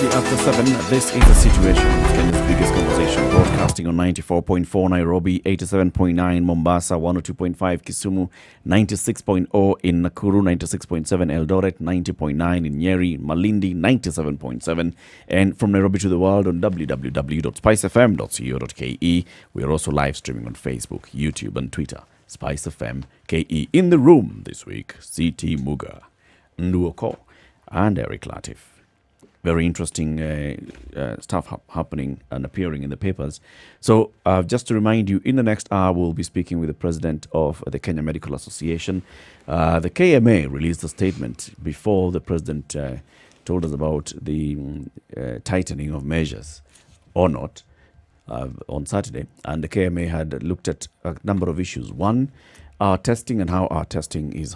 Speaker 2: After 7, this is The Situation, Kenya's biggest conversation, broadcasting on 94.4 Nairobi, 87.9 Mombasa, 102.5 Kisumu, 96.0 in Nakuru, 96.7 Eldoret, 90.9 in Nyeri, Malindi, 97.7, and from Nairobi to the world on www.spicefm.co.ke. We are also live streaming on Facebook, YouTube, and Twitter. Spice FM KE. In the room this week, CT Muga, Nduoko, and Eric Latif. Very interesting stuff happening and appearing in the papers. So just to remind you, in the next hour, we'll be speaking with the president of the Kenya Medical Association. The KMA released a statement before the president told us about the tightening of measures or not on Saturday. And the KMA had looked at a number of issues. One, our testing and how our testing is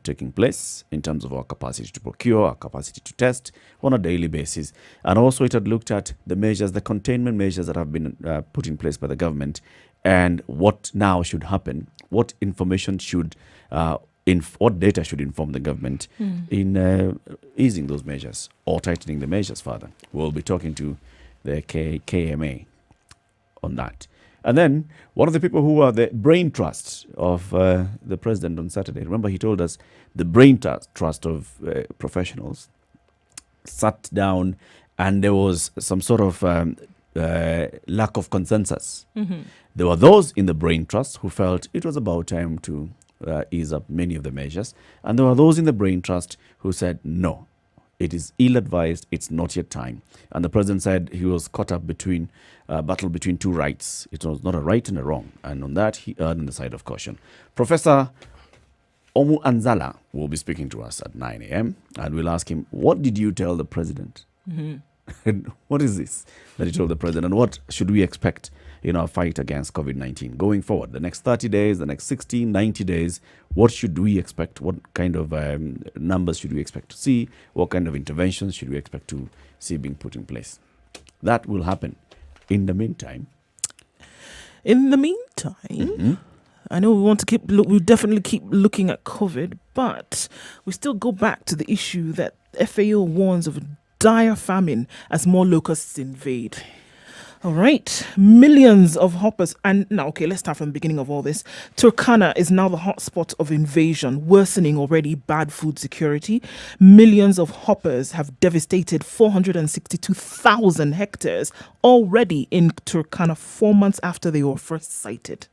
Speaker 2: taking place in terms of our capacity to procure, our capacity to test on a daily basis. And also it had looked at the measures, the containment measures that have been put in place by the government, and what now should happen, what information should, what data should inform the government in easing those measures or tightening the measures further. We'll be talking to the KMA on that. And then one of the people who are the brain trust of the president on Saturday, remember he told us the brain trust of professionals sat down and there was some sort of lack of consensus. Mm-hmm. There were those in the brain trust who felt it was about time to ease up many of the measures. And there were those in the brain trust who said, no, it is ill-advised, it's not yet time. And the president said he was caught up between battle between two rights. It was not a right and a wrong. And on that, he erred on the side of caution. Professor Omu Anzala will be speaking to us at 9 a.m. And we'll ask him, what did you tell the president? Mm-hmm. And what is this that you told the president? And what should we expect in our fight against COVID-19 going forward? The next 30 days, the next 60, 90 days, what should we expect? What kind of numbers should we expect to see? What kind of interventions should we expect to see being put in place? That will happen. In the meantime, I know we definitely keep looking at COVID, but we still go back to the issue that FAO warns of dire famine as more locusts invade. All right, millions of hoppers, and now, okay, let's start from the beginning of all this. Turkana is now the hotspot of invasion, worsening already bad food security. Millions of hoppers have devastated 462,000 hectares already in Turkana 4 months after they were first sighted.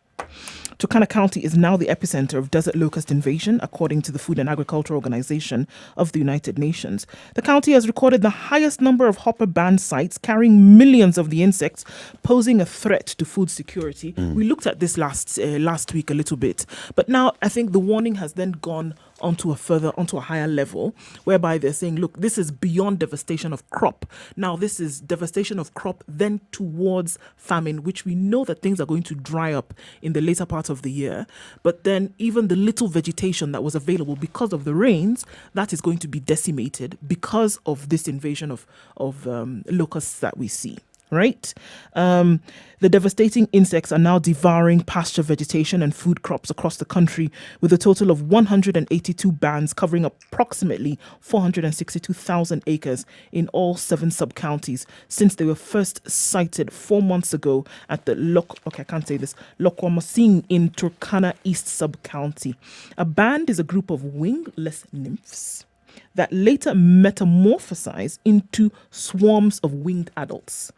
Speaker 2: Turkana County is now the epicenter of desert locust invasion, according to the Food and Agriculture Organization of the United Nations. The county has recorded the highest number of hopper banned sites, carrying millions of the insects, posing a threat to food security. We looked at this last week a little bit, but now I think the warning has then gone
Speaker 4: onto a higher level, whereby they're saying, look, this is beyond devastation of crop. Now, this is devastation of crop then towards famine, which we know that things are going to dry up in the later part of the year. But then even the little vegetation that was available because of the rains, that is going to be decimated because of this invasion of locusts that we see. Right? The devastating insects are now devouring pasture vegetation and food crops across the country, with a total of 182 bands covering approximately 462,000 acres in all 7 sub-counties since they were first sighted 4 months ago at the Lokwamosing in Turkana East sub-county. A band is a group of wingless nymphs that later metamorphosize into swarms of winged adults.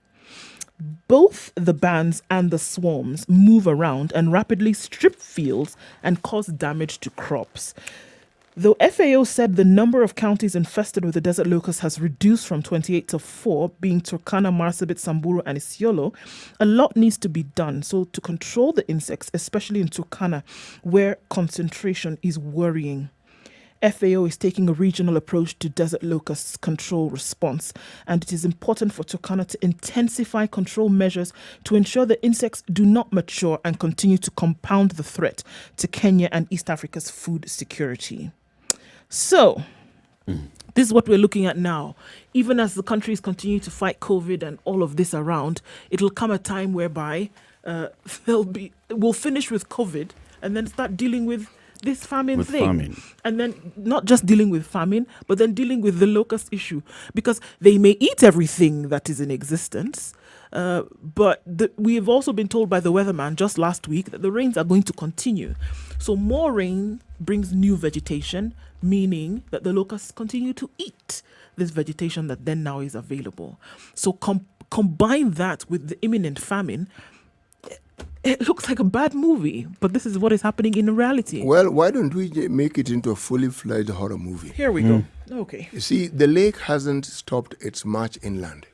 Speaker 4: Both the bands and the swarms move around and rapidly strip fields and cause damage to crops. Though FAO said the number of counties infested with the desert locust has reduced from 28 to 4, being Turkana, Marsabit, Samburu, and Isiolo, a lot needs to be done. So to control the insects, especially in Turkana, where concentration is worrying. FAO is taking a regional approach to desert locusts control response, and it is important for Turkana to intensify control measures to ensure the insects do not mature and continue to compound the threat to Kenya and East Africa's food security. So, this is what we're looking at now. Even as the countries continue to fight COVID and all of this around, it'll come a time whereby we'll finish with COVID and then start dealing with this famine thing. And then not just dealing with famine, but then dealing with the locust issue. Because they may eat everything that is in existence, but we have also been told by the weatherman just last week that the rains are going to continue. So more rain brings new vegetation, meaning that the locusts continue to eat this vegetation that then now is available. So combine that with the imminent famine. It looks like a bad movie, but this is what is happening in reality.
Speaker 3: Well, why don't we make it into a fully fledged horror movie?
Speaker 4: Here we go. Okay.
Speaker 3: You see, the lake hasn't stopped its march inland.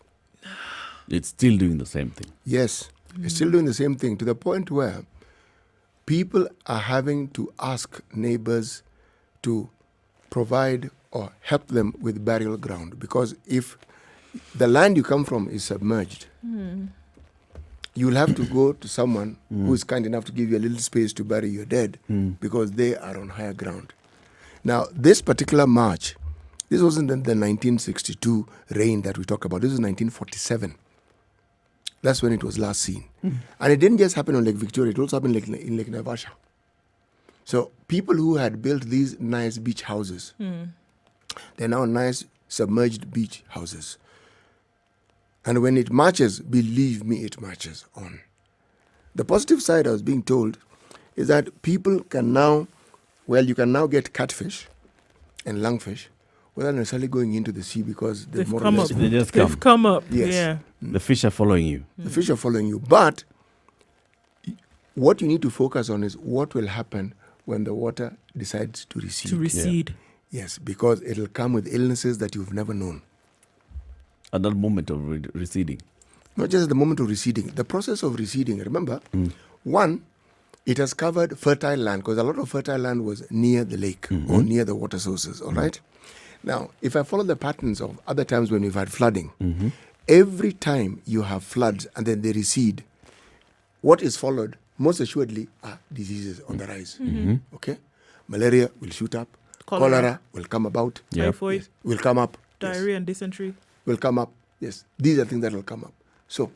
Speaker 2: It's still doing the same thing.
Speaker 3: Yes, it's still doing the same thing, to the point where people are having to ask neighbors to provide or help them with burial ground. Because if the land you come from is submerged, you'll have to go to someone who is kind enough to give you a little space to bury your dead because they are on higher ground. Now, this particular march, this wasn't the 1962 rain that we talk about. This was 1947. That's when it was last seen. And it didn't just happen on Lake Victoria. It also happened in Lake Naivasha. So people who had built these nice beach houses, they're now nice submerged beach houses. And when it marches, believe me, it marches on. The positive side I was being told is that people can now, you can now get catfish and lungfish without necessarily going into the sea because they've
Speaker 4: come up. They've come up.
Speaker 3: Yes.
Speaker 4: Yeah.
Speaker 2: The fish are following you.
Speaker 3: The fish are following you. But what you need to focus on is what will happen when the water decides to recede. Yes, because it'll come with illnesses that you've never known.
Speaker 2: At that moment of receding.
Speaker 3: Not just at the moment of receding. The process of receding, remember, one, it has covered fertile land because a lot of fertile land was near the lake or near the water sources, all right? Now, if I follow the patterns of other times when we've had flooding, every time you have floods and then they recede, what is followed, most assuredly, are diseases on the rise. Okay? Malaria will shoot up. Cholera will come about.
Speaker 4: Typhoid
Speaker 3: will come up.
Speaker 4: Diarrhea and dysentery
Speaker 3: will come up. Yes, these are things that will come up. So,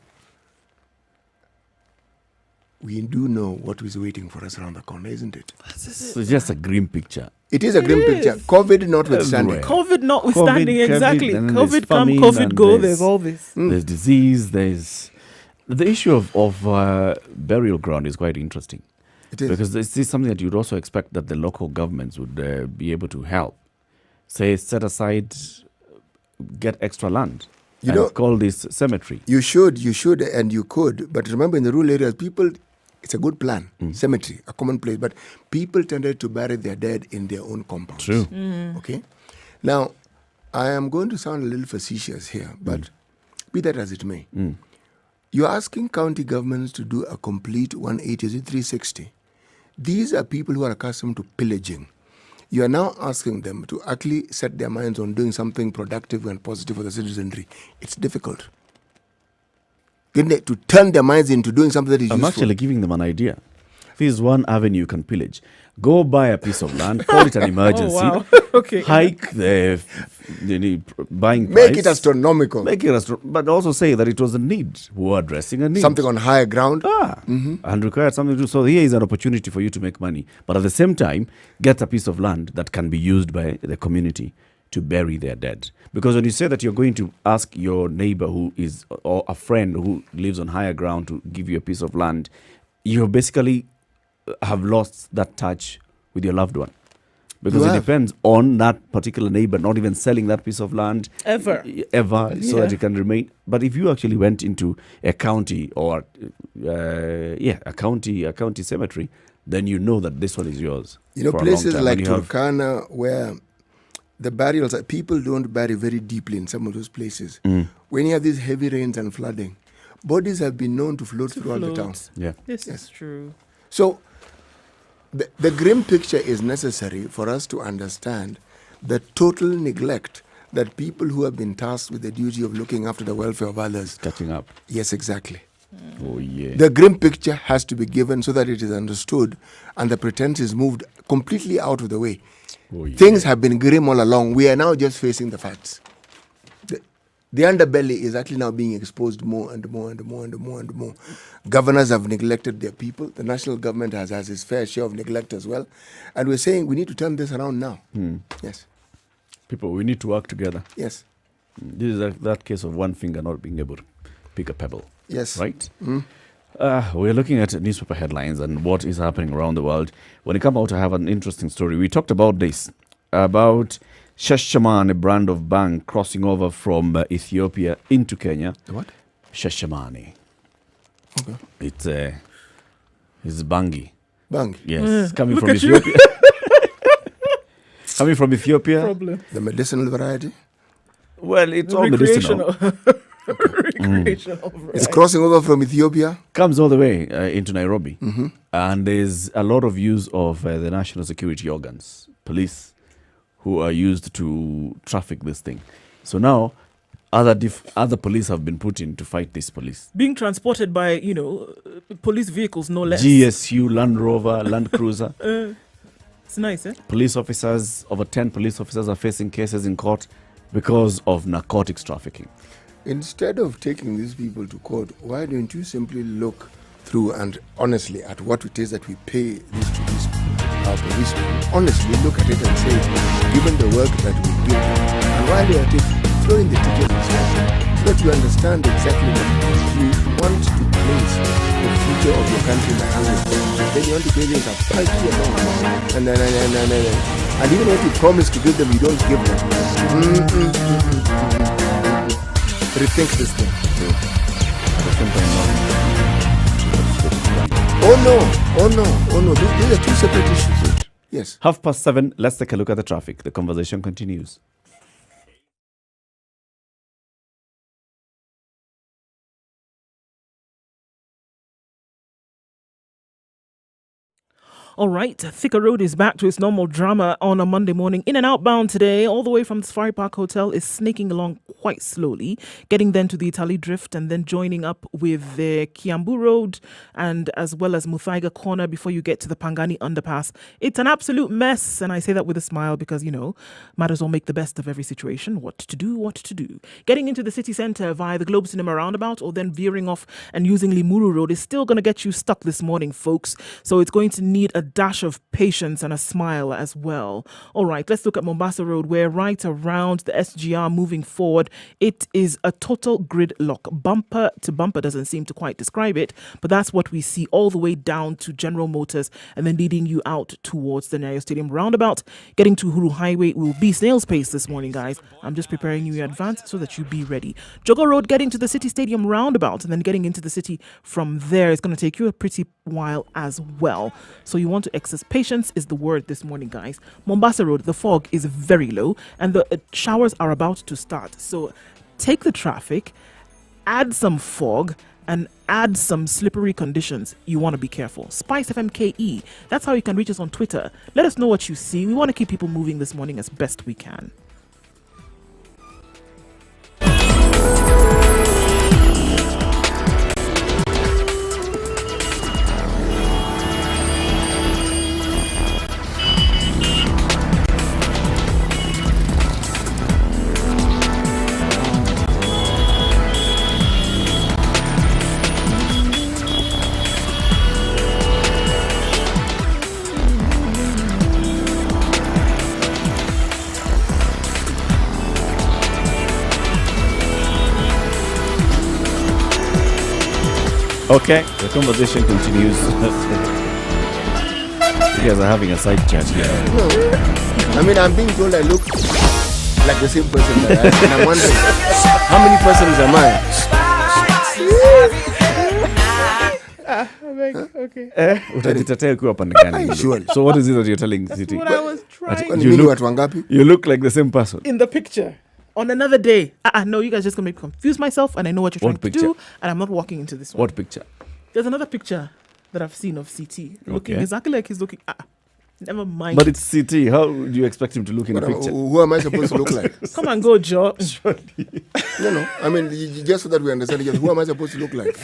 Speaker 3: we do know what is waiting for us around the corner, isn't it?
Speaker 2: So it's just a grim picture.
Speaker 3: It is a grim picture. COVID notwithstanding.
Speaker 4: COVID notwithstanding, exactly. COVID come, COVID go, there's all this.
Speaker 2: There's disease, there's... The issue of burial ground is quite interesting.
Speaker 3: It is.
Speaker 2: Because this is something that you'd also expect that the local governments would be able to help. Say, set aside... get extra land. Call this cemetery.
Speaker 3: You should, and you could. But remember, in the rural areas, people, it's a good plan, cemetery, a common place. But people tended to bury their dead in their own compounds.
Speaker 2: True.
Speaker 3: Okay? Now, I am going to sound a little facetious here, but be that as it may. You're asking county governments to do a complete 180, 360. These are people who are accustomed to pillaging. You are now asking them to actually set their minds on doing something productive and positive for the citizenry. It's difficult. To turn their minds into doing something that is useful.
Speaker 2: I'm actually giving them an idea. This is one avenue you can pillage. Go buy a piece of land, call it an emergency,
Speaker 4: Okay.
Speaker 2: hike the buying price.
Speaker 3: Make it astronomical.
Speaker 2: But also say that it was a need. We're addressing a need.
Speaker 3: Something on higher ground.
Speaker 2: And require something to do. So here is an opportunity for you to make money. But at the same time, get a piece of land that can be used by the community to bury their dead. Because when you say that you're going to ask your neighbor or a friend who lives on higher ground to give you a piece of land, you basically have lost that touch with your loved one. Because it depends on that particular neighbor not even selling that piece of land ever so that it can remain. But if you actually went into a county or a county cemetery, then you know that this one is yours.
Speaker 3: Places like Turkana where the burials, people don't bury very deeply in some of those places. When you have these heavy rains and flooding, bodies have been known to float throughout the town.
Speaker 2: Yeah.
Speaker 4: This is true.
Speaker 3: So the grim picture is necessary for us to understand the total neglect that people who have been tasked with the duty of looking after the welfare of others.
Speaker 2: Catching up.
Speaker 3: Yes, exactly.
Speaker 2: Oh, yeah.
Speaker 3: The grim picture has to be given so that it is understood and the pretense is moved completely out of the way.
Speaker 2: Oh, yeah.
Speaker 3: Things have been grim all along. We are now just facing the facts. The underbelly is actually now being exposed more and more and more and more and more. Governors have neglected their people. The national government has its fair share of neglect as well. And we're saying we need to turn this around now. Yes.
Speaker 2: People, we need to work together.
Speaker 3: Yes.
Speaker 2: This is that case of one finger not being able to pick a pebble.
Speaker 3: Yes.
Speaker 2: Right? We're looking at newspaper headlines and what is happening around the world. When you come out, I have an interesting story. We talked about this, about Shashaman, a brand of bang crossing over from Ethiopia into Kenya.
Speaker 3: What?
Speaker 2: Shashamani. Okay. It's bangi.
Speaker 3: Bangi?
Speaker 2: Yes. Coming from Ethiopia. Coming from Ethiopia.
Speaker 4: Problem.
Speaker 3: The medicinal variety?
Speaker 2: Well, it's all medicinal.
Speaker 4: Recreational.
Speaker 3: It's crossing over from Ethiopia?
Speaker 2: Comes all the way into Nairobi. And there's a lot of use of the national security organs, police, who are used to traffic this thing. So now, other police have been put in to fight this police.
Speaker 4: Being transported by, police vehicles, no less.
Speaker 2: GSU, Land Rover, Land Cruiser.
Speaker 4: It's nice, eh?
Speaker 2: Police officers, over 10 police officers are facing cases in court because of narcotics trafficking.
Speaker 3: Instead of taking these people to court, why don't you simply look through and honestly at what it is that we pay these our policemen? Honestly, look at it and say, given the work that we give them, and while you are at it, throw in the teachers and stuff, so that you understand exactly what it is. You want to place the future of your country in the hands of them. Then you want to pay them a paltry amount. And even what you promise to give them, you don't give them. Rethink this thing. Oh no. These are two separate issues. Yes.
Speaker 2: 7:30, let's take a look at the traffic. The conversation continues.
Speaker 4: All right, Thika Road is back to its normal drama on a Monday morning. In and outbound today, all the way from the Safari Park Hotel, is snaking along quite slowly, getting then to the Italy Drift and then joining up with the Kiambu Road and as well as Muthaiga Corner before you get to the Pangani Underpass. It's an absolute mess, and I say that with a smile because, might as well make the best of every situation. What to do. Getting into the city centre via the Globe Cinema roundabout or then veering off and using Limuru Road is still going to get you stuck this morning, folks. So it's going to need a dash of patience and a smile as well. All right, let's look at Mombasa Road, where right around the SGR moving forward, it is a total gridlock. Bumper to bumper doesn't seem to quite describe it, but that's what we see all the way down to General Motors and then leading you out towards the Nyayo Stadium roundabout. Getting to Uhuru Highway will be snail's pace this morning, guys. I'm just preparing you in advance so that you be ready. Jogo Road getting to the City Stadium roundabout and then getting into the city from there is going to take you a pretty while as well. So you want to exercise patience is the word this morning, guys. Mombasa Road, the fog is very low and the showers are about to start. So take the traffic, add some fog, and add some slippery conditions, you want to be careful. Spice FMKE, that's how you can reach us on Twitter. Let us know what you see. We want to keep people moving this morning as best we can.
Speaker 2: Okay, the conversation continues. You guys are having a side chat here.
Speaker 3: No, I mean, I'm being told I look like the same person that I am, and I'm wondering, how many persons am I?
Speaker 4: Okay.
Speaker 2: Utajitetea ukiwa pande gani?
Speaker 3: Surely.
Speaker 2: So what is it that you're telling
Speaker 4: That's
Speaker 2: City?
Speaker 4: what I was trying.
Speaker 2: You look like the same person.
Speaker 4: In the picture. On another day. No, you guys just gonna make me confuse myself, and I know what you're trying to do, and I'm not walking into this one.
Speaker 2: What picture?
Speaker 4: There's another picture that I've seen of CT looking exactly like he's looking. Never mind.
Speaker 2: But it's CT. How do you expect him to look in the picture?
Speaker 3: Who am I supposed to look like?
Speaker 4: Come and go, Joe.
Speaker 3: No. I mean, just so that we understand, who am I supposed to look like?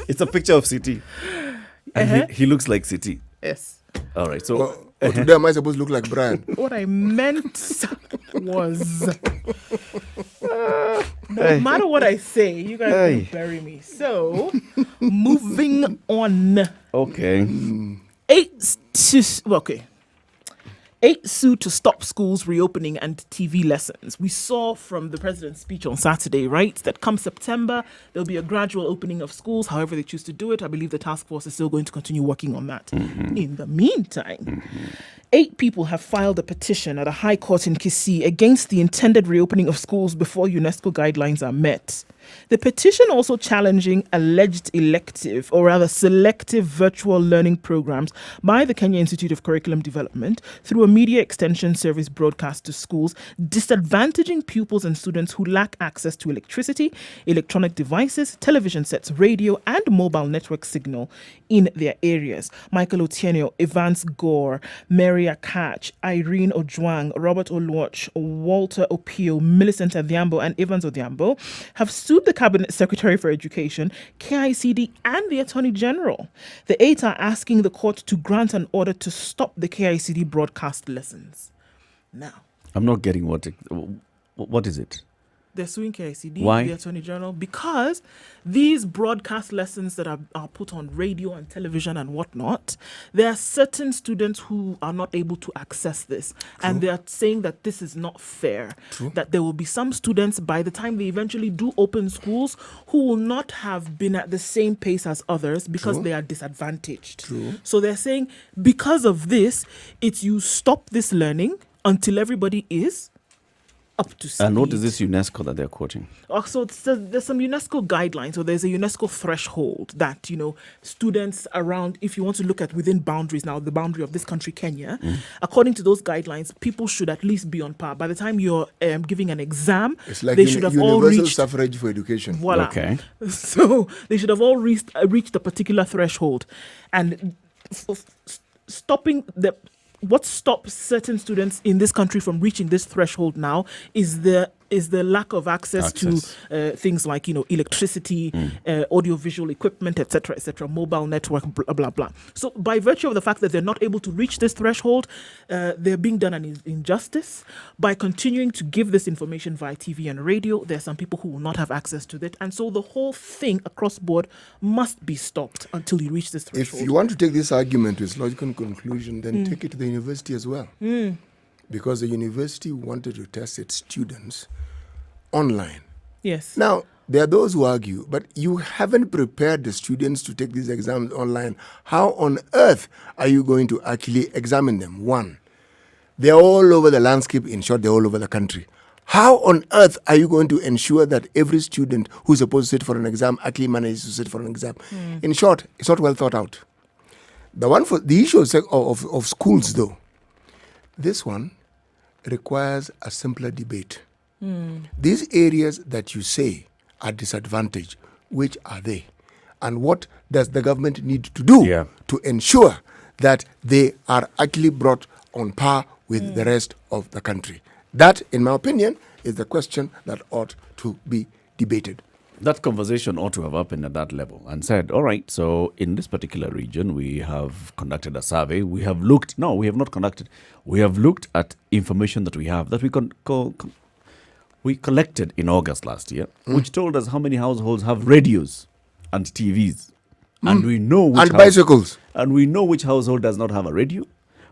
Speaker 2: It's a picture of CT. And he looks like CT.
Speaker 4: Yes.
Speaker 2: All right. So
Speaker 3: today am I supposed to look like Brian?
Speaker 4: What I meant was no matter what I say, you guys will bury me. So moving on.
Speaker 2: Okay.
Speaker 4: 8 sue to stop schools reopening and TV lessons. We saw from the president's speech on Saturday, right, that come September, there'll be a gradual opening of schools, however they choose to do it. I believe the task force is still going to continue working on that. In the meantime, 8 people have filed a petition at a high court in Kisumu against the intended reopening of schools before UNESCO guidelines are met. The petition also challenging alleged elective, or rather selective virtual learning programs by the Kenya Institute of Curriculum Development through a media extension service broadcast to schools, disadvantaging pupils and students who lack access to electricity, electronic devices, television sets, radio and mobile network signal in their areas. Michael Otieno, Evans Gore, Mary Akach, Irene Ojwang, Robert Oluoch, Walter Opio, Millicent Adhiambo and Evans Odhiambo have sued the Cabinet Secretary for Education, KICD, and the Attorney General. The 8 are asking the court to grant an order to stop the KICD broadcast lessons. Now,
Speaker 2: I'm not getting what is it?
Speaker 4: They're suing KICD,
Speaker 2: Why?
Speaker 4: the Attorney General, because these broadcast lessons that are put on radio and television and whatnot, there are certain students who are not able to access this. True. And they are saying that this is not fair. True. That there will be some students, by the time they eventually do open schools, who will not have been at the same pace as others because True. They are disadvantaged. True. So they're saying, because of this, it's you stop this learning until everybody is up to speed.
Speaker 2: And what is this UNESCO that they're quoting?
Speaker 4: So there's some UNESCO guidelines, or there's a UNESCO threshold that, students around, if you want to look at within boundaries now, the boundary of this country, Kenya, according to those guidelines, people should at least be on par. By the time you're giving an exam,
Speaker 3: it's like
Speaker 4: they should have all reached
Speaker 3: universal suffrage for education.
Speaker 4: Voila.
Speaker 2: Okay.
Speaker 4: So they should have all reached a particular threshold. And stopping what stops certain students in this country from reaching this threshold now is the lack of access to things like electricity, audiovisual equipment, etc., mobile network, blah blah blah. So by virtue of the fact that they're not able to reach this threshold, they're being done an injustice by continuing to give this information via TV and radio. There are some people who will not have access to it, and so the whole thing across board must be stopped until you reach this threshold.
Speaker 3: If you want to take this argument to its logical conclusion, then take it to the university as well, because the university wanted to test its students online.
Speaker 4: Yes.
Speaker 3: Now, there are those who argue, but you haven't prepared the students to take these exams online. How on earth are you going to actually examine them? One, they're all over the landscape. In short, they're all over the country. How on earth are you going to ensure that every student who's supposed to sit for an exam actually manages to sit for an exam? In short, it's not well thought out. The one for the issue of schools, though, this one requires a simpler debate. These areas that you say at disadvantage. Which are they? And what does the government need to do to ensure that they are actually brought on par with the rest of the country? That, in my opinion, is the question that ought to be debated.
Speaker 2: That conversation ought to have happened at that level and said, all right, so in this particular region, we have conducted a survey. We have looked at information that we have, that we collected in August last year, which told us how many households have radios and TVs. And we know which
Speaker 3: bicycles.
Speaker 2: And we know which household does not have a radio.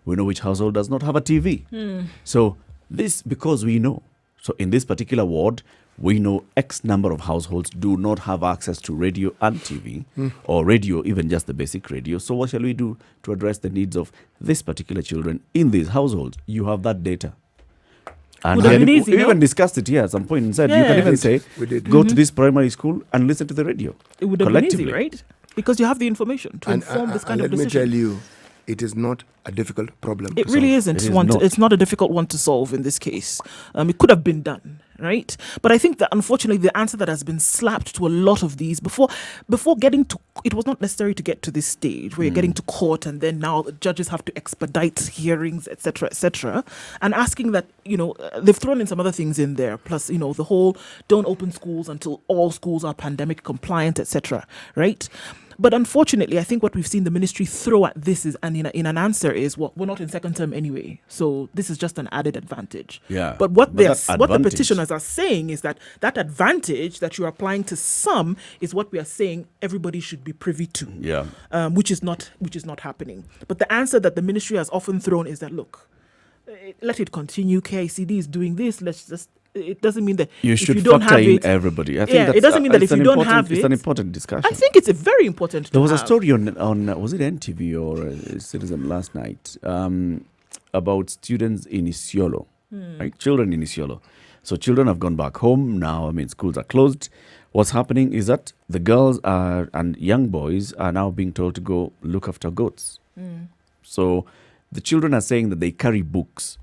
Speaker 2: We know which household does not have a TV. So this, because we know. So in this particular ward, we know X number of households do not have access to radio and TV, or radio, even just the basic radio. So what shall we do to address the needs of this particular children in these households? You have that data. And we even discussed it here at some point and said, you can even say, go to this primary school and listen to the radio.
Speaker 4: It would have been easy, right? Because you have the information to inform this kind of decision.
Speaker 3: Let me tell you, it is not a difficult problem
Speaker 4: to solve. It really isn't. It's not a difficult one to solve in this case. It could have been done, right? But I think that unfortunately the answer that has been slapped to a lot of these before getting to, it was not necessary to get to this stage where you're getting to court and then now the judges have to expedite hearings, etc., and asking that, they've thrown in some other things in there, plus, the whole don't open schools until all schools are pandemic compliant, etc., right? But unfortunately, I think what we've seen the ministry throw at this is, and in an answer is, well, we're not in second term anyway, so this is just an added advantage.
Speaker 2: Yeah.
Speaker 4: But what the petitioners are saying is that advantage that you're applying to some is what we are saying everybody should be privy to.
Speaker 2: Yeah.
Speaker 4: Which is not happening. But the answer that the ministry has often thrown is that, look, let it continue. KICD is doing this. Let's just. It doesn't mean that
Speaker 2: you should
Speaker 4: if you don't
Speaker 2: factor
Speaker 4: have
Speaker 2: in
Speaker 4: it,
Speaker 2: everybody. I think
Speaker 4: it doesn't mean that if you don't have it,
Speaker 2: it's an important discussion.
Speaker 4: I think it's a very important.
Speaker 2: There was a story on was it NTV or Citizen last night about students in Isiolo, right? Children in Isiolo. So children have gone back home now. I mean, schools are closed. What's happening is that the girls and young boys are now being told to go look after goats. So the children are saying that they carry books.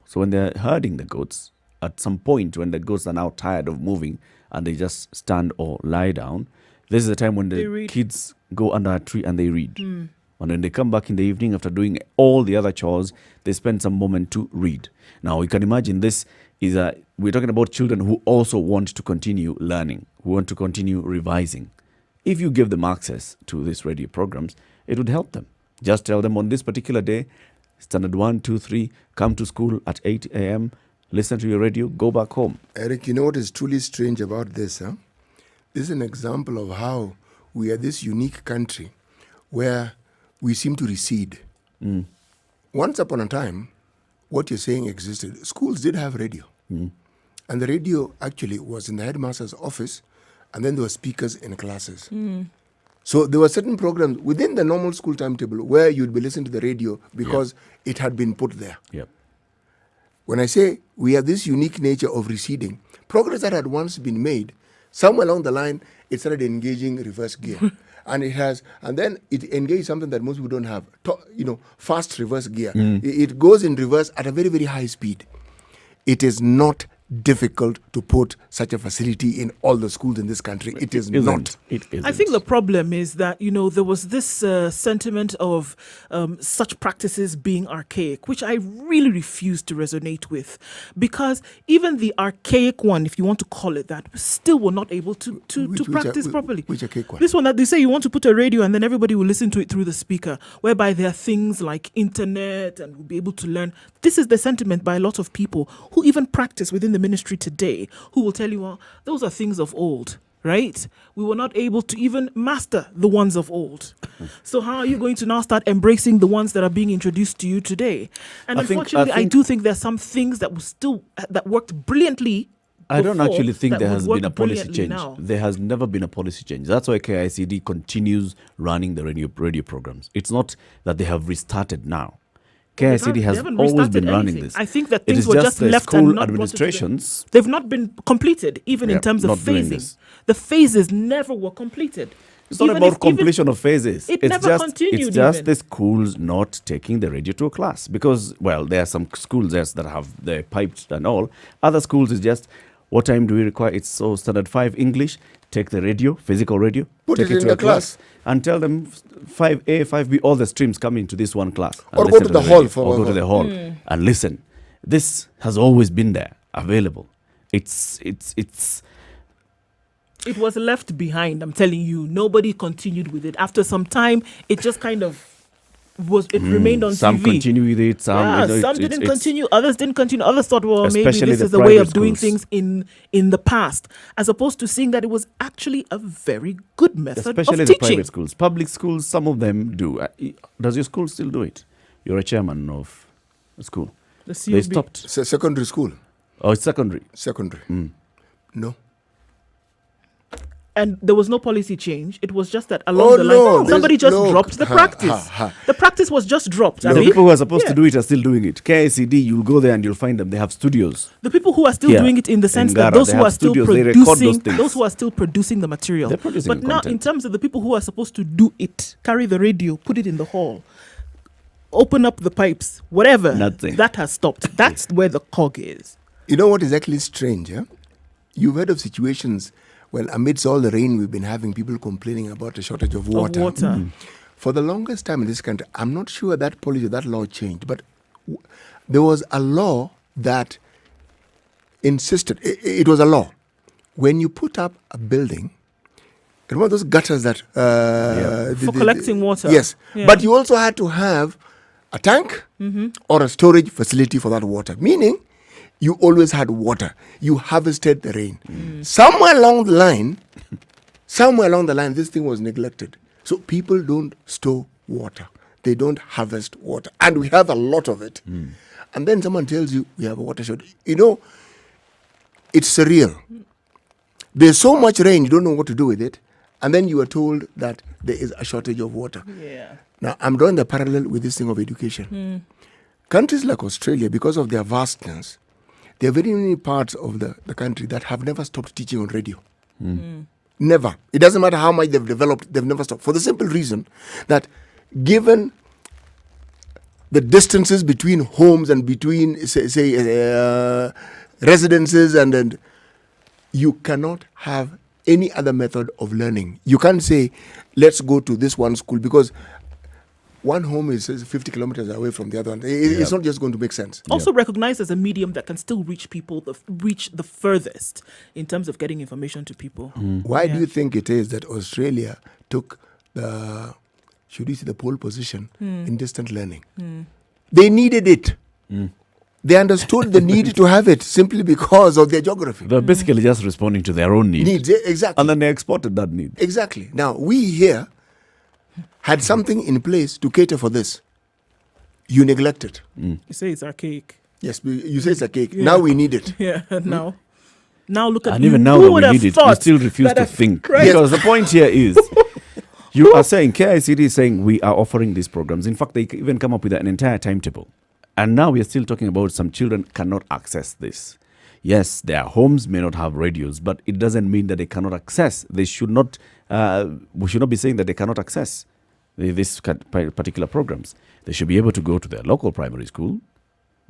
Speaker 2: So when they're herding the goats, at some point when the goats are now tired of moving and they just stand or lie down, this is the time when the kids go under a tree and they read. And when they come back in the evening after doing all the other chores, they spend some moment to read. Now, you can imagine this is we're talking about children who also want to continue learning, who want to continue revising. If you give them access to these radio programs, it would help them. Just tell them on this particular day, standard 1, 2, 3, come to school at 8 a.m., listen to your radio, go back home.
Speaker 3: Eric, you know what is truly strange about this? This is an example of how we are this unique country where we seem to recede. Once upon a time, what you're saying existed. Schools did have radio. And the radio actually was in the headmaster's office, and then there were speakers in classes. So there were certain programs within the normal school timetable where you'd be listening to the radio because it had been put there. When I say we have this unique nature of receding, progress that had once been made, somewhere along the line, it started engaging reverse gear. And then it engaged something that most people don't have, fast reverse gear. It goes in reverse at a very, very high speed. It is not difficult to put such a facility in all the schools in this country. It is not.
Speaker 2: It isn't.
Speaker 4: I think the problem is that, there was this sentiment of such practices being archaic, which I really refuse to resonate with, because even the archaic one, if you want to call it that, still were not able to practice properly.
Speaker 3: Which archaic one?
Speaker 4: This one that they say you want to put a radio and then everybody will listen to it through the speaker, whereby there are things like internet and will be able to learn. This is the sentiment by a lot of people who even practice within the ministry today, who will tell you, well, those are things of old, right? We were not able to even master the ones of old. So how are you going to now start embracing the ones that are being introduced to you today? And unfortunately, I do think there's some things that that worked brilliantly.
Speaker 2: I don't actually think there has been a policy change. Now. There has never been a policy change. That's why KICD continues running the radio programs. It's not that they have restarted now. KICD has always been running this.
Speaker 4: I think that things were just left and not
Speaker 2: administrations.
Speaker 4: They've not been completed, even in terms of phasing. The phases never were completed.
Speaker 2: It's not about completion of phases.
Speaker 4: It's just
Speaker 2: the schools not taking the radio to a class. Because, well, there are some schools that have the pipes and all. Other schools is just What time do we require? It's so standard 5 English. Take the radio, physical radio,
Speaker 3: put
Speaker 2: take
Speaker 3: it in
Speaker 2: to
Speaker 3: the
Speaker 2: a class, and tell them 5A, 5B, all the streams come into this one class.
Speaker 3: Or go to the hall.
Speaker 2: Or go to the hall and listen. This has always been there, available. It
Speaker 4: was left behind, I'm telling you. Nobody continued with it. After some time, it just kind of remained on
Speaker 2: some
Speaker 4: TV.
Speaker 2: Some continue with it, some
Speaker 4: didn't continue, others didn't continue. Others thought, well, maybe this is a way of doing things in the past, as opposed to seeing that it was actually a very good method of teaching.
Speaker 2: Especially the private schools. Public schools, some of them do. Does your school still do it? You're a chairman of a school. They stopped.
Speaker 3: Secondary school.
Speaker 2: Oh, it's secondary.
Speaker 3: Secondary. No.
Speaker 4: And there was no policy change. It was just that along the line, somebody just dropped the practice. The practice was just dropped.
Speaker 2: The people who are supposed to do it are still doing it. KICD, you'll go there and you'll find them. They have studios.
Speaker 4: The people who are still doing it in the sense that those who are still producing the material.
Speaker 2: They're producing
Speaker 4: but now, in terms of the people who are supposed to do it, carry the radio, put it in the hall, open up the pipes, whatever.
Speaker 2: Nothing.
Speaker 4: That has stopped. That's where the cog is.
Speaker 3: You know what is actually strange? Yeah? You've heard of situations. Well, amidst all the rain we've been having, people complaining about a shortage of water. For the longest time in this country, I'm not sure that policy, that law changed, but there was a law that insisted, it was a law. When you put up a building, remember those gutters that...
Speaker 4: for collecting water.
Speaker 3: Yes, but you also had to have a tank or a storage facility for that water, meaning... you always had water. You harvested the rain. Somewhere along the line, this thing was neglected. So people don't store water. They don't harvest water. And we have a lot of it. And then someone tells you we have a water shortage. You know, it's surreal. There's so much rain, you don't know what to do with it. And then you are told that there is a shortage of water.
Speaker 4: Yeah.
Speaker 3: Now, I'm drawing the parallel with this thing of education. Countries like Australia, because of their vastness, there are very many parts of the country that have never stopped teaching on radio. Never. It doesn't matter how much they've developed, they've never stopped. For the simple reason that given the distances between homes and between, residences, and you cannot have any other method of learning. You can't say, let's go to this one school, because one home is 50 kilometers away from the other one. It's not just going to make sense.
Speaker 4: Also recognized as a medium that can still reach people, reach the furthest in terms of getting information to people.
Speaker 3: Why do you think it is that Australia took the pole position in distant learning? They needed it. They understood the need to have it simply because of their geography.
Speaker 2: They're basically just responding to their own needs.
Speaker 3: Exactly.
Speaker 2: And then they exported that need.
Speaker 3: Exactly. Now, we here had something in place to cater for this. You neglect it.
Speaker 4: You say it's archaic.
Speaker 3: Yes, you say it's archaic. Now we need it.
Speaker 4: Now look at
Speaker 2: and even now that we need it, you still refuse to think. Because the point here is, you are saying, KICD is saying we are offering these programs. In fact, they even come up with an entire timetable. And now we are still talking about some children cannot access this. Yes, their homes may not have radios, but it doesn't mean that they cannot access. They should not. We should not be saying that they cannot access these particular programs. They should be able to go to their local primary school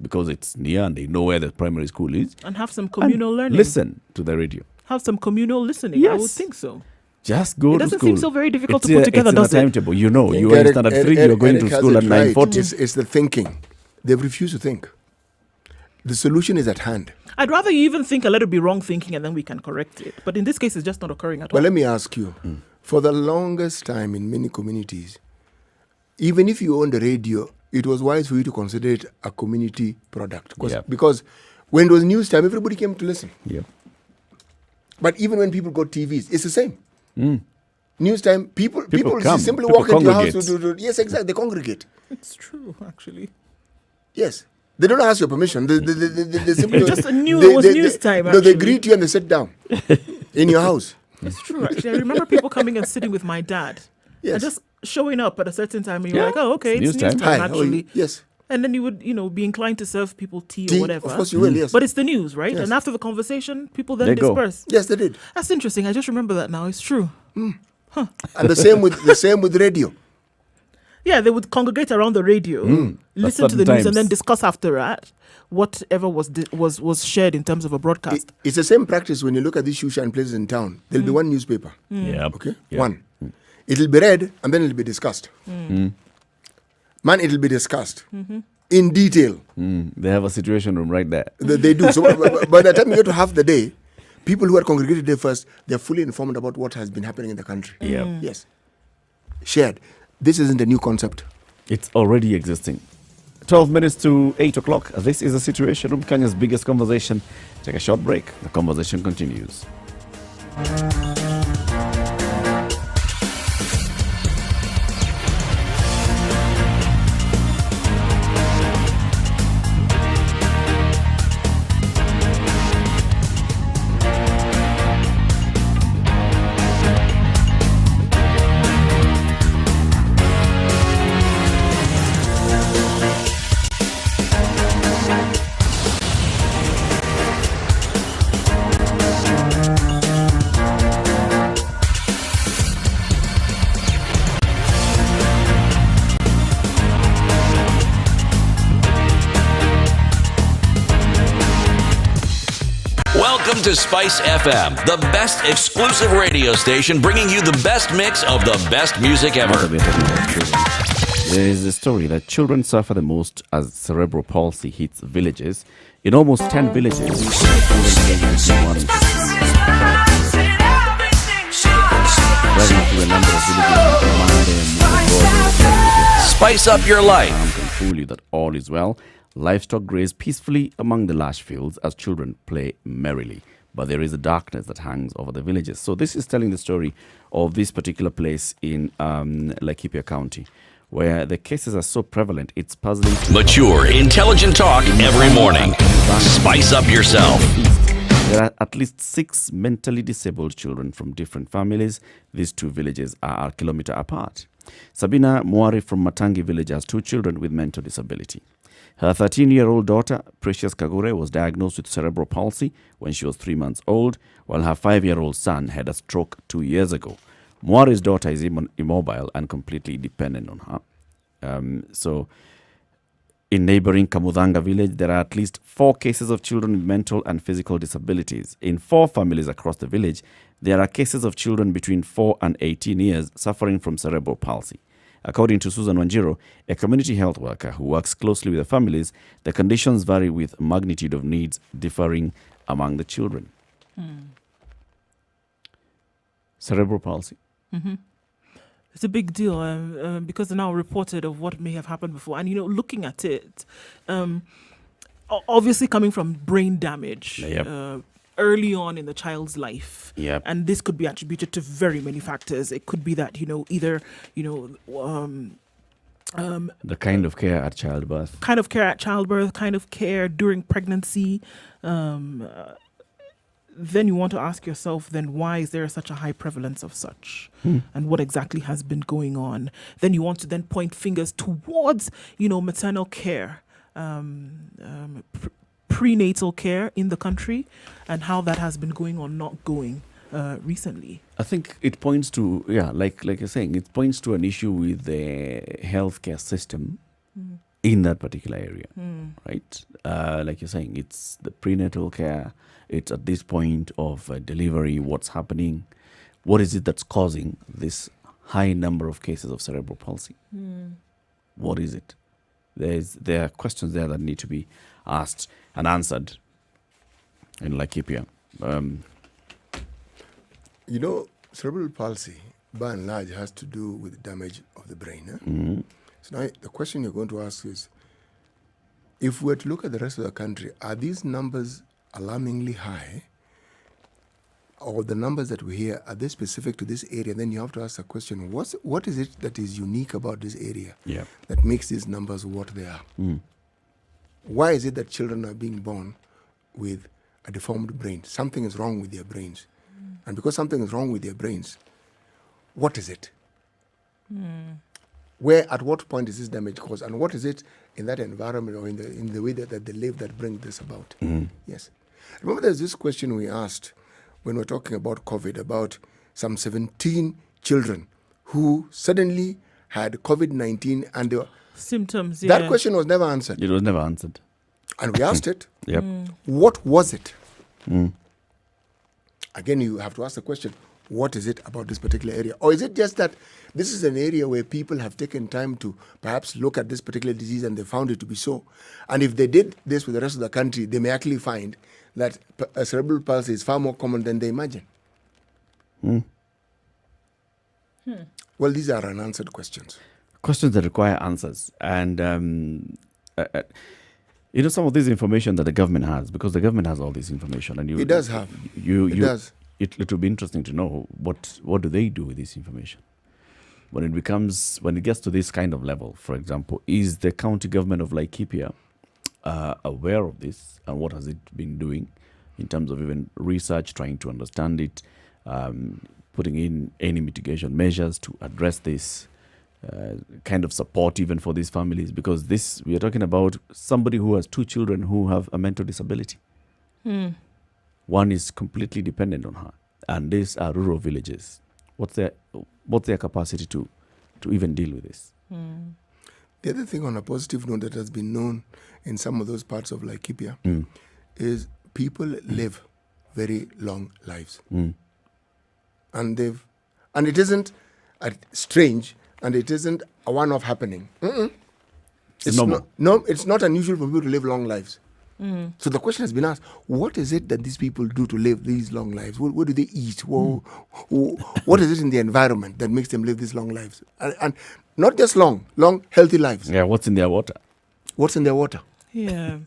Speaker 2: because it's near and they know where the primary school is.
Speaker 4: And have some communal learning.
Speaker 2: Listen to the radio.
Speaker 4: Have some communal listening.
Speaker 2: Yes.
Speaker 4: I would think so.
Speaker 2: Just go to school.
Speaker 4: It doesn't seem so very difficult to put together, does it?
Speaker 2: It's in a timetable. You know, you are in standard 3, you're going to school at 9:40.
Speaker 3: It's the thinking. They've refused to think. The solution is at hand.
Speaker 4: I'd rather you even think let it be wrong thinking and then we can correct it. But in this case, it's just not occurring at all.
Speaker 3: But let me ask you, for the longest time in many communities, even if you owned a radio, it was wise for you to consider it a community product. Because when it was news time, everybody came to listen.
Speaker 2: Yep.
Speaker 3: But even when people got TVs, it's the same. News time, people
Speaker 2: come.
Speaker 3: simply
Speaker 2: People
Speaker 3: walk into your house.
Speaker 2: congregate.
Speaker 3: Yes, exactly. They congregate.
Speaker 4: It's true, actually.
Speaker 3: Yes. They don't ask your permission. They simply...
Speaker 4: just it was news time,
Speaker 3: No, they greet you and they sit down in your house.
Speaker 4: It's true, actually. I remember people coming and sitting with my dad.
Speaker 3: Yes.
Speaker 4: And just showing up at a certain time. And you're like, oh, okay, it's news time,
Speaker 3: Hi,
Speaker 4: actually.
Speaker 3: Yes.
Speaker 4: And then you would, be inclined to serve people tea or whatever.
Speaker 3: Of course you will, yes.
Speaker 4: But it's the news, right?
Speaker 3: Yes.
Speaker 4: And after the conversation, people then
Speaker 2: They go.
Speaker 4: disperse.
Speaker 3: Yes, they did.
Speaker 4: That's interesting. I just remember that now. It's true.
Speaker 3: And the same with radio.
Speaker 4: Yeah, they would congregate around the radio, listen to the news, and then discuss after that whatever was shared in terms of a broadcast.
Speaker 3: It's the same practice when you look at these shoe shine places in town. There'll be one newspaper. Okay? Yep. One. It'll be read and then it'll be discussed. Man, it'll be discussed in detail.
Speaker 2: They have a situation room right there.
Speaker 3: They do. So by the time you get to half the day, people who are congregated there first, they're fully informed about what has been happening in the country. Yes. Shared. This isn't a new concept.
Speaker 2: It's already existing. 12 minutes to 8 o'clock. This is the Situation Room, Kenya's biggest conversation. Take a short break. The conversation continues.
Speaker 1: Welcome to Spice FM, the best exclusive radio station bringing you the best mix of the best music ever.
Speaker 2: There is a story that children suffer the most as cerebral palsy hits villages. In almost 10 villages,
Speaker 1: Spice up your life.
Speaker 2: Can fool you that all is well. Livestock graze peacefully among the lush fields as children play merrily. But there is a darkness that hangs over the villages. So this is telling the story of this particular place in Laikipia County, where the cases are so prevalent, it's puzzling.
Speaker 1: Mature, intelligent talk every morning. Spice up yourself.
Speaker 2: There are at least 6 mentally disabled children from different families. These 2 villages are a kilometer apart. Sabina Mwari from Matangi village has 2 children with mental disability. Her 13-year-old daughter, Precious Kagure, was diagnosed with cerebral palsy when she was 3 months old, while her 5-year-old son had a stroke 2 years ago. Mwari's daughter is immobile and completely dependent on her. So, in neighboring Kamudanga village, there are at least 4 cases of children with mental and physical disabilities. In 4 families across the village, there are cases of children between 4 and 18 years suffering from cerebral palsy. According to Susan Wanjiro, a community health worker who works closely with the families, the conditions vary with magnitude of needs differing among the children. Cerebral palsy.
Speaker 4: It's a big deal because they're now reported of what may have happened before. And, looking at it, obviously coming from brain damage early on in the child's life. And this could be attributed to very many factors. It could be that, either,
Speaker 2: the kind of care at childbirth.
Speaker 4: Kind of care during pregnancy. Then you want to ask yourself, then why is there such a high prevalence of such? And what exactly has been going on? Then you want to then point fingers towards, maternal care, prenatal care in the country, and how that has been going or not going recently.
Speaker 2: I think it points to, like you're saying, it points to an issue with the healthcare system in that particular area, right? Like you're saying, it's the prenatal care. It's at this point of delivery, what's happening, what is it that's causing this high number of cases of cerebral palsy? What is it? There are questions there that need to be asked and answered in Laikipia.
Speaker 3: Cerebral palsy, by and large, has to do with damage of the brain. So now the question you're going to ask is, if we were to look at the rest of the country, are these numbers alarmingly high, or the numbers that we hear, are they specific to this area? Then you have to ask the question, what is it that is unique about this area that makes these numbers what they are? Why is it that children are being born with a deformed brain? Something is wrong with their brains. And because something is wrong with their brains, what is it? At what point is this damage caused? And what is it in that environment or in the way that they live that brings this about? Yes. Remember, there's this question we asked when we're talking about COVID, about some 17 children who suddenly had COVID-19 and they were,
Speaker 4: symptoms.
Speaker 3: that question was never answered.
Speaker 2: It was never answered.
Speaker 3: And we asked it.
Speaker 2: Yep.
Speaker 3: What was it? Again, you have to ask the question, what is it about this particular area? Or is it just that this is an area where people have taken time to perhaps look at this particular disease and they found it to be so? And if they did this with the rest of the country, they may actually find that cerebral palsy is far more common than they imagine. Well, these are unanswered questions.
Speaker 2: Questions that require answers. And, some of this information that the government has, because the government has all this information. And
Speaker 3: it does have.
Speaker 2: It does. It will be interesting to know what do they do with this information. When it gets to this kind of level, for example, is the county government of Laikipia aware of this, and what has it been doing in terms of even research, trying to understand it, putting in any mitigation measures to address this kind of support even for these families? Because we are talking about somebody who has 2 children who have a mental disability. One is completely dependent on her, and these are rural villages. What's their capacity to even deal with this?
Speaker 3: The other thing on a positive note that has been known in some of those parts of Laikipia is people live very long lives. And it isn't strange, and it isn't a one-off happening. It's not unusual for people to live long lives. So the question has been asked, what is it that these people do to live these long lives? What do they eat? What is it in the environment that makes them live these long lives? And not just long, healthy lives.
Speaker 2: Yeah, what's in their water?
Speaker 3: What's in their water?
Speaker 4: Yeah.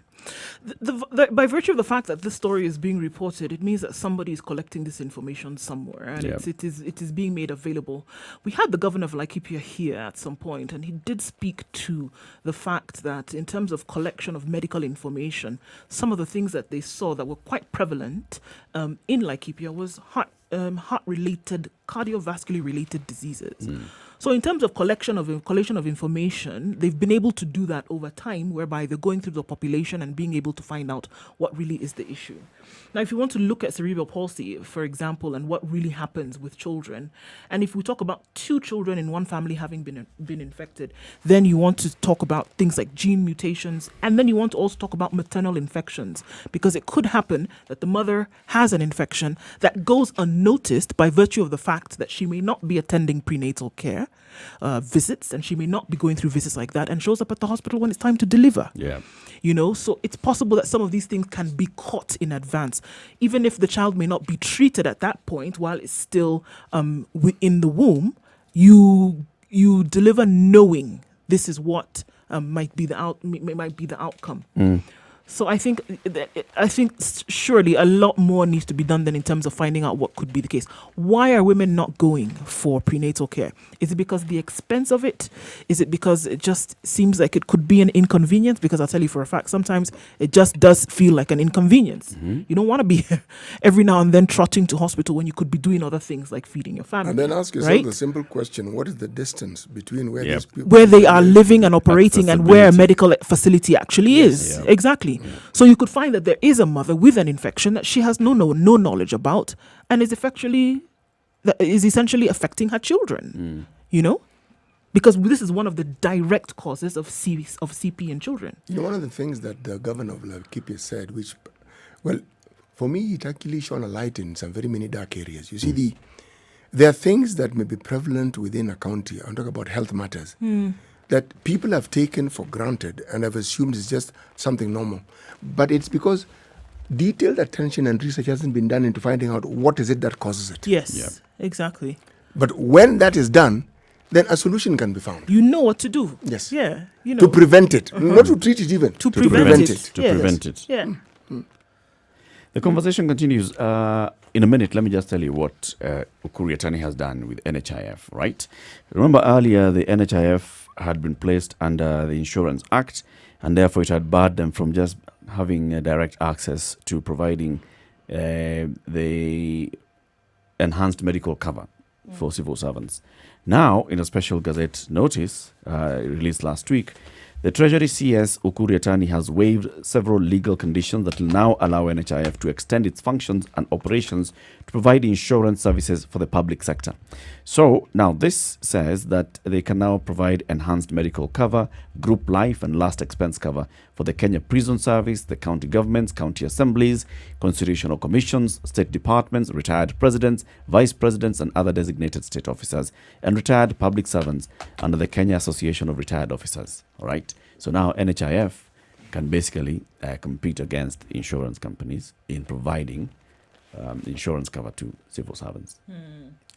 Speaker 4: By virtue of the fact that this story is being reported, it means that somebody is collecting this information somewhere, and it is being made available. We had the governor of Laikipia here at some point, and he did speak to the fact that in terms of collection of medical information, some of the things that they saw that were quite prevalent in Laikipia was heart-related, cardiovascular-related diseases. So in terms of collection of information, they've been able to do that over time, whereby they're going through the population and being able to find out what really is the issue. Now, if you want to look at cerebral palsy, for example, and what really happens with children, and if we talk about 2 children in one family having been infected, then you want to talk about things like gene mutations, and then you want to also talk about maternal infections, because it could happen that the mother has an infection that goes unnoticed by virtue of the fact that she may not be attending prenatal care visits, and she may not be going through visits like that, and shows up at the hospital when it's time to deliver.
Speaker 2: Yeah.
Speaker 4: So it's possible that some of these things can be caught in advance, even if the child may not be treated at that point while it's still within the womb. You deliver knowing this is what might be the outcome. So I think surely a lot more needs to be done then in terms of finding out what could be the case. Why are women not going for prenatal care? Is it because of the expense of it? Is it because it just seems like it could be an inconvenience? Because I'll tell you for a fact, sometimes it just does feel like an inconvenience. You don't want to be every now and then trotting to hospital when you could be doing other things like feeding your family.
Speaker 3: And then ask yourself the simple question, what is the distance between
Speaker 4: where they are living and operating and where a medical facility actually is? Exactly. So you could find that there is a mother with an infection that she has no knowledge about, and is essentially affecting her children. Because this is one of the direct causes of CP in children.
Speaker 3: One of the things that the governor of Laikipia said, which, well, for me, it actually shone a light in some very many dark areas. You see, there are things that may be prevalent within a county. I'm talking about health matters. That people have taken for granted and have assumed is just something normal. But it's because detailed attention and research hasn't been done into finding out what is it that causes it.
Speaker 4: Yes, exactly.
Speaker 3: But when that is done, then a solution can be found.
Speaker 4: You know what to do.
Speaker 3: Yes.
Speaker 4: Yeah.
Speaker 3: To prevent it. Not to treat it even.
Speaker 4: To prevent it.
Speaker 2: To prevent it.
Speaker 4: Yeah.
Speaker 2: The conversation continues. In a minute, let me just tell you what Ukuri Atani has done with NHIF, right? Remember earlier, the NHIF had been placed under the Insurance Act, and therefore it had barred them from just having direct access to providing the enhanced medical cover for civil servants. Now, in a special Gazette notice released last week, The Treasury CS Ukuri Yatani has waived several legal conditions that will now allow NHIF to extend its functions and operations to provide insurance services for the public sector. So now this says that they can now provide enhanced medical cover, group life and last expense cover for the Kenya Prison Service, the county governments, county assemblies, constitutional commissions, state departments, retired presidents, vice presidents and other designated state officers, and retired public servants under the Kenya Association of Retired Officers. All right. So now NHIF can basically compete against insurance companies in providing insurance cover to civil servants.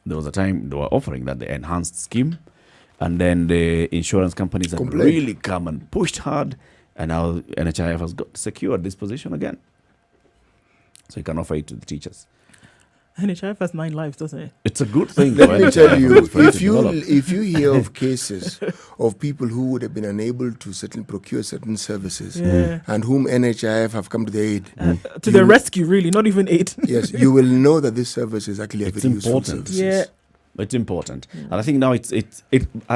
Speaker 2: There was a time they were offering that, the enhanced scheme, and then the insurance companies have really come and pushed hard, and now NHIF has got secured this position again. So you can offer it to the teachers.
Speaker 4: NHIF has 9 lives, doesn't it?
Speaker 2: It's a good thing.
Speaker 3: Let me tell you, if you hear of cases of people who would have been unable to procure certain services, and whom NHIF have come to their aid,
Speaker 4: to their rescue, really, not even aid.
Speaker 3: Yes, you will know that this service is actually a very useful service.
Speaker 4: Yeah.
Speaker 2: It's important. And I think now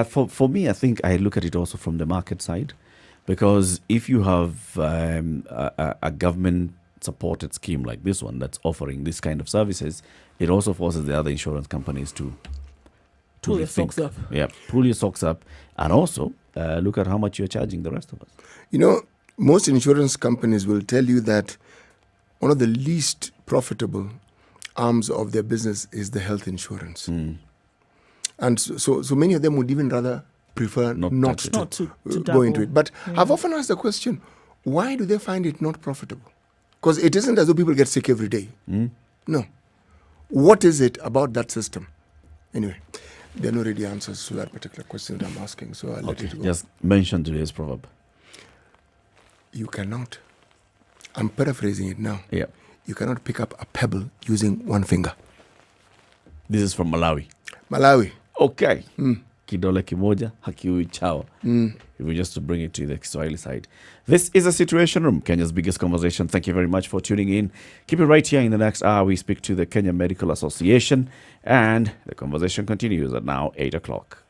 Speaker 2: for me, I think I look at it also from the market side, because if you have a government supported scheme like this one that's offering this kind of services, it also forces the other insurance companies to
Speaker 4: pull your socks up.
Speaker 2: Yeah, pull your socks up, and also look at how much you're charging the rest of us.
Speaker 3: You know, most insurance companies will tell you that one of the least profitable arms of their business is the health insurance. And so many of them would even rather prefer not to go into it. But I've often asked the question, why do they find it not profitable? Because it isn't as though people get sick every day. No. What is it about that system? Anyway, there are no ready answers to that particular question that I'm asking, so I'll let it go.
Speaker 2: Just mention today's proverb.
Speaker 3: You cannot, I'm paraphrasing it now.
Speaker 2: Yeah.
Speaker 3: You cannot pick up a pebble using one finger.
Speaker 2: This is from Malawi.
Speaker 3: Malawi.
Speaker 2: Okay. Kidole kimoja hakiui chawa. If we just to bring it to the Kiswahili side. This is a Situation Room, Kenya's biggest conversation. Thank you very much for tuning in. Keep it right here. In the next hour, we speak to the Kenya Medical Association, and the conversation continues at now 8 o'clock.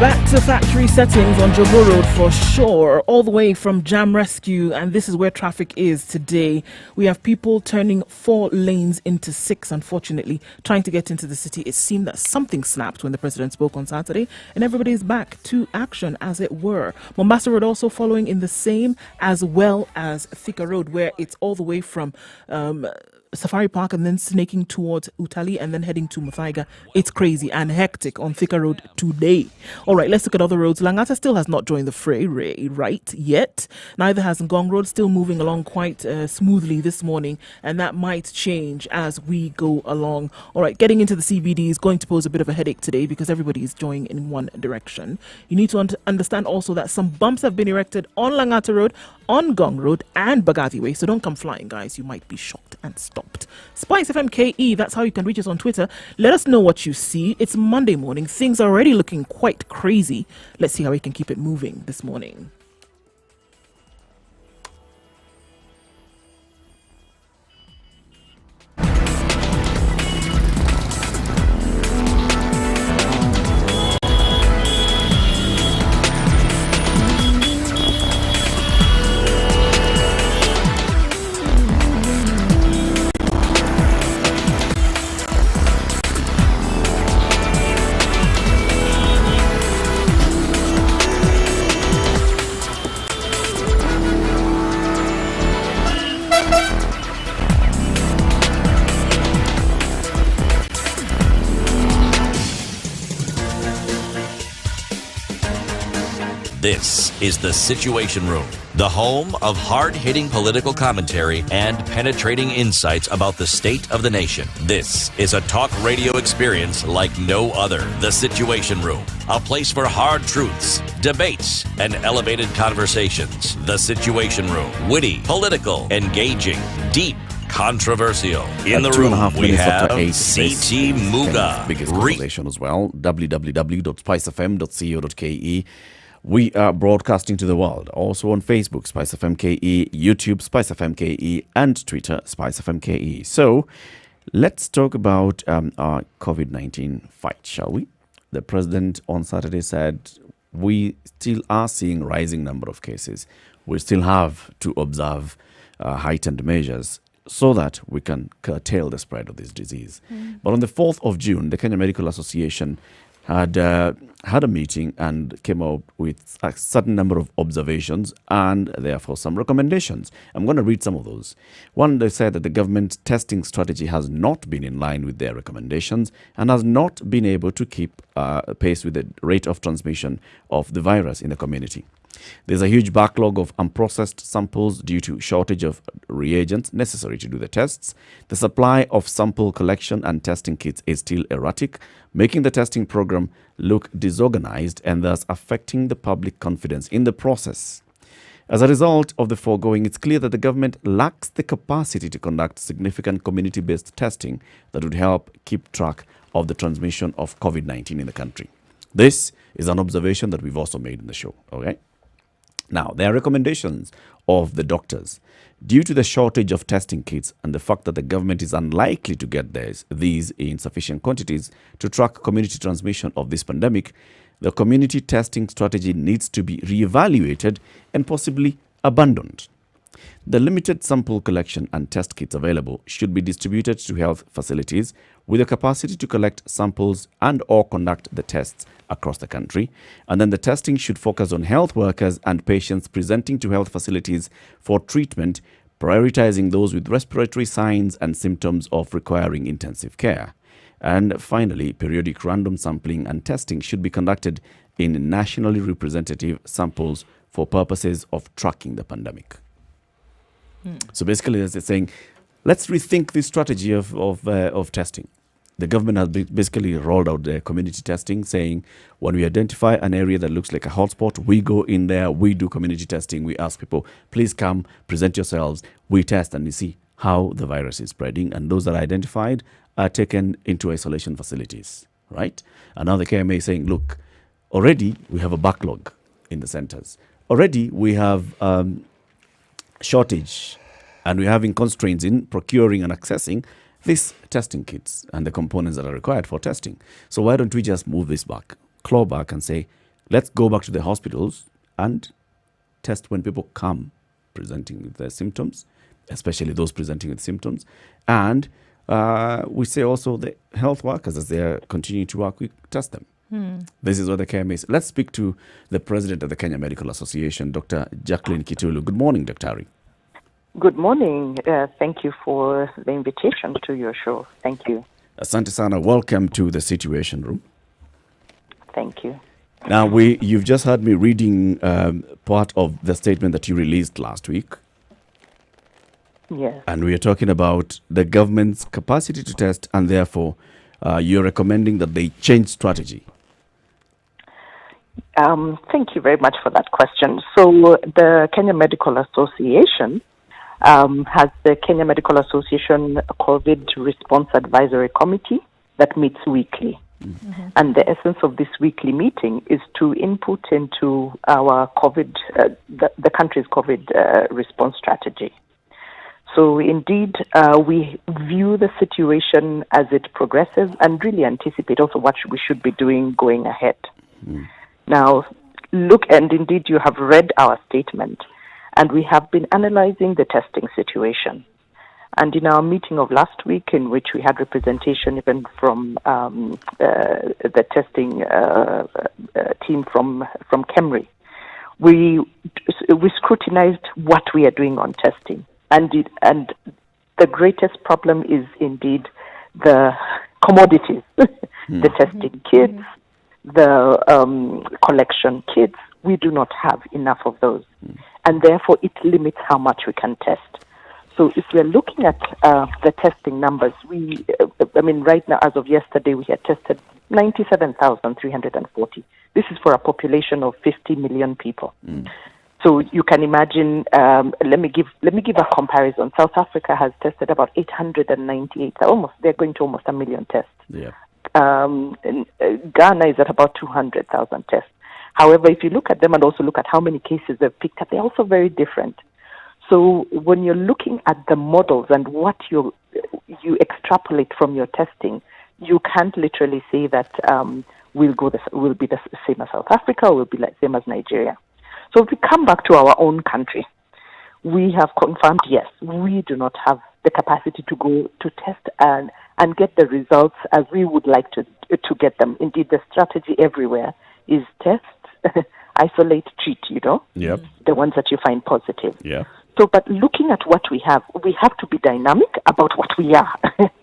Speaker 4: Back to factory settings on Jobo Road for sure, all the way from Jam Rescue, and this is where traffic is today. We have people turning 4 lanes into 6, unfortunately, trying to get into the city. It seemed that something snapped when the president spoke on Saturday, and everybody's back to action, as it were. Mombasa Road also following in the same, as well as Thika Road, where it's all the way from Safari Park and then snaking towards Utali and then heading to Muthaiga. It's crazy and hectic on Thika Road today. All right, let's look at other roads. Langata still has not joined the fray right yet. Neither has Ngong Road, still moving along quite smoothly this morning, and that might change as we go along. All right, getting into the CBD is going to pose a bit of a headache today because everybody is going in one direction. You need to understand also that some bumps have been erected on Langata Road, on Ngong Road and Bagathi Way, so don't come flying, guys. You might be shocked and stopped. Spice FMKE, that's how you can reach us on Twitter. Let us know what you see. It's Monday morning. Things are already looking quite crazy. Let's see how we can keep it moving this morning.
Speaker 1: This is The Situation Room, the home of hard-hitting political commentary and penetrating insights about the state of the nation. This is a talk radio experience like no other. The Situation Room, a place for hard truths, debates, and elevated conversations. The Situation Room, witty, political, engaging, deep, controversial. In the room, we have C.T. Muga.
Speaker 2: Biggest conversation as well, www.spicefm.co.ke. We are broadcasting to the world, also on Facebook, Spice FM KE, YouTube, Spice FM KE, and Twitter, Spice FM KE. So, let's talk about our COVID-19 fight, shall we? The president on Saturday said we still are seeing rising number of cases. We still have to observe heightened measures so that we can curtail the spread of this disease. But on the 4th of June, the Kenya Medical Association had a meeting and came out with a certain number of observations and therefore some recommendations. I'm going to read some of those. One, they said that the government testing strategy has not been in line with their recommendations and has not been able to keep pace with the rate of transmission of the virus in the community. There's a huge backlog of unprocessed samples due to shortage of reagents necessary to do the tests. The supply of sample collection and testing kits is still erratic, making the testing program look disorganized and thus affecting the public confidence in the process. As a result of the foregoing, it's clear that the government lacks the capacity to conduct significant community-based testing that would help keep track of the transmission of COVID-19 in the country. This is an observation that we've also made in the show, okay? Now, there are recommendations of the doctors. Due to the shortage of testing kits and the fact that the government is unlikely to get these in sufficient quantities to track community transmission of this pandemic, the community testing strategy needs to be reevaluated and possibly abandoned. The limited sample collection and test kits available should be distributed to health facilities with the capacity to collect samples and or conduct the tests across the country. And then the testing should focus on health workers and patients presenting to health facilities for treatment, prioritizing those with respiratory signs and symptoms of requiring intensive care. And finally, periodic random sampling and testing should be conducted in nationally representative samples for purposes of tracking the pandemic. So basically, as they're saying, let's rethink this strategy of testing. The government has basically rolled out the community testing, saying when we identify an area that looks like a hotspot, we go in there, we do community testing, we ask people, please come, present yourselves, we test, and we see how the virus is spreading. And those that are identified are taken into isolation facilities, right? And now the KMA is saying, look, already we have a backlog in the centers. Already we have shortage and we're having constraints in procuring and accessing these testing kits and the components that are required for testing. So why don't we just move this back, claw back and say, let's go back to the hospitals and test when people come presenting with their symptoms, especially those presenting with symptoms. And we say also the health workers, as they are continuing to work, we test them. This is what the KMA is. Let's speak to the president of the Kenya Medical Association, Dr. Jacqueline Kitulu. Good morning, Dr. Ari.
Speaker 5: Good morning. Thank you for the invitation to your show. Thank you.
Speaker 2: Asante sana. Welcome to the Situation Room.
Speaker 5: Thank you.
Speaker 2: Now, you've just heard me reading part of the statement that you released last week.
Speaker 5: Yes.
Speaker 2: And we are talking about the government's capacity to test, and therefore you're recommending that they change strategy.
Speaker 5: Thank you very much for that question. So the Kenya Medical Association has the Kenya Medical Association COVID Response Advisory Committee that meets weekly. Mm-hmm. And the essence of this weekly meeting is to input into our COVID, the country's COVID response strategy. So indeed, we view the situation as it progresses and really anticipate also what we should be doing going ahead. Mm. Now, look, and indeed you have read our statement, and we have been analyzing the testing situation. And in our meeting of last week, in which we had representation even from the testing team from KEMRI, we scrutinized what we are doing on testing. And the greatest problem is indeed the commodities, the testing kits, the collection kits, we do not have enough of those. And therefore, it limits how much we can test. So if we're looking at the testing numbers, right now, as of yesterday, we had tested 97,340. This is for a population of 50 million people. So you can imagine, let me give a comparison. South Africa has tested about 898, they're going to almost 1 million tests.
Speaker 2: Yeah.
Speaker 5: Ghana is at about 200,000 tests. However, if you look at them and also look at how many cases they've picked up, they're also very different. So when you're looking at the models and what you extrapolate from your testing, you can't literally say that we'll be the same as South Africa or we'll be the same as Nigeria. So if we come back to our own country, we have confirmed, yes, we do not have the capacity to go to test and get the results as we would like to get them. Indeed, the strategy everywhere is test, isolate, treat,
Speaker 2: Yep.
Speaker 5: the ones that you find positive.
Speaker 2: Yeah.
Speaker 5: So, but looking at what we have to be dynamic about what we are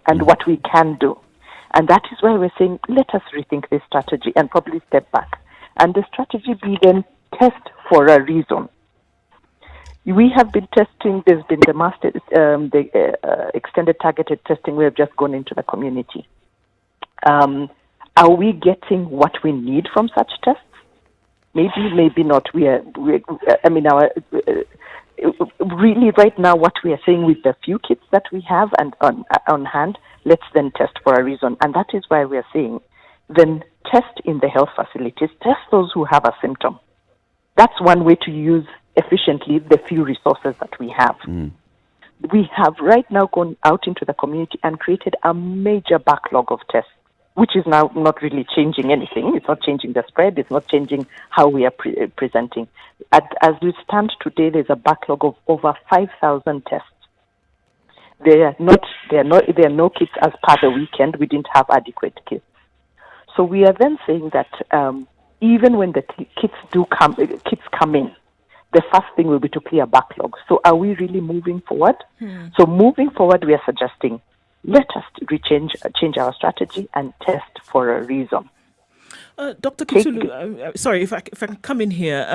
Speaker 5: and what we can do. And that is why we're saying, let us rethink this strategy and probably step back. And the strategy be then test for a reason. We have been testing, there's been the extended targeted testing, we have just gone into the community. Are we getting what we need from such tests? Maybe not. Really right now what we are saying with the few kits that we have and on hand, let's then test for a reason. And that is why we are saying, then test in the health facilities, test those who have a symptom. That's one way to use efficiently the few resources that we have. We have right now gone out into the community and created a major backlog of tests, which is now not really changing anything. It's not changing the spread. It's not changing how we are presenting. As we stand today, there's a backlog of over 5,000 tests. There are no kits as per the weekend. We didn't have adequate kits. So we are then saying that even when the kits come in, the first thing will be to clear backlog. So are we really moving forward? So moving forward, we are suggesting, let us change our strategy and test for a reason.
Speaker 4: Dr. Kitulu, sorry, if I can come in here.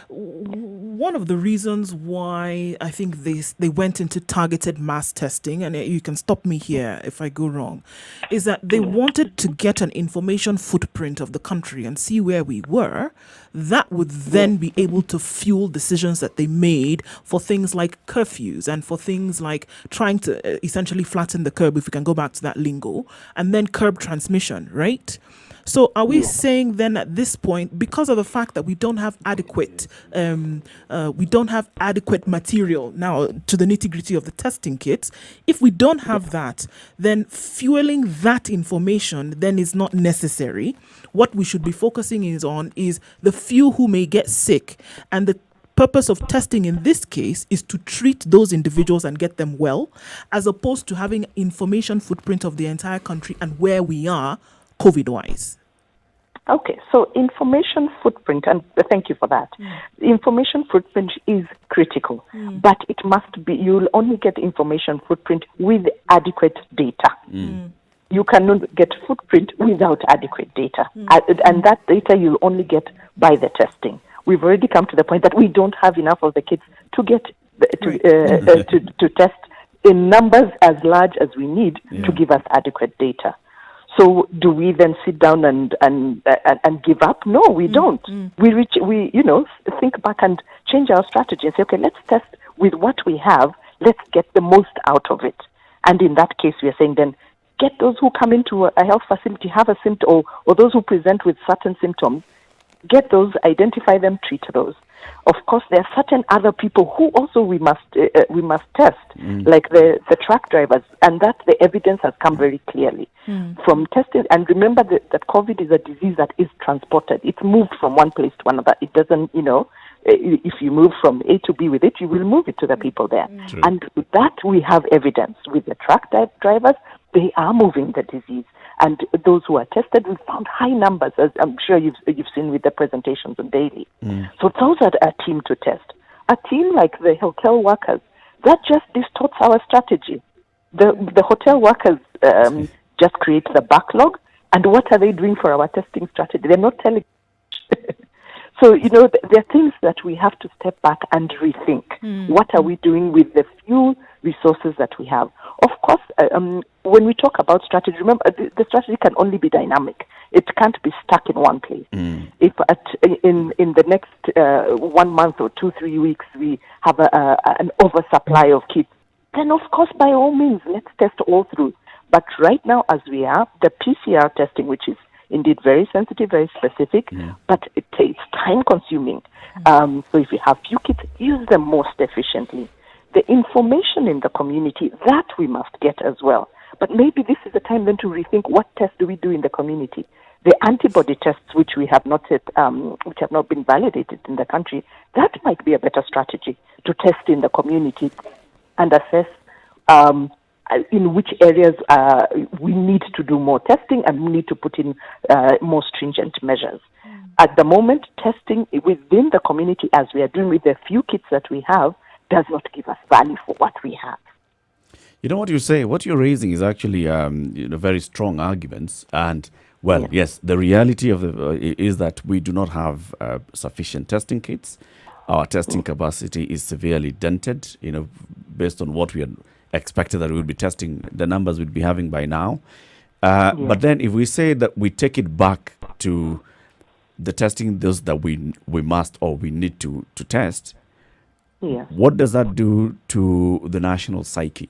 Speaker 4: One of the reasons why I think they went into targeted mass testing, and you can stop me here if I go wrong, is that they wanted to get an information footprint of the country and see where we were. That would then be able to fuel decisions that they made for things like curfews and for things like trying to essentially flatten the curve, if we can go back to that lingo, and then curb transmission, right? So are we saying then at this point, because of the fact that we don't have adequate material now to the nitty-gritty of the testing kits, if we don't have that, then fueling that information then is not necessary. What we should be focusing on is the few who may get sick, and the purpose of testing in this case is to treat those individuals and get them well, as opposed to having information footprint of the entire country and where we are COVID-wise.
Speaker 5: Okay, so information footprint, and thank you for that. Information footprint is critical, but it must be, you'll only get information footprint with adequate data. You cannot get footprint without adequate data. And that data you'll only get by the testing. We've already come to the point that we don't have enough of the kits to get to test in numbers as large as we need to give us adequate data. So do we then sit down and give up? No, we don't. We think back and change our strategy and say, okay, let's test with what we have. Let's get the most out of it. And in that case, we are saying then get those who come into a health facility, have a symptom, or those who present with certain symptoms, get those, identify them, treat those. Of course, there are certain other people who also we must test, like the truck drivers, and that the evidence has come very clearly from testing. And remember that COVID is a disease that is transported. It's moved from one place to another. It doesn't, if you move from A to B with it, you will move it to the people there. And with that, we have evidence with the truck drivers. They are moving the disease. And those who are tested, we found high numbers, as I'm sure you've seen with the presentations on daily. So those are a team to test. A team like the hotel workers, that just distorts our strategy. The hotel workers just create the backlog, and what are they doing for our testing strategy? They're not telling. So, there are things that we have to step back and rethink. What are we doing with the few resources that we have? Of course, when we talk about strategy, remember, the strategy can only be dynamic. It can't be stuck in one place. If in the next 1 month or 2-3 weeks we have an oversupply of kits, then of course, by all means, let's test all through. But right now, as we are, the PCR testing, which is indeed very sensitive, very specific, but it's time-consuming. So if you have few kits, use them most efficiently. The information in the community, that we must get as well. But maybe this is the time then to rethink what tests do we do in the community. The antibody tests, which we have not yet, which have not been validated in the country, that might be a better strategy to test in the community and assess in which areas we need to do more testing and we need to put in more stringent measures. At the moment, testing within the community, as we are doing with the few kits that we have, does not give us value for what we have.
Speaker 2: You know what you say, what you're raising is actually very strong arguments. And, well, yes, the reality of is that we do not have sufficient testing kits. Our testing capacity is severely dented, based on what we had expected that we would be testing, the numbers we'd be having by now. But then if we say that we take it back to the testing those that we must or we need to test, what does that do to the national psyche?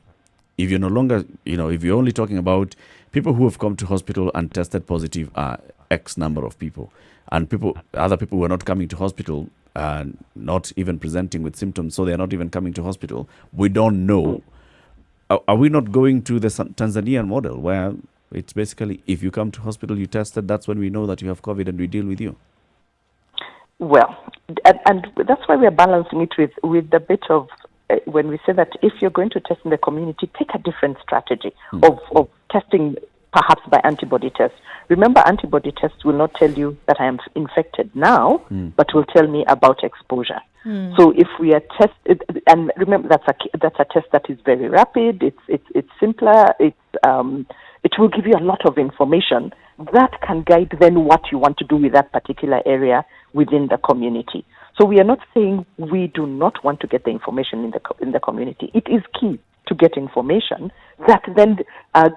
Speaker 2: If you're no longer, if you're only talking about people who have come to hospital and tested positive are X number of people, and other people who are not coming to hospital and not even presenting with symptoms, so they're not even coming to hospital, we don't know. Are we not going to the Tanzanian model where it's basically if you come to hospital, you tested, that's when we know that you have COVID and we deal with you?
Speaker 5: Well, and that's why we are balancing it with the bit of when we say that if you're going to test in the community, take a different strategy of testing perhaps by antibody tests. Remember, antibody tests will not tell you that I am infected now, but will tell me about exposure. So if we are tested, and remember that's a test that is very rapid. It's simpler. It will give you a lot of information that can guide then what you want to do with that particular area within the community. So we are not saying we do not want to get the information in the community. It is key to get information that then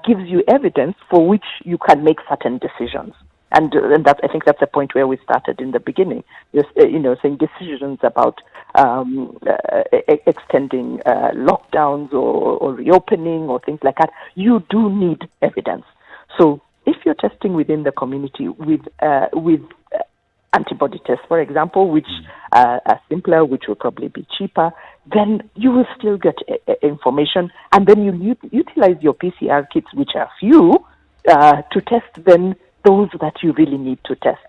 Speaker 5: gives you evidence for which you can make certain decisions. And that, I think that's the point where we started in the beginning, just, saying decisions about extending lockdowns or reopening or things like that. You do need evidence. So if you're testing within the community with antibody tests, for example, which are simpler, which will probably be cheaper, then you will still get information, and then you utilize your PCR kits, which are few, to test then those that you really need to test.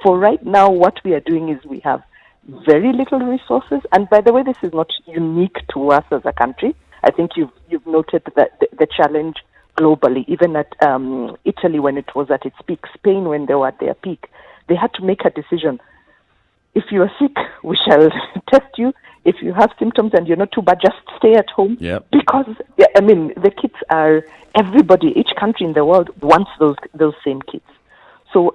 Speaker 5: For right now, what we are doing is we have very little resources, and by the way, this is not unique to us as a country. I think you've noted that the challenge globally, even at Italy when it was at its peak, Spain when they were at their peak, they had to make a decision. If you are sick, we shall test you. If you have symptoms and you're not too bad, just stay at home. Because, the kits are, everybody, each country in the world wants those same kits. So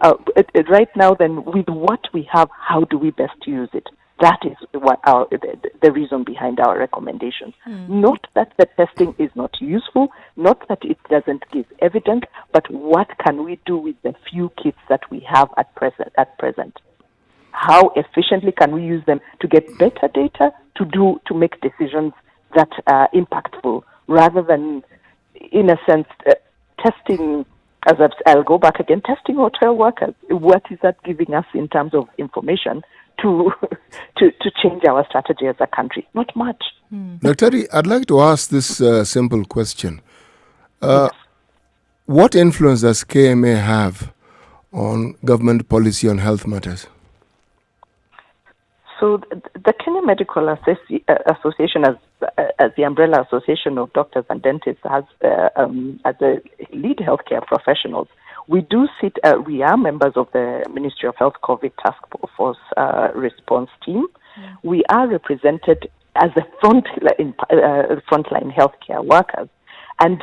Speaker 5: right now then, with what we have, how do we best use it? That is what the reason behind our recommendations. Not that the testing is not useful, not that it doesn't give evidence, but what can we do with the few kits that we have at present? How efficiently can we use them to get better data to make decisions that are impactful, rather than, in a sense, testing. As I'll go back again, testing hotel workers. What is that giving us in terms of information to change our strategy as a country? Not much.
Speaker 3: Dr. I'd like to ask this simple question. What influence does KMA have on government policy on health matters?
Speaker 5: So the Kenya Medical Association, as the umbrella association of doctors and dentists, has as a lead healthcare professionals, we are members of the Ministry of Health COVID Task Force response team. We are represented as the frontline healthcare workers, and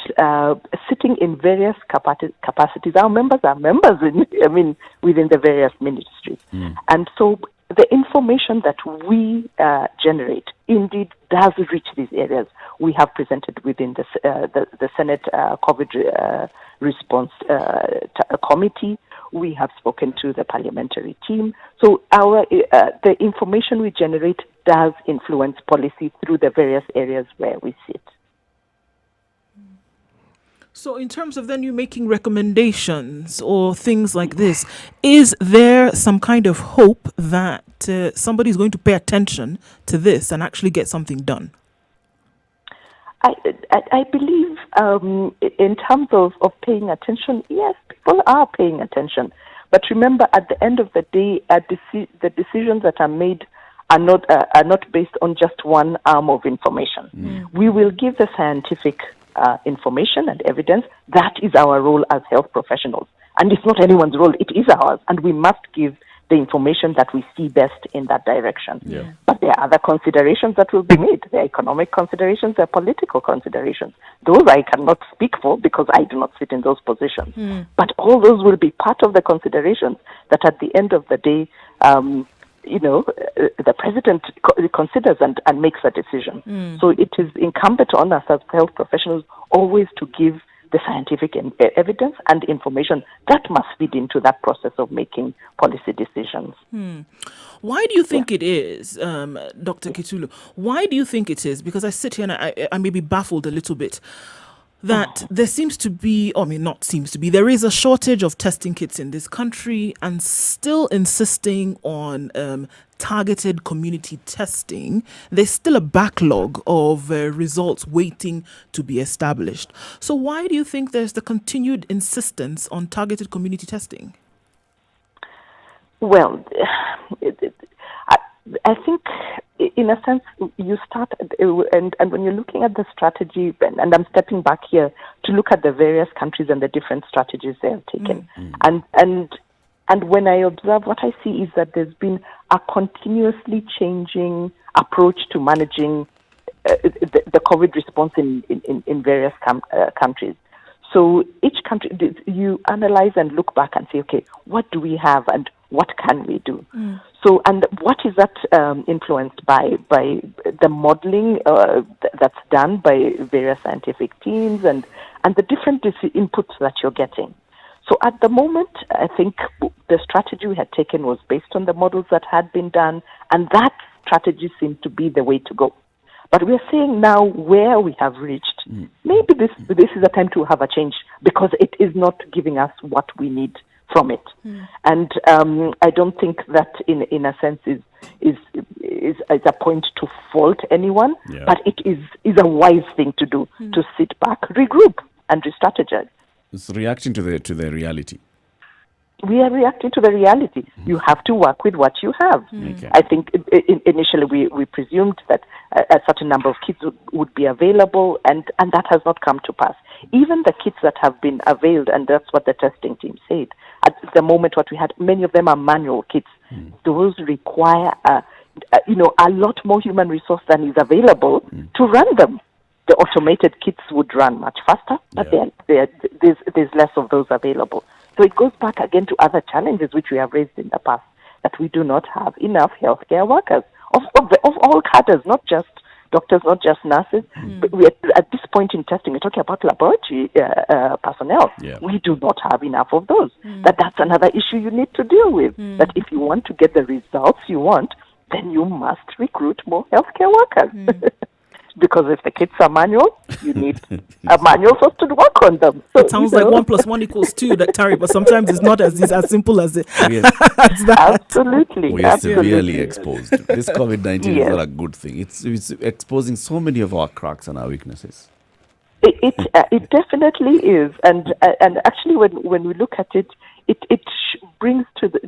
Speaker 5: sitting in various capacities. Our members are members within the various ministries, and so the information that we generate indeed does reach these areas. We have presented within the Senate COVID response committee. We have spoken to the parliamentary team. So the information we generate does influence policy through the various areas where we sit.
Speaker 4: So in terms of then you making recommendations or things like this, is there some kind of hope that somebody's going to pay attention to this and actually get something done?
Speaker 5: I believe in terms of paying attention, yes, people are paying attention. But remember, at the end of the day, the decisions that are made are not based on just one arm of information. We will give the scientific information and evidence. That is our role as health professionals. And it's not anyone's role, it is ours. And we must give the information that we see best in that direction.
Speaker 2: Yeah.
Speaker 5: But there are other considerations that will be made. There are economic considerations, there are political considerations. Those I cannot speak for because I do not sit in those positions. But all those will be part of the considerations that at the end of the day, the president considers and makes a decision. So it is incumbent on us as health professionals always to give the scientific evidence and information that must feed into that process of making policy decisions.
Speaker 4: Why do you think it is, Dr. Kitulu? Why do you think it is? Because I sit here and I may be baffled a little bit that there seems to be, there is a shortage of testing kits in this country, and still insisting on targeted community testing, there's still a backlog of results waiting to be established. So why do you think there's the continued insistence on targeted community testing?
Speaker 5: Well, I think, in a sense, you start, and when you're looking at the strategy, and I'm stepping back here to look at the various countries and the different strategies they have taken. And when I observe, what I see is that there's been a continuously changing approach to managing the COVID response in various countries. So each country, you analyze and look back and say, okay, what do we have and what can we do? So, and what is that influenced by the modeling that's done by various scientific teams and the different inputs that you're getting? So at the moment, I think the strategy we had taken was based on the models that had been done, and that strategy seemed to be the way to go. But we're saying now where we have reached, maybe this is a time to have a change because it is not giving us what we need from it. And I don't think that in a sense is a point to fault anyone, but it is a wise thing to do, to sit back, regroup and re-strategize.
Speaker 2: It's reacting to the reality.
Speaker 5: We are reacting to the reality. You have to work with what you have.
Speaker 2: Okay.
Speaker 5: I think initially we presumed that a certain number of kits would be available, and that has not come to pass. Even the kits that have been availed, and that's what the testing team said, at the moment what we had, many of them are manual kits. Those require a lot more human resource than is available to run them. The automated kits would run much faster, but there's less of those available. So it goes back again to other challenges which we have raised in the past, that we do not have enough healthcare workers of all cadres, not just doctors, not just nurses. But we at this point in testing, we're talking about laboratory personnel.
Speaker 2: Yeah.
Speaker 5: We do not have enough of those. That's another issue you need to deal with. That if you want to get the results you want, then you must recruit more healthcare workers. Because if the kits are manual, you need a manual force to work on them. So,
Speaker 4: it sounds like 1 + 1 = 2, that Terry, but sometimes it's not as simple as it.
Speaker 5: As that. Absolutely.
Speaker 2: We are severely exposed. This COVID-19 is not a good thing. It's exposing so many of our cracks and our weaknesses.
Speaker 5: It definitely is, and actually when we look at it, it brings to the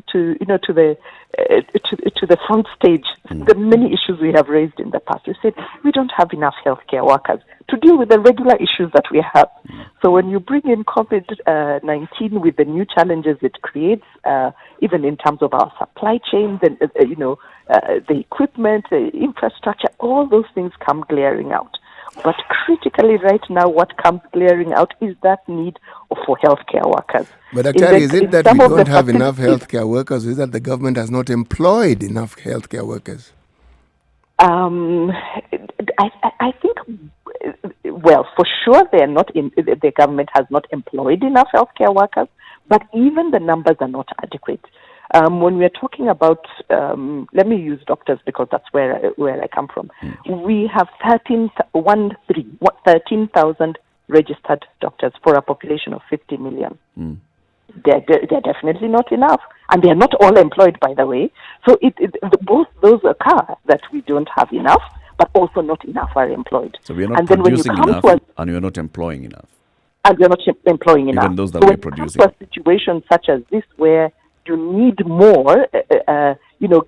Speaker 5: front stage the many issues we have raised in the past. We said we don't have enough healthcare workers to deal with the regular issues that we have. So when you bring in COVID-19 with the new challenges it creates, even in terms of our supply chains and the equipment, the infrastructure, all those things come glaring out. But critically right now, what comes glaring out is that need for healthcare workers.
Speaker 3: But actually, is it that we don't have enough healthcare workers, or is that the government has not employed enough healthcare workers?
Speaker 5: I think, well, for sure the government has not employed enough healthcare workers, but even the numbers are not adequate. When we are talking about, let me use doctors because that's where I come from. We have 13,000 registered doctors for a population of 50 million. They're definitely not enough. And they're not all employed, by the way. So both those occur, that we don't have enough, but also not enough are employed.
Speaker 2: So we're not producing enough, and we're not employing enough.
Speaker 5: And we're not employing enough.
Speaker 2: Even those that we're producing.
Speaker 5: So a situation such as this where you need more,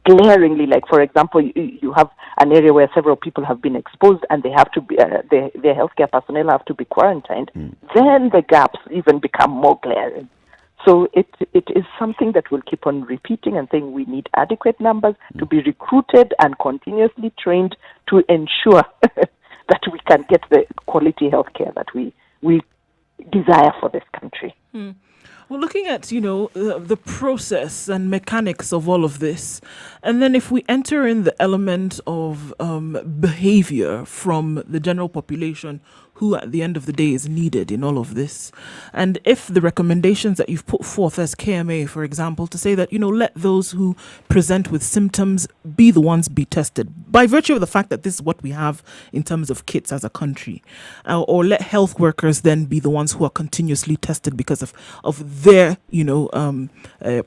Speaker 5: glaringly, like, for example, you have an area where several people have been exposed and they have to be, their healthcare personnel have to be quarantined, then the gaps even become more glaring. So it is something that will keep on repeating and saying we need adequate numbers to be recruited and continuously trained to ensure that we can get the quality healthcare that we desire for this country.
Speaker 4: Well, looking at, the process and mechanics of all of this, and then if we enter in the element of behavior from the general population, who at the end of the day is needed in all of this, and if the recommendations that you've put forth as KMA, for example, to say that, let those who present with symptoms be the ones be tested, by virtue of the fact that this is what we have in terms of kits as a country, or let health workers then be the ones who are continuously tested because of their,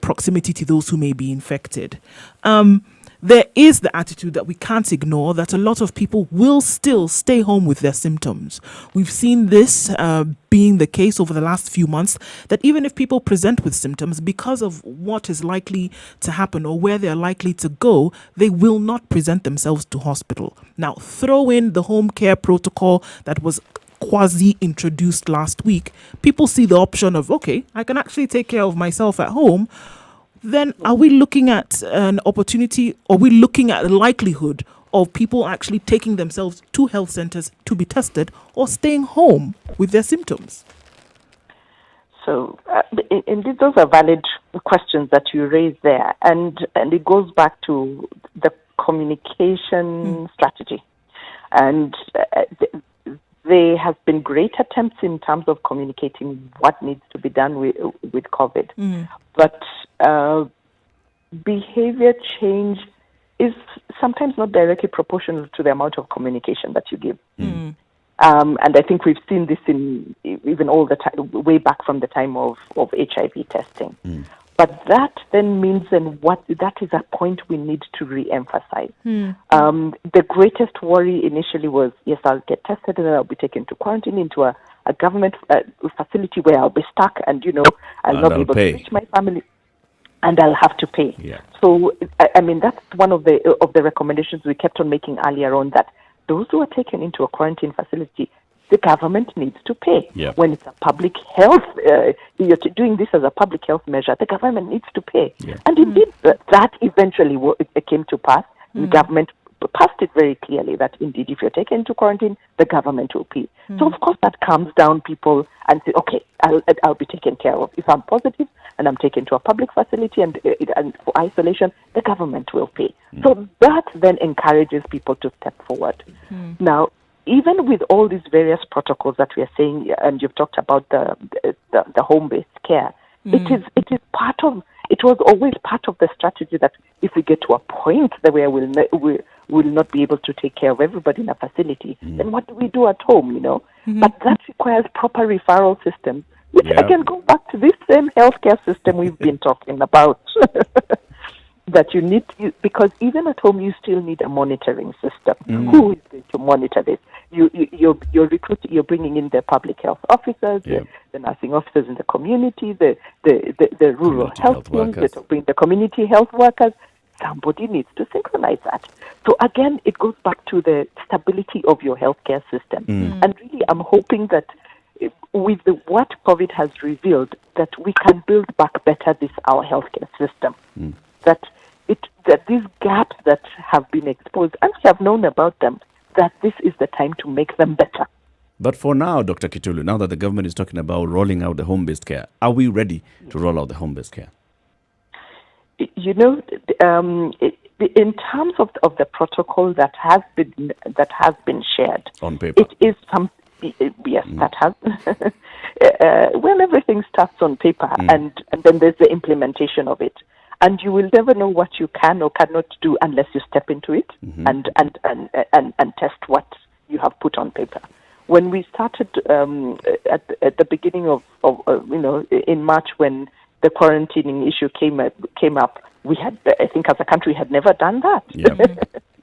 Speaker 4: proximity to those who may be infected. There is the attitude that we can't ignore, that a lot of people will still stay home with their symptoms. We've seen this being the case over the last few months, that even if people present with symptoms, because of what is likely to happen or where they're likely to go, they will not present themselves to hospital. Now, throw in the home care protocol that was quasi-introduced last week. People see the option of, okay, I can actually take care of myself at home. Then are we looking at an opportunity, or are we looking at the likelihood of people actually taking themselves to health centers to be tested or staying home with their symptoms?
Speaker 5: So indeed, those are valid questions that you raise there. And it goes back to the communication strategy. And there have been great attempts in terms of communicating what needs to be done with COVID. But behavior change is sometimes not directly proportional to the amount of communication that you give. And I think we've seen this in even all the time, way back from the time of HIV testing. But that then means that is a point we need to re-emphasize. The greatest worry initially was, yes, I'll get tested and then I'll be taken to quarantine into a government facility where I'll be stuck and, I'll not be able to reach my family and I'll have to pay. So, that's one of the recommendations we kept on making earlier on, that those who are taken into a quarantine facility, the government needs to pay. When it's a public health, you're doing this as a public health measure, the government needs to pay. And indeed, that eventually came to pass. The government passed it very clearly that indeed, if you're taken into quarantine, the government will pay. So of course that calms down people and say, okay, I'll be taken care of. If I'm positive and I'm taken to a public facility and for isolation, the government will pay. So that then encourages people to step forward. Now, even with all these various protocols that we are saying, and you've talked about the home-based care, it was always part of the strategy that if we get to a point where we'll not be able to take care of everybody in a facility, then what do we do at home, But that requires proper referral systems, which again go back to this same healthcare system we've been talking about. That you need to, because even at home you still need a monitoring system. Who is going to monitor this? You're bringing in the public health officers, the nursing officers in the community, the rural health teams, the community health workers. Somebody needs to synchronize that. So again, it goes back to the stability of your healthcare system. And really, I'm hoping that with what COVID has revealed, that we can build back better our healthcare system. That these gaps that have been exposed, and we have known about them, that this is the time to make them better.
Speaker 2: But for now, Dr. Kitulu, now that the government is talking about rolling out the home-based care, are we ready to roll out the home-based care?
Speaker 5: You know, in terms of the protocol that has been shared
Speaker 2: on paper,
Speaker 5: it is some yes that has. Well, everything starts on paper, and then there's the implementation of it, and you will never know what you can or cannot do unless you step into it and test what you have put on paper. When we started at the beginning of in March, when the quarantining issue came up, we had, I think, as a country, had never done that.
Speaker 2: Yeah,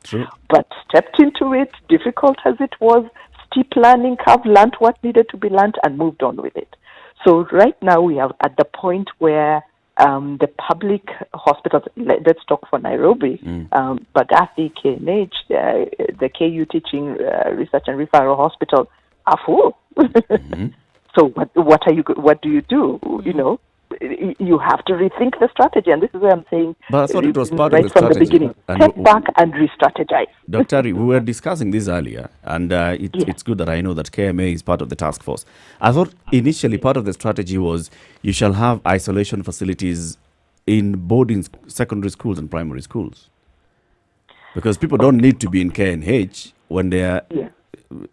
Speaker 2: true.
Speaker 5: But stepped into it, difficult as it was, steep learning curve, learned what needed to be learned, and moved on with it. So right now we are at the point where the public hospitals, let's talk for Nairobi, Bagathi, KNH, the KU Teaching Research and Referral Hospital are full. So what do you do? You know, you have to rethink the strategy, and this is where I'm saying.
Speaker 2: But I thought it was part
Speaker 5: right
Speaker 2: of the
Speaker 5: from
Speaker 2: strategy.
Speaker 5: the beginning. Step back and re-strategize.
Speaker 2: Dr. we were discussing this earlier, and it's good that I know that KMA is part of the task force. I thought initially part of the strategy was you shall have isolation facilities in boarding secondary schools and primary schools, because people don't need to be in KNH when they are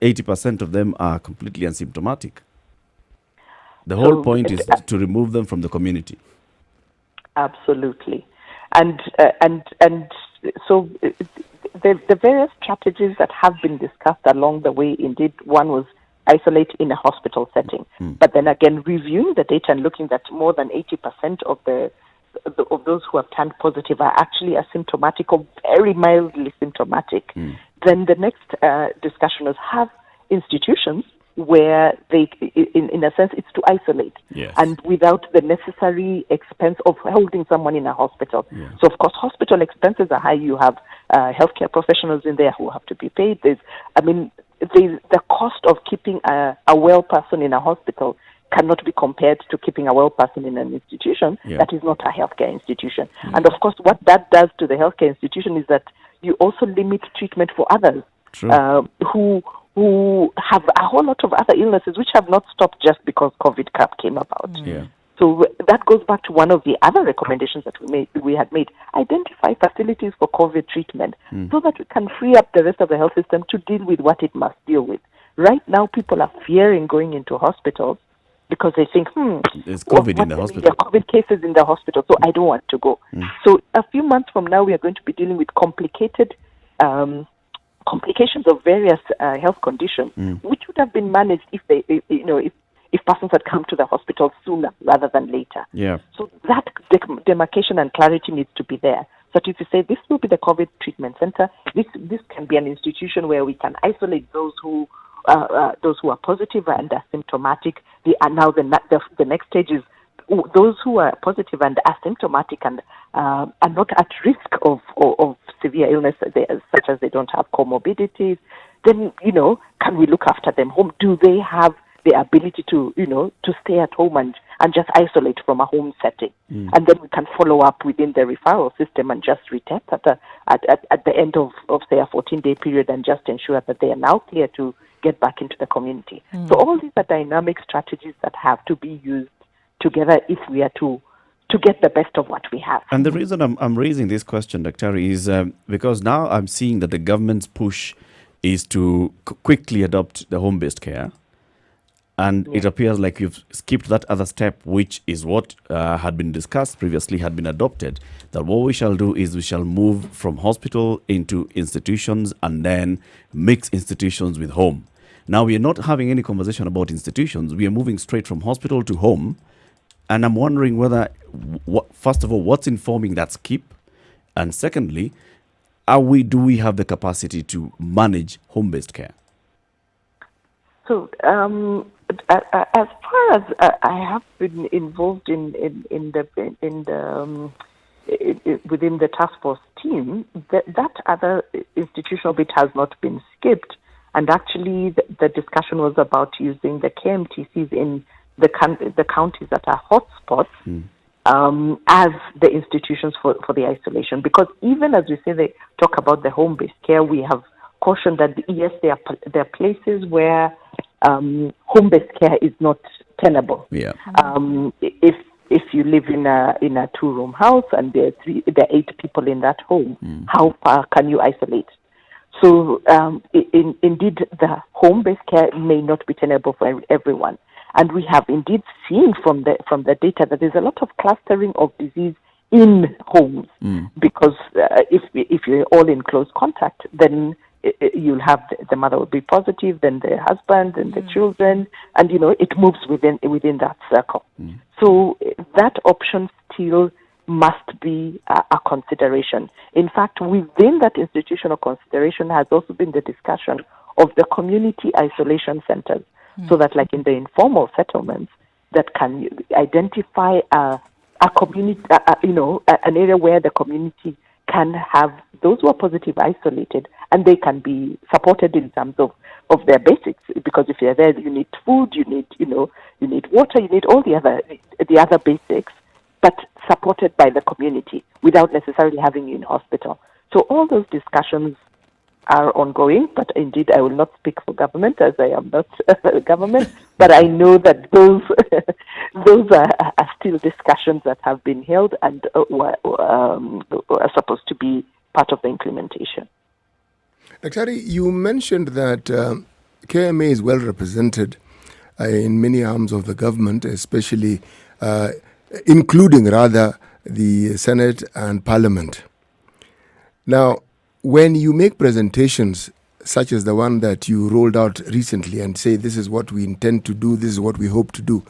Speaker 2: 80% of them are completely asymptomatic. The whole point is to remove them from the community.
Speaker 5: Absolutely, and so the various strategies that have been discussed along the way. Indeed, one was isolate in a hospital setting, but then again reviewing the data and looking that more than 80% of those who have turned positive are actually asymptomatic or very mildly symptomatic. Then the next discussion is have institutions where they, in a sense, it's to isolate, and without the necessary expense of holding someone in a hospital. So, of course, hospital expenses are high. You have healthcare professionals in there who have to be paid. There's the cost of keeping a well person in a hospital cannot be compared to keeping a well person in an institution that is not a healthcare institution. And, of course, what that does to the healthcare institution is that you also limit treatment for others who have a whole lot of other illnesses which have not stopped just because COVID came about. So that goes back to one of the other recommendations that we had made. Identify facilities for COVID treatment so that we can free up the rest of the health system to deal with what it must deal with. Right now, people are fearing going into hospitals because they think,
Speaker 2: there's COVID in the hospital.
Speaker 5: There are COVID cases in the hospital, so I don't want to go. So a few months from now, we are going to be dealing with complications of various health conditions, which would have been managed if persons had come to the hospital sooner rather than later. So that demarcation and clarity needs to be there. So if you say this will be the COVID treatment center, this can be an institution where we can isolate those who are positive and asymptomatic. The next stage is those who are positive and asymptomatic and are not at risk of severe illness, such as they don't have comorbidities. Then can we look after them home? Do they have the ability to stay at home and just isolate from a home setting? And then we can follow up within the referral system and just retest at the end of say a 14-day period and just ensure that they are now clear to get back into the community. So all these are dynamic strategies that have to be used together if we are to get the best of what we have.
Speaker 2: And the reason I'm raising this question, Dr. is because now I'm seeing that the government's push is to quickly adopt the home-based care. And it appears like you've skipped that other step, which is what had been discussed previously, had been adopted, that what we shall do is we shall move from hospital into institutions and then mix institutions with home. Now, we are not having any conversation about institutions. We are moving straight from hospital to home. And I'm wondering whether, first of all, what's informing that skip? And secondly, do we have the capacity to manage home-based care?
Speaker 5: So, as far as I have been involved within the task force team, that other institutional bit has not been skipped. And actually, the discussion was about using the KMTCs in the counties that are hotspots as the institutions for the isolation. Because even as we say, they talk about the home-based care, we have caution that yes, there are places where home-based care is not tenable.
Speaker 2: Yeah.
Speaker 5: If you live in a 2-room house and there are 8 people in that home, how far can you isolate? So indeed, the home-based care may not be tenable for everyone, and we have indeed seen from the data that there's a lot of clustering of disease in homes because if you're all in close contact, then you'll have the mother will be positive, then the husband, then the children, and it moves within that circle. So that option still must be a consideration. In fact, within that institutional consideration has also been the discussion of the community isolation centers, so that like in the informal settlements that can identify a community, an area where the community can have those who are positive isolated, and they can be supported in terms of their basics. Because if you're there, you need food, you need water, you need all the other basics, but supported by the community without necessarily having you in hospital. So all those discussions are ongoing, but indeed I will not speak for government as I am not government, but I know that those are still discussions that have been held and are supposed to be part of the implementation.
Speaker 3: Dr. You mentioned that KMA is well represented in many arms of the government, especially including the Senate and Parliament. Now, when you make presentations such as the one that you rolled out recently and say this is what we intend to do, this is what we hope to do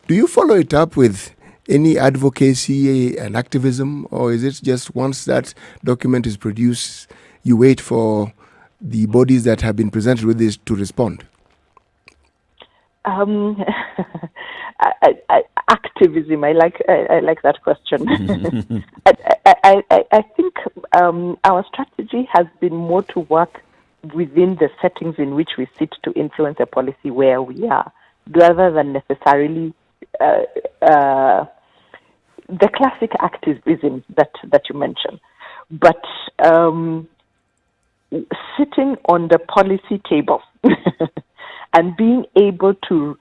Speaker 3: you follow it up with any advocacy and activism, or is it just once that document is produced, you wait for the bodies that have been presented with this to respond?
Speaker 5: Activism. I like that question. I think our strategy has been more to work within the settings in which we sit to influence a policy where we are, rather than necessarily the classic activism that you mentioned. But sitting on the policy table and being able to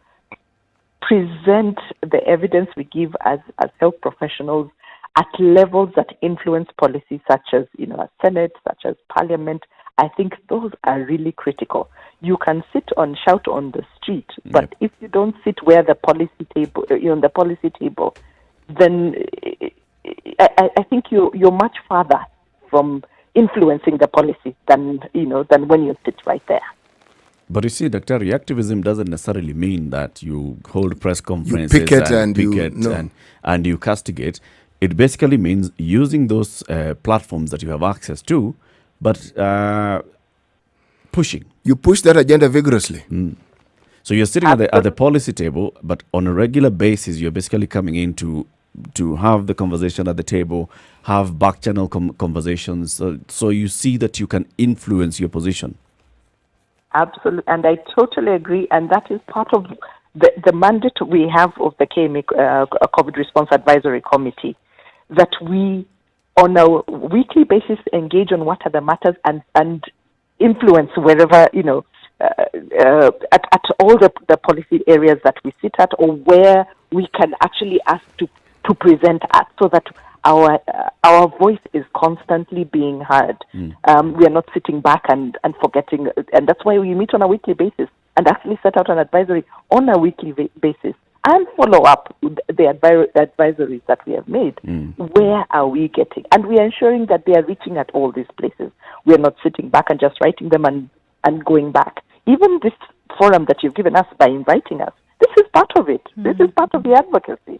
Speaker 5: present the evidence we give as health professionals at levels that influence policy, such as a Senate, such as Parliament, I think those are really critical. You can shout on the street, but if you don't sit where the policy table, on the policy table, then I think you're much farther from influencing the policy than when you sit right there.
Speaker 2: But you see, Dr. Activism doesn't necessarily mean that you hold press conferences,
Speaker 3: you picket
Speaker 2: and you castigate. It basically means using those platforms that you have access to, but pushing.
Speaker 3: You push that agenda vigorously.
Speaker 2: So you're sitting at the policy table, but on a regular basis, you're basically coming in to have the conversation at the table, have back-channel conversations, so you see that you can influence your position.
Speaker 5: Absolutely, and I totally agree, and that is part of the mandate we have of the KMA COVID Response Advisory Committee, that we, on a weekly basis, engage on what are the matters and influence wherever, at all the policy areas that we sit at, or where we can actually ask to present at, so that our voice is constantly being heard. We are not sitting back and forgetting, and that's why we meet on a weekly basis and actually set out an advisory on a weekly basis and follow up the advisories that we have made. Where are we getting? And we are ensuring that they are reaching at all these places. We are not sitting back and just writing them and going back. Even this forum that you've given us by inviting us, this is part of it. This is part of the advocacy.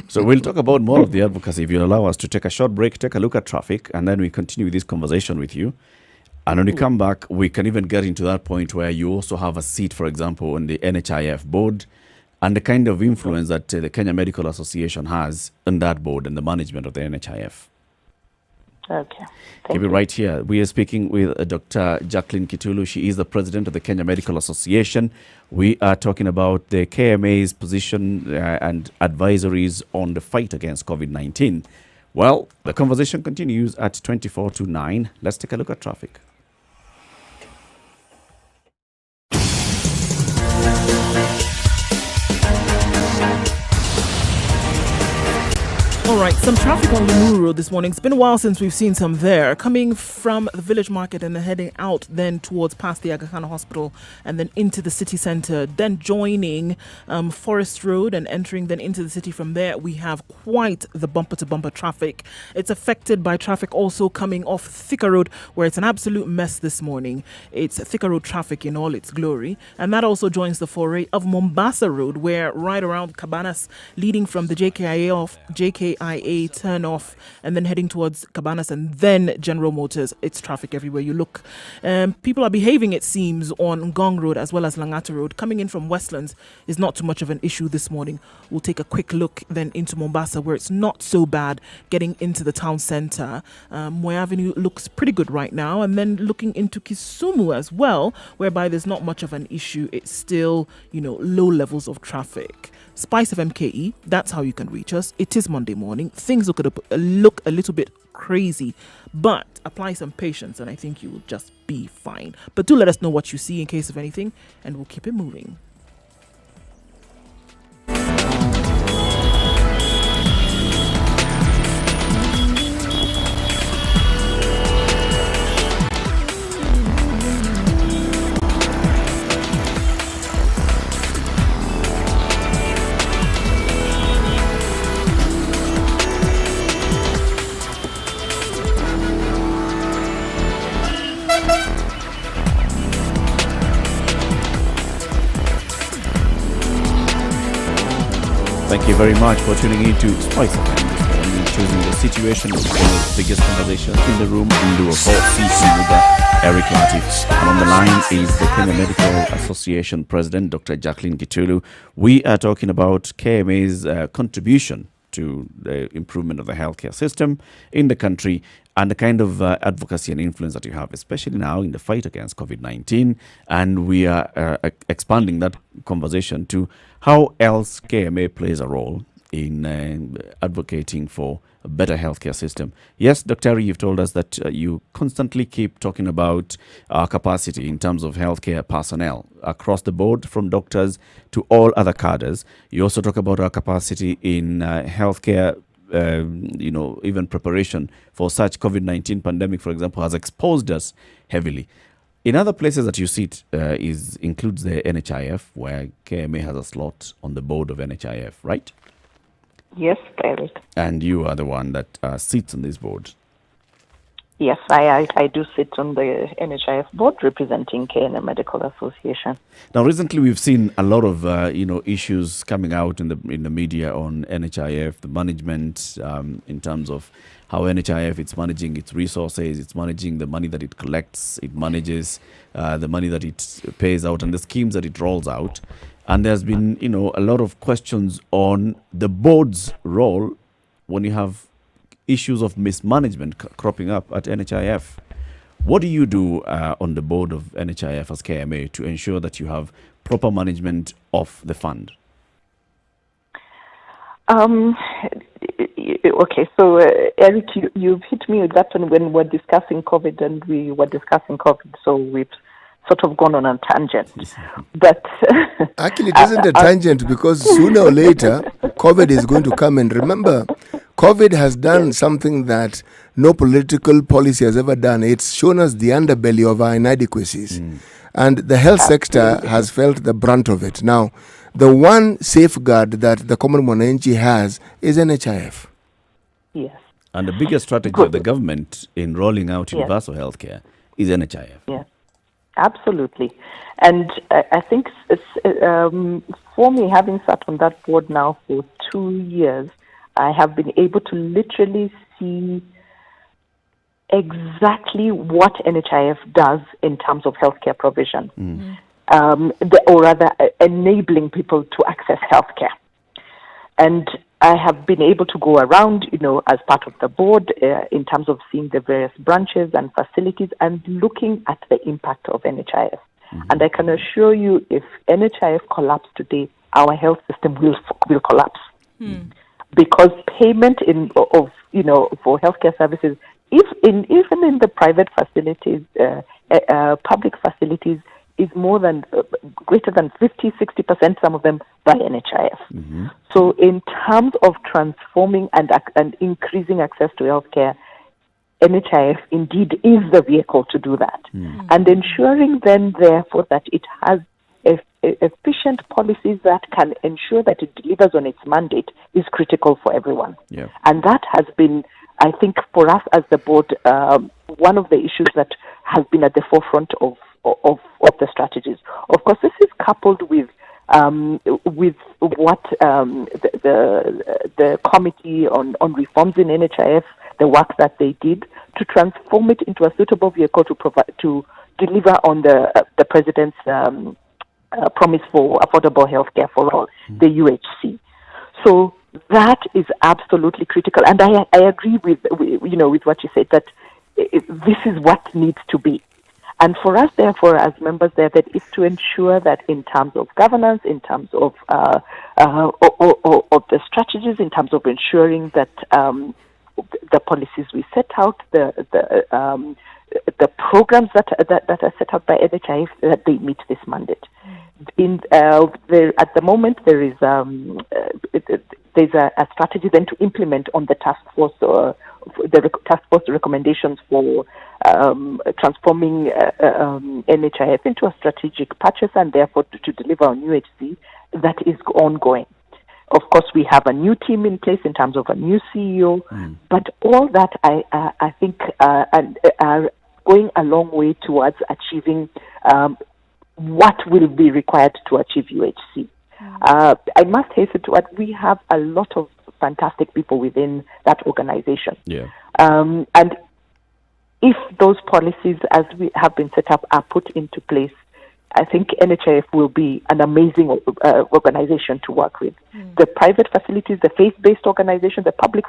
Speaker 2: So we'll talk about more of the advocacy if you allow us to take a short break, take a look at traffic, and then we continue this conversation with you. And when we come back, we can even get into that point where you also have a seat, for example, on the NHIF board, and the kind of influence that the Kenya Medical Association has on that board and the management of the NHIF.
Speaker 5: Okay.
Speaker 2: Keep it right here. We are speaking with Dr. Jacqueline Kitulu. She is the president of the Kenya Medical Association. We are talking about the KMA's position and advisories on the fight against COVID-19. Well, the conversation continues at 24 to 9. Let's take a look at traffic.
Speaker 4: Some traffic on the Nakuru Road this morning. It's been a while since we've seen some there. Coming from the village market and then heading out then towards past the Aga Khan Hospital and then into the city centre. Then joining Forest Road and entering then into the city from there. We have quite the bumper-to-bumper traffic. It's affected by traffic also coming off Thika Road, where it's an absolute mess this morning. It's Thika Road traffic in all its glory. And that also joins the foray of Mombasa Road, where right around Cabanas, leading from the JKIA turn off and then heading towards Cabanas and then General Motors. It's traffic everywhere you look. People are behaving, it seems, on Gong Road as well as Langata Road. Coming in from Westlands is not too much of an issue this morning. We'll take a quick look then into Mombasa, where it's not so bad getting into the town centre. Moi Avenue looks pretty good right now. And then looking into Kisumu as well, whereby there's not much of an issue. It's still, low levels of traffic. Spice of MKE, that's how you can reach us. It is Monday morning. Things look a little bit crazy, but apply some patience and I think you will just be fine. But do let us know what you see in case of anything and we'll keep it moving.
Speaker 2: Thank you very much for tuning in to Spice of Time this morning, choosing the situation of one of the biggest conversations in the room in lieu of CC with Eric Latif. And on the line is the Kenya Medical Association President, Dr. Jacqueline Gitulu. We are talking about KMA's contribution to the improvement of the healthcare system in the country and the kind of advocacy and influence that you have, especially now in the fight against COVID-19. And we are expanding that conversation to how else KMA plays a role in advocating for a better healthcare system. Yes, Dr. you've told us that you constantly keep talking about our capacity in terms of healthcare personnel across the board, from doctors to all other cadres. You also talk about our capacity in healthcare, even preparation for such COVID-19 pandemic, for example, has exposed us heavily. In other places that you sit includes the NHIF, where KMA has a slot on the board of NHIF, right?
Speaker 5: Yes, Eric.
Speaker 2: And you are the one that sits on this board.
Speaker 5: Yes, I do sit on the NHIF board representing Kenya Medical Association.
Speaker 2: Now, recently we've seen a lot of issues coming out in the media on NHIF, the management, in terms of how NHIF it's managing its resources, it's managing the money that it collects, it manages the money that it pays out, and the schemes that it rolls out. And there's been a lot of questions on the board's role when you have issues of mismanagement cropping up at NHIF. What do you do on the board of NHIF as KMA to ensure that you have proper management of the fund?
Speaker 5: Okay, so Eric, you've hit me with that one when we're discussing COVID, and we were discussing COVID, so we've sort of gone on a tangent. But
Speaker 3: actually, it isn't a tangent, because sooner or later, COVID is going to come. And remember, COVID has done something that no political policy has ever done. It's shown us the underbelly of our inadequacies. And the health sector has felt the brunt of it. Now, the one safeguard that the common mwananchi has is NHIF.
Speaker 5: Yes.
Speaker 2: And the biggest strategy of the government in rolling out universal healthcare is NHIF.
Speaker 5: Yes, absolutely. And I think for me, having sat on that board now for 2 years, I have been able to literally see exactly what NHIF does in terms of healthcare provision, or rather enabling people to access healthcare. And I have been able to go around, as part of the board in terms of seeing the various branches and facilities and looking at the impact of NHIF. And I can assure you, if NHIF collapsed today, our health system will collapse. Because payment for healthcare services, even in the private facilities, public facilities, is greater than 50-60%, some of them by NHIF. So in terms of transforming and increasing access to healthcare, NHIF indeed is the vehicle to do that. And ensuring then, therefore, that it has efficient policies that can ensure that it delivers on its mandate is critical for everyone.
Speaker 2: Yeah.
Speaker 5: And that has been, I think, for us as the board, one of the issues that has been at the forefront of the strategies. Of course, this is coupled with what the committee on reforms in NHIF, the work that they did to transform it into a suitable vehicle to deliver on the president's promise for affordable healthcare for all, the UHC. So that is absolutely critical, and I agree with what you said, that this is what needs to be. And for us, therefore, as members there, that is to ensure that in terms of governance, in terms of the strategies, in terms of ensuring that the policies we set out, the programs that are set out by NHIF, that they meet this mandate. At the moment, there's a strategy then to implement on the task force task force recommendations for transforming NHIF into a strategic purchase and therefore to deliver on UHC that is ongoing. Of course, we have a new team in place in terms of a new CEO, but all that I think are going a long way towards achieving what will be required to achieve UHC. I must hasten to add, we have a lot of fantastic people within that organization.
Speaker 2: Yeah.
Speaker 5: And if those policies, as we have been set up, are put into place, I think NHIF will be an amazing organization to work with. The private facilities, the faith-based organization, the public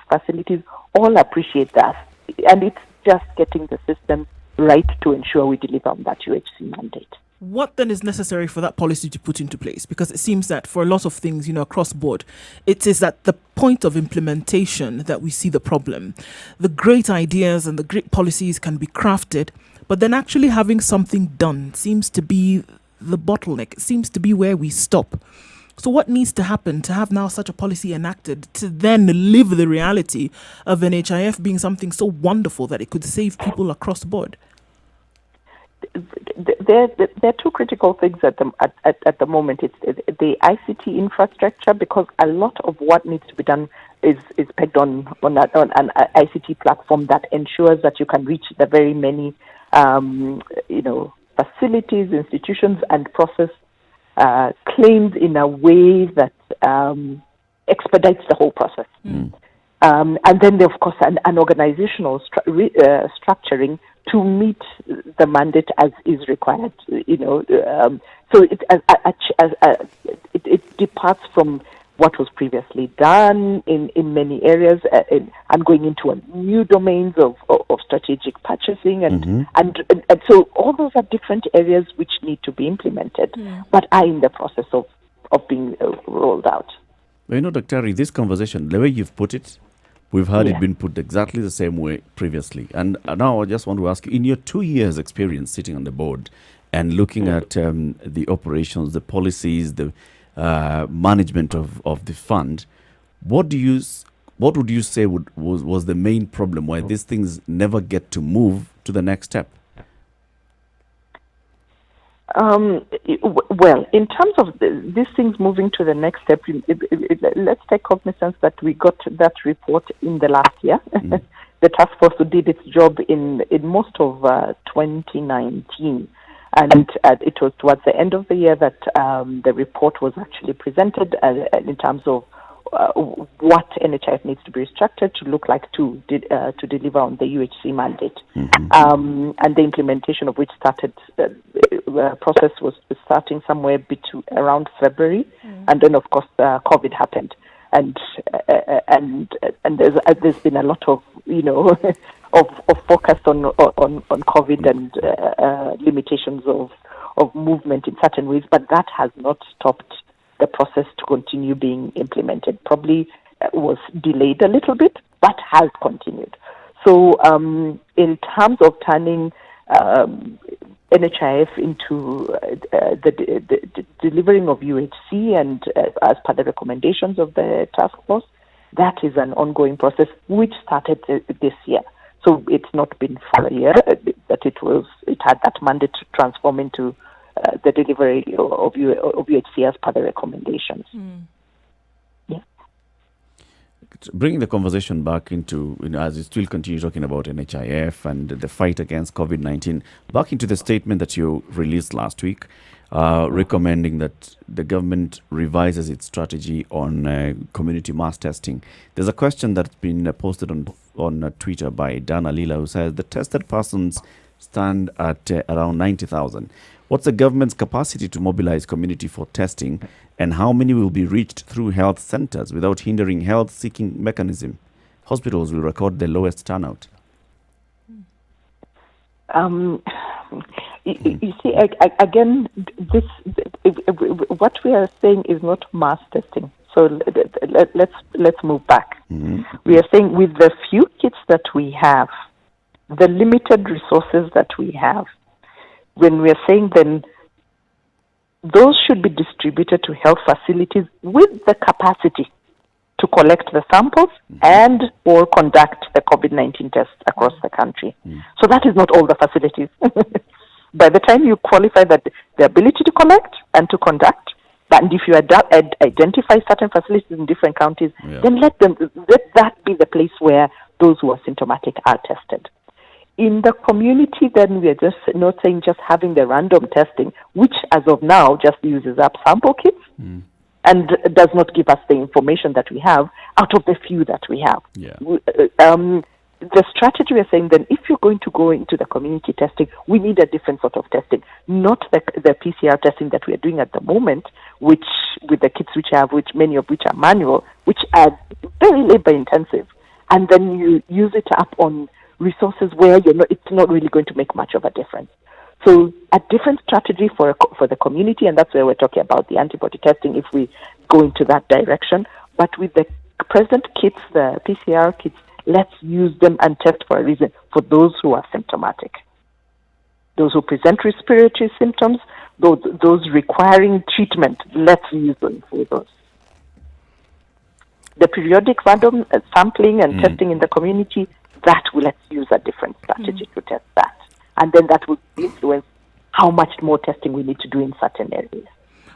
Speaker 5: facilities all appreciate that. And it's just getting the system right to ensure we deliver on that UHC mandate.
Speaker 4: What then is necessary for that policy to put into place? Because it seems that for a lot of things, across board, it is at the point of implementation that we see the problem. The great ideas and the great policies can be crafted, but then actually having something done seems to be the bottleneck. It seems to be where we stop. So what needs to happen to have now such a policy enacted to then live the reality of NHIF being something so wonderful that it could save people across the board?
Speaker 5: There are two critical things at the moment. It's the ICT infrastructure, because a lot of what needs to be done is pegged on an ICT platform that ensures that you can reach the very many facilities, institutions, and process claims in a way that expedites the whole process. And then, of course, an organizational structuring to meet the mandate as is required. So it departs from what was previously done in many areas and going into new domains of strategic purchasing and so all those are different areas which need to be implemented, but are in the process of being rolled out.
Speaker 2: Well, Dr. Ari, this conversation, the way you've put it, we've heard it been put exactly the same way previously. And now I just want to ask you, in your 2 years experience sitting on the board and looking at the operations, the policies, the management of the fund, what would you say was the main problem why these things never get to move to the next step?
Speaker 5: Well, in terms of these things moving to the next step, let's take cognizance that we got that report in the last year. The task force did its job in most of 2019. And it was towards the end of the year that the report was actually presented in terms of what NHIF needs to be restructured to look like to deliver on the UHC mandate. And the implementation of which started, process was starting somewhere around February. And then, of course, COVID happened. And there's been a lot of, of focus on COVID and limitations of movement in certain ways, but that has not stopped the process to continue being implemented. Probably was delayed a little bit, but has continued. So in terms of turning NHIF into the delivering of UHC and as per the recommendations of the task force. That is an ongoing process which started this year. So it's not been for a year that it had that mandate to transform into the delivery of UHC as per the recommendations. Yeah.
Speaker 2: Bringing the conversation back into, as you still continue talking about NHIF and the fight against COVID-19, back into the statement that you released last week, recommending that the government revises its strategy on community mass testing. There's a question that's been posted on Twitter by Dana Lila, who says the tested persons stand at around 90,000. What's the government's capacity to mobilize community for testing, and how many will be reached through health centers without hindering health-seeking mechanism? Hospitals will record the lowest turnout.
Speaker 5: You see, again, what we are saying is not mass testing. So let's move back. Mm-hmm. We are saying with the few kits that we have, the limited resources that we have, when we are saying then those should be distributed to health facilities with the capacity to collect the samples and or conduct the COVID-19 tests across the country. So that is not all the facilities. By the time you qualify that the ability to collect and to conduct, and if you identify certain facilities in different counties, then let that be the place where those who are symptomatic are tested. In the community, then we are just not saying just having the random testing, which as of now just uses up sample kits and does not give us the information that we have out of the few that we have.
Speaker 2: Yeah.
Speaker 5: The strategy we're saying then, if you're going to go into the community testing, we need a different sort of testing, not the PCR testing that we are doing at the moment, which with the kits which many of which are manual, which are very labor intensive, and then you use it up on resources where it's not really going to make much of a difference. So a different strategy for the community, and that's where we're talking about the antibody testing if we go into that direction. But with the present kits, the PCR kits, let's use them and test for a reason for those who are symptomatic. Those who present respiratory symptoms, those requiring treatment, let's use them for those. The periodic random sampling and testing in the community, let's use a different strategy to test that. And then that will influence how much more testing we need to do in certain areas.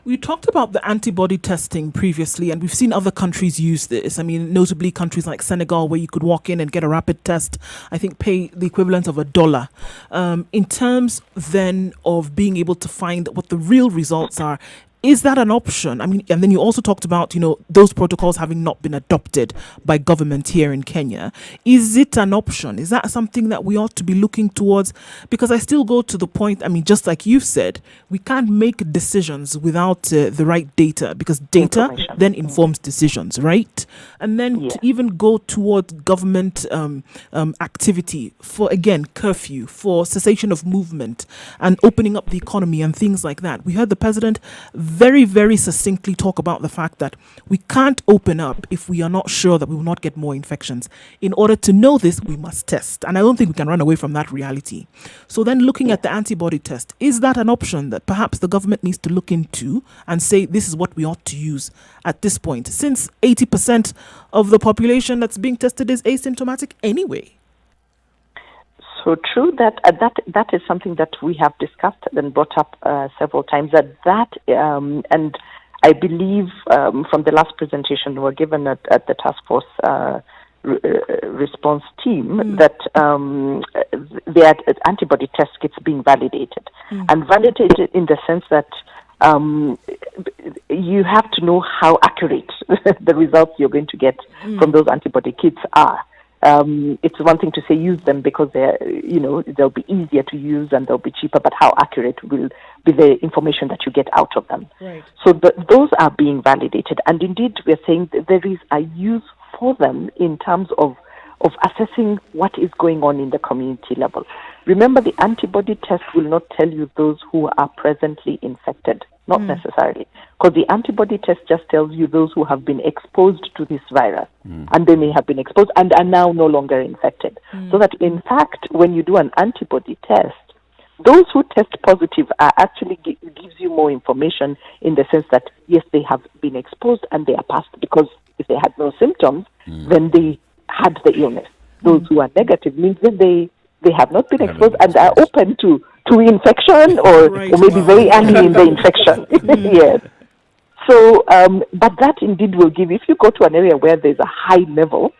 Speaker 4: We talked about the antibody testing previously, and we've seen other countries use this. I mean, notably countries like Senegal, where you could walk in and get a rapid test, I think pay the equivalent of $1. In terms then of being able to find what the real results are, is that an option? I mean, and then you also talked about, those protocols having not been adopted by government here in Kenya. Is it an option? Is that something that we ought to be looking towards? Because I still go to the point, I mean, just like you've said, we can't make decisions without the right data, because data then informs decisions, right? And then to even go towards government activity for, again, curfew, for cessation of movement and opening up the economy and things like that. We heard the president very, very succinctly talk about the fact that we can't open up if we are not sure that we will not get more infections. In order to know this, we must test. And I don't think we can run away from that reality. So then looking at the antibody test, is that an option that perhaps the government needs to look into and say this is what we ought to use at this point, since 80% of the population that's being tested is asymptomatic anyway?
Speaker 5: So true that is something that we have discussed and brought up several times. And I believe from the last presentation we were given at the task force response team that the antibody test kits being validated, and validated in the sense that you have to know how accurate the results you're going to get from those antibody kits are. It's one thing to say use them because they'll be easier to use and they'll be cheaper, but how accurate will be the information that you get out of them?
Speaker 4: Right.
Speaker 5: So those are being validated, and indeed we're saying that there is a use for them in terms of assessing what is going on in the community level. Remember, the antibody test will not tell you those who are presently infected, not necessarily, because the antibody test just tells you those who have been exposed to this virus, and they may have been exposed and are now no longer infected. So that, in fact, when you do an antibody test, those who test positive are actually gives you more information in the sense that, yes, they have been exposed and they are past, because if they had no symptoms, then they had the illness. Those who are negative means that they have not been exposed and are open to infection or maybe very early in the infection. Yes. So, but that indeed will give, if you go to an area where there's a high level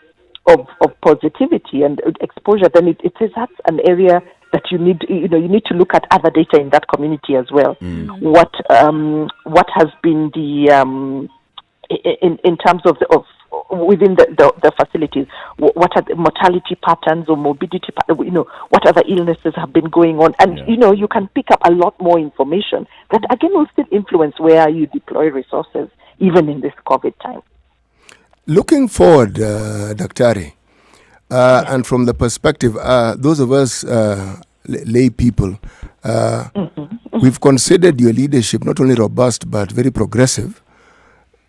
Speaker 5: of positivity and exposure, then it is that's an area that you need to look at other data in that community as well. What has been the in terms of within the facilities, what are the mortality patterns or morbidity patterns, what other illnesses have been going on, and you can pick up a lot more information that again will still influence where you deploy resources even in this COVID time.
Speaker 3: Looking forward, Daktari, and from the perspective, those of us lay people, we've considered your leadership not only robust but very progressive.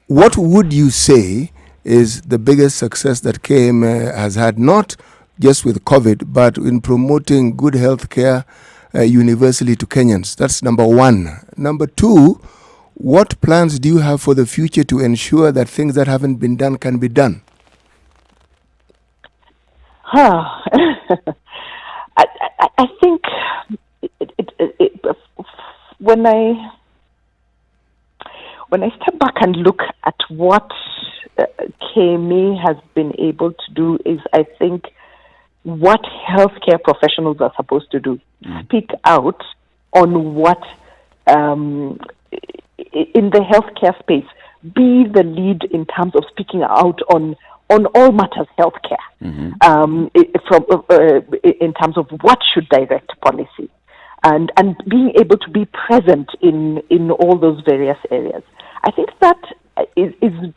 Speaker 3: What would you say is the biggest success that KM has had, not just with COVID, but in promoting good health care universally to Kenyans? That's number one. Number two, what plans do you have for the future to ensure that things that haven't been done can be done?
Speaker 5: I think when I step back and look at what KME has been able to do, is I think what healthcare professionals are supposed to do, speak out on what in the healthcare space, be the lead in terms of speaking out on all matters healthcare, in terms of what should direct policy, and being able to be present in all those various areas. I think that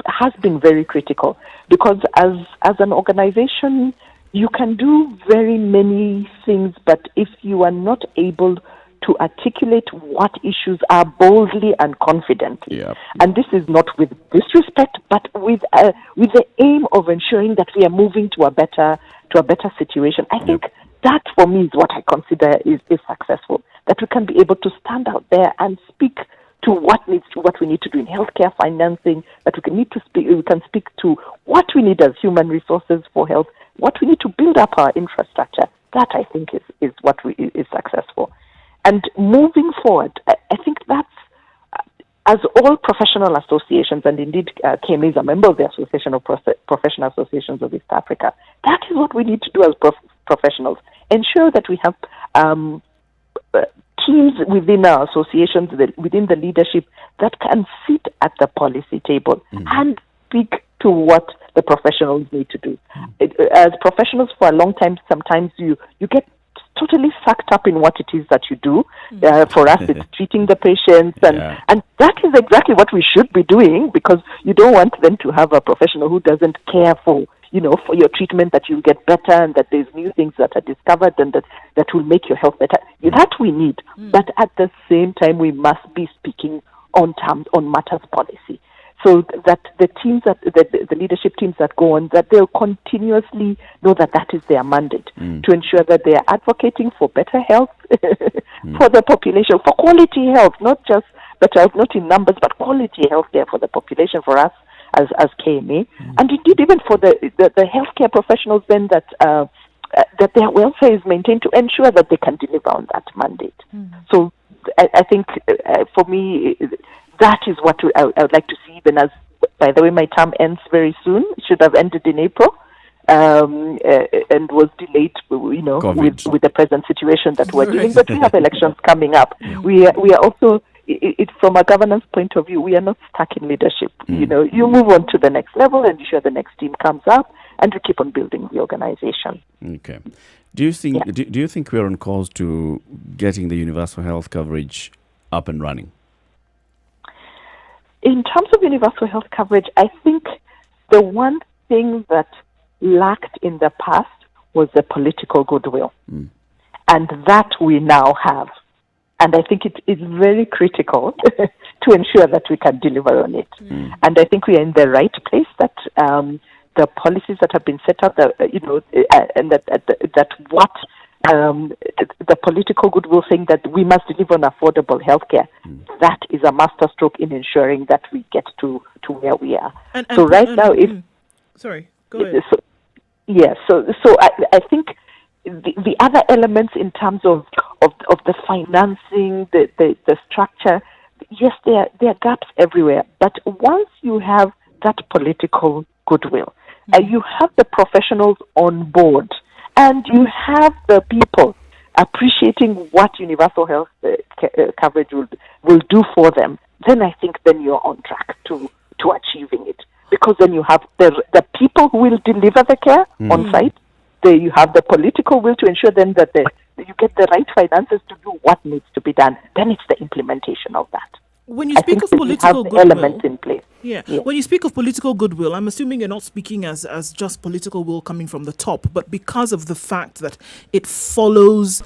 Speaker 5: has been very critical, because as an organization, you can do very many things, but if you are not able to articulate what issues are boldly and confidently, and this is not with disrespect, but with the aim of ensuring that we are moving to a better situation, I think that for me is what I consider is successful. That we can be able to stand out there and speak to what we need to do in healthcare financing, that we can speak to what we need as human resources for health, what we need to build up our infrastructure. That I think is what is successful. And moving forward, I think that's, as all professional associations, and indeed KMA is a member of the Association of Professional Associations of East Africa, that is what we need to do as professionals. Ensure that we have teams within our associations, within the leadership, that can sit at the policy table and speak to what the professionals need to do. As professionals for a long time, sometimes you get totally sucked up in what it is that you do. For us, it's treating the patients, and that is exactly what we should be doing, because you don't want them to have a professional who doesn't care for your treatment, that you get better and that there's new things that are discovered and that will make your health better. That we need. But at the same time, we must be speaking on matters policy. So that the teams the leadership teams that go on, that they'll continuously know that is their mandate, to ensure that they are advocating for better health for the population, for quality health, not just better health, not in numbers, but quality health care for the population, for us as KMA, and indeed even for the healthcare professionals then that their welfare is maintained, to ensure that they can deliver on that mandate. So I think for me, that is what I would like to see, even as, by the way, my term ends very soon. It should have ended in April, and was delayed, with the present situation that we're dealing. But we have elections coming up. We are also, from a governance point of view, we are not stuck in leadership. You move on to the next level and ensure the next team comes up, and we keep on building the organization.
Speaker 2: Okay. Do you think we're on course to getting the universal health coverage up and running?
Speaker 5: In terms of universal health coverage, I think the one thing that lacked in the past was the political goodwill. And that we now have. And I think it is very critical to ensure that we can deliver on it. And I think we are in the right place, that the policies that have been set up, and that what the political goodwill saying that we must deliver on affordable healthcare. That is a masterstroke in ensuring that we get to where we are. So right now,
Speaker 4: sorry, go ahead.
Speaker 5: So I think the other elements in terms of the financing, the structure, yes, there are gaps everywhere. But once you have that political goodwill, you have the professionals on board, and you have the people appreciating what universal health coverage will do for them, then I think then you're on track to achieving it. Because then you have the people who will deliver the care on site. You have the political will to ensure then that you get the right finances to do what needs to be done. Then it's the implementation of that.
Speaker 4: When you speak of political goodwill,
Speaker 5: elements in place.
Speaker 4: Yeah. When you speak of political goodwill, I'm assuming you're not speaking as just political will coming from the top, but because of the fact that it follows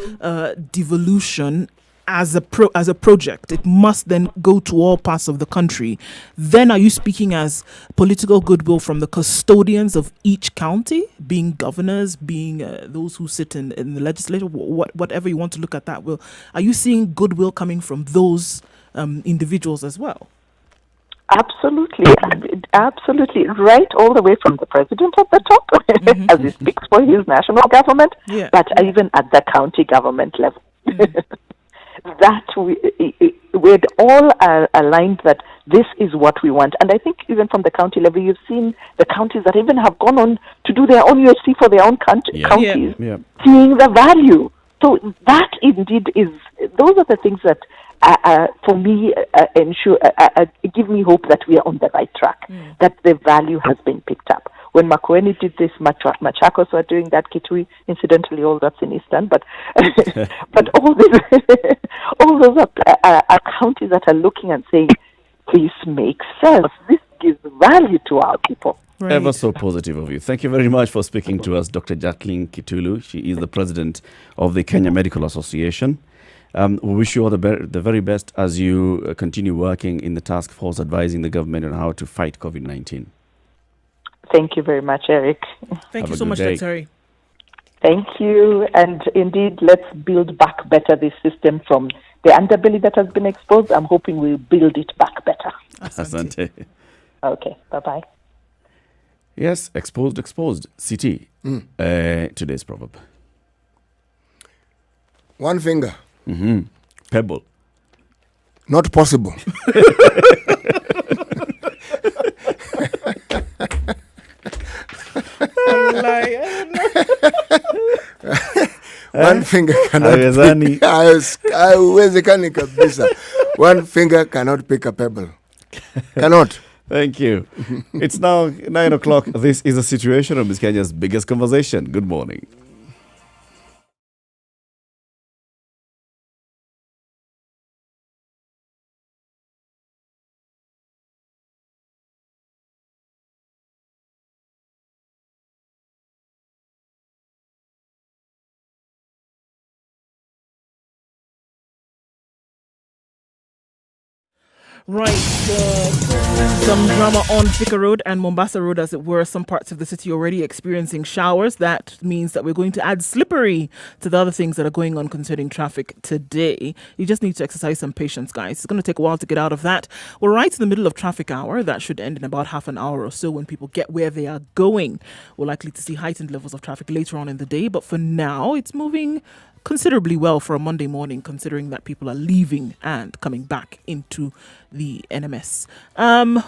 Speaker 4: devolution as a project, it must then go to all parts of the country. Then are you speaking as political goodwill from the custodians of each county, being governors, being those who sit in the legislature, whatever you want to look at that will? Are you seeing goodwill coming from those individuals as well?
Speaker 5: Absolutely, right all the way from the president at the top, as he speaks for his national government, but even at the county government level. That we're all aligned that this is what we want. And I think even from the county level, you've seen the counties that even have gone on to do their own UHC for their own counties, seeing the value. So that indeed those are the things that for me, give me hope that we are on the right track, that the value has been picked up. When Makueni did this, Machakos were doing that, Kitui, incidentally, all that's in Eastern, but all those are counties that are looking and saying, this makes sense. This gives value to our people.
Speaker 2: Right. Ever so positive of you. Thank you very much for speaking to us, Dr. Jacqueline Kitulu. She is the president of the Kenya Medical Association. We wish you all the very best as you continue working in the task force advising the government on how to fight COVID-19.
Speaker 5: Thank you very much, Eric.
Speaker 4: Thank you so much, Dr.
Speaker 5: Thank you. And indeed, let's build back better this system from the underbelly that has been exposed. I'm hoping we'll build it back better.
Speaker 2: Asante.
Speaker 5: Okay, bye-bye.
Speaker 2: Yes, exposed. CT, today's proverb.
Speaker 3: One finger.
Speaker 2: Pebble.
Speaker 3: Not possible. One finger cannot One finger cannot pick a pebble. Cannot.
Speaker 2: Thank you. It's now 9 o'clock. This is The Situation Room, Kenya's biggest conversation. Good morning.
Speaker 4: Right, some drama on Thika Road and Mombasa Road, as it were. Some parts of the city already experiencing showers. That means that we're going to add slippery to the other things that are going on concerning traffic today. You just need to exercise some patience, guys. It's going to take a while to get out of that. We're right in the middle of traffic hour. That should end in about half an hour or so when people get where they are going. We're likely to see heightened levels of traffic later on in the day, but for now, it's moving considerably well for a Monday morning, considering that people are leaving and coming back into the NMS.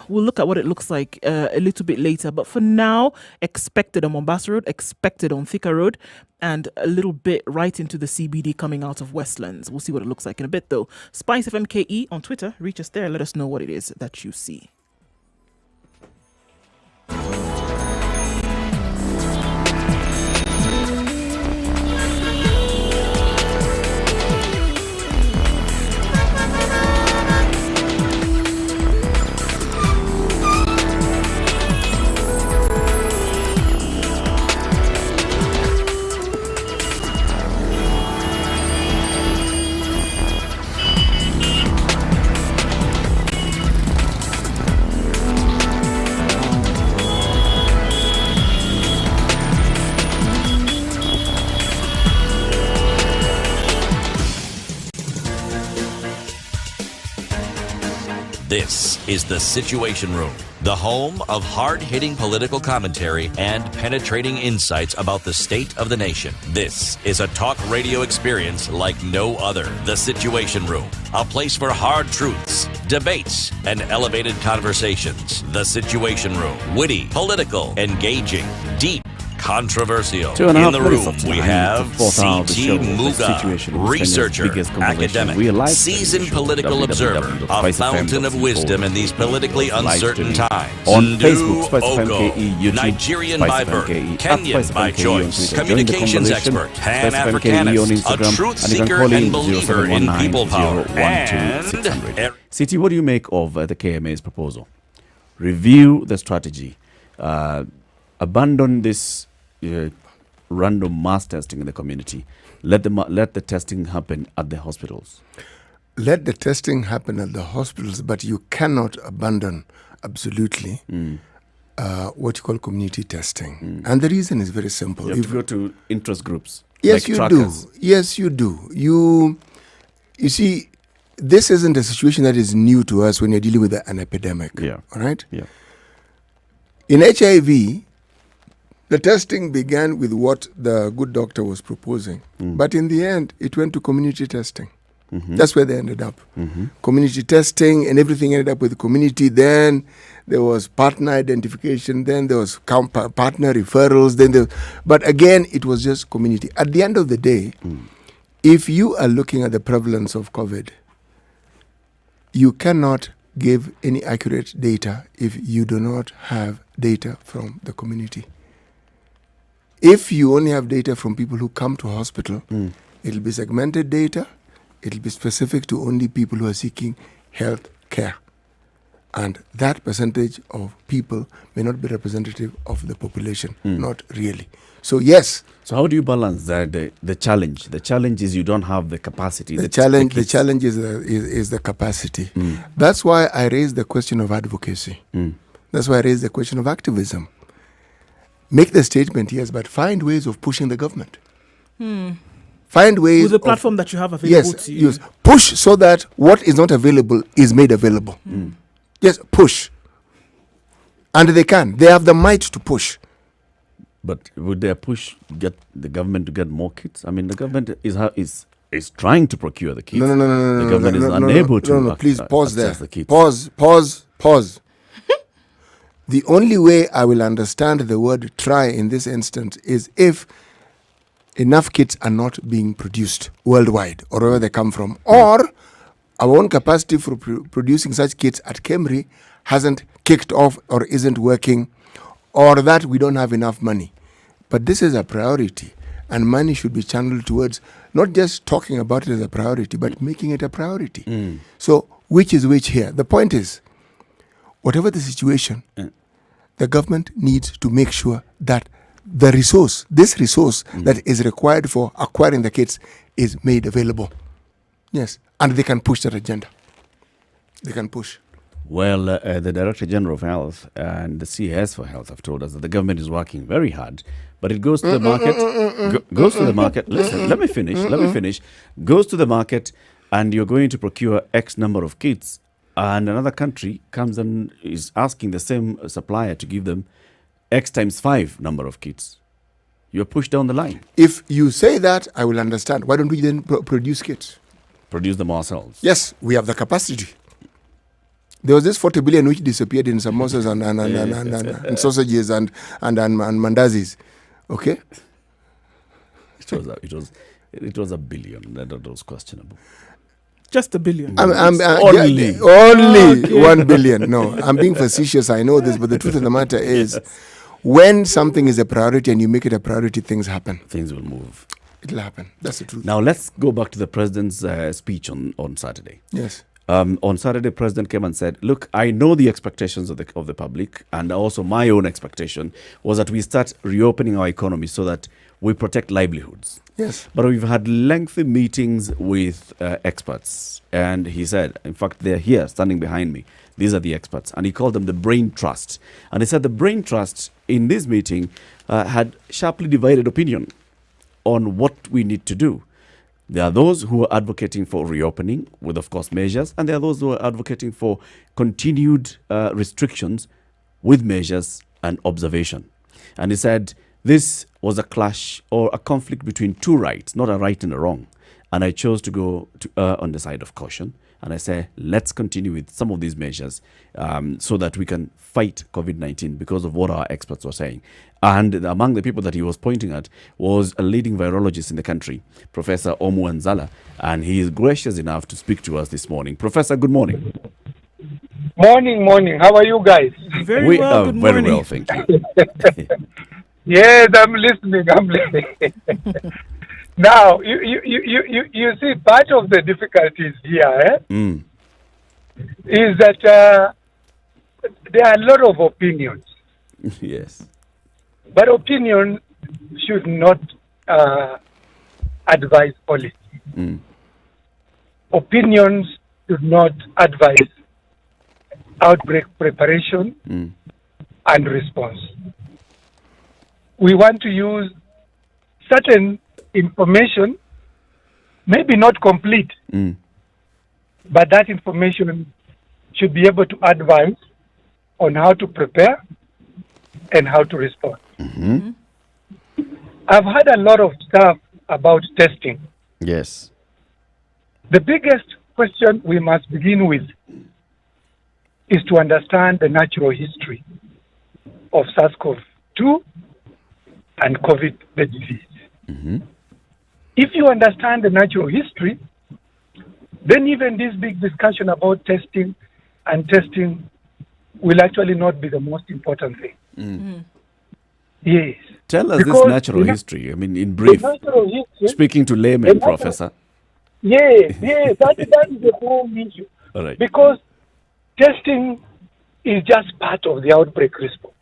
Speaker 4: We'll look at what it looks like a little bit later, but for now, expected on Mombasa Road, expected on Thika Road, and a little bit right into the CBD coming out of Westlands. We'll see what it looks like in a bit, though. Spice FMKE on Twitter. Reach us there. Let us know what it is that you see.
Speaker 1: This is the Situation Room, the home of hard-hitting political commentary and penetrating insights about the state of the nation. This is a talk radio experience like no other. The Situation Room, a place for hard truths, debates, and elevated conversations. The Situation Room, witty, political, engaging, deep, controversial. In the room, we have C.T. Muga, researcher, academic, seasoned political observer, a fountain of wisdom in these politically uncertain times.
Speaker 2: On Facebook, Spice FM
Speaker 1: Ogo,
Speaker 2: KE, YouTube,
Speaker 1: Nigerian
Speaker 2: Spice
Speaker 1: by
Speaker 2: FM
Speaker 1: birth,
Speaker 2: KE,
Speaker 1: Kenyan by
Speaker 2: KE
Speaker 1: choice,
Speaker 2: on Twitter.
Speaker 1: communications
Speaker 2: Join the
Speaker 1: expert,
Speaker 2: conversation.
Speaker 1: Pan-Africanist, a truth seeker and believer in people power, and...
Speaker 2: CT, what do you make of the KMA's proposal? Review the strategy. Abandon this random mass testing in the community. Let the testing happen at the hospitals.
Speaker 3: Let the testing happen at the hospitals, but you cannot abandon absolutely what you call community testing. And the reason is very simple.
Speaker 2: You have to go to interest groups.
Speaker 3: Yes,
Speaker 2: like
Speaker 3: you
Speaker 2: trackers.
Speaker 3: do. Yes, you do. You see, this isn't a situation that is new to us when you're dealing with an epidemic.
Speaker 2: Yeah.
Speaker 3: All right?
Speaker 2: Yeah.
Speaker 3: In HIV, the testing began with what the good doctor was proposing. But in the end, it went to community testing. That's where they ended up. Community testing, and everything ended up with community. Then there was partner identification. Then there was partner referrals. But again, it was just community. At the end of the day, if you are looking at the prevalence of COVID, you cannot give any accurate data if you do not have data from the community. If you only have data from people who come to hospital, it'll be segmented data. It'll be specific to only people who are seeking health care. And that percentage of people may not be representative of the population, not really. So yes.
Speaker 2: So how do you balance the challenge? The challenge is you don't have the capacity.
Speaker 3: The challenge is the capacity. That's why I raised the question of advocacy. That's why I raised the question of activism. Make the statement, yes, but find ways of pushing the government. Find ways
Speaker 4: with the platform that you have available to you.
Speaker 3: Yes, push so that what is not available is made available. Yes, push. And they can. They have the might to push.
Speaker 2: But would their push get the government to get more kits? I mean, the government is trying to procure the kits.
Speaker 3: No.
Speaker 2: The government is unable to.
Speaker 3: No, please pause there.
Speaker 2: The kits.
Speaker 3: Pause. The only way I will understand the word try in this instance is if enough kits are not being produced worldwide or wherever they come from, or our own capacity for producing such kits at Kemri hasn't kicked off or isn't working, or that we don't have enough money. But this is a priority, and money should be channeled towards not just talking about it as a priority, but making it a priority. So which is which here? The point is, whatever the situation, the government needs to make sure that this resource that is required for acquiring the kits is made available. Yes, and they can push that agenda. They can push.
Speaker 2: Well, the Director General of Health and the CS for Health have told us that the government is working very hard, but it goes to the market, goes to the market. Listen, let me finish. Goes to the market, and you're going to procure X number of kits, and another country comes and is asking the same supplier to give them X times 5 number of kits. You're pushed down the line.
Speaker 3: If you say that, I will understand. Why don't we then produce kits?
Speaker 2: Produce them ourselves.
Speaker 3: Yes, we have the capacity. There was this 40 billion which disappeared in samosas and sausages and mandazis. Okay?
Speaker 2: It was a billion. That was questionable.
Speaker 4: Just a billion.
Speaker 3: Only
Speaker 4: okay.
Speaker 3: 1 billion. No, I'm being facetious. I know this, but the truth of the matter is, when something is a priority and you make it a priority, things happen.
Speaker 2: Things will move.
Speaker 3: It'll happen. That's the truth.
Speaker 2: Now let's go back to the president's speech on Saturday.
Speaker 3: Yes.
Speaker 2: On Saturday, the president came and said, look, I know the expectations of the public, and also my own expectation was that we start reopening our economy so that we protect livelihoods.
Speaker 3: Yes.
Speaker 2: But we've had lengthy meetings with experts, and he said, in fact, they're here standing behind me. These are the experts. And he called them the brain trust. And he said the brain trust in this meeting had sharply divided opinion on what we need to do. There are those who are advocating for reopening with, of course, measures, and there are those who are advocating for continued restrictions with measures and observation. And he said this was a clash or a conflict between two rights, not a right and a wrong. And I chose to go on the side of caution. And I say, let's continue with some of these measures so that we can fight COVID-19 because of what our experts were saying. And among the people that he was pointing at was a leading virologist in the country, Professor Omu Anzala. And he is gracious enough to speak to us this morning. Professor, good morning.
Speaker 6: Morning. How are you guys?
Speaker 4: Very well, good morning.
Speaker 2: Very well, thank you.
Speaker 6: Yes, I'm listening. Now, you see, part of the difficulties here is that there are a lot of opinions.
Speaker 2: Yes.
Speaker 6: But opinion should not advise policy. Opinions should not advise outbreak preparation and response. We want to use certain information, maybe not complete, but that information should be able to advise on how to prepare and how to respond. I've had a lot of stuff about testing.
Speaker 2: Yes.
Speaker 6: The biggest question we must begin with is to understand the natural history of SARS-CoV-2 and COVID, the disease. If you understand the natural history, then even this big discussion about testing will actually not be the most important thing. Yes.
Speaker 2: Tell us this natural history. I mean, in brief, speaking to laymen, Professor.
Speaker 6: Yes, that is the whole issue.
Speaker 2: All right.
Speaker 6: Because testing is just part of the outbreak response.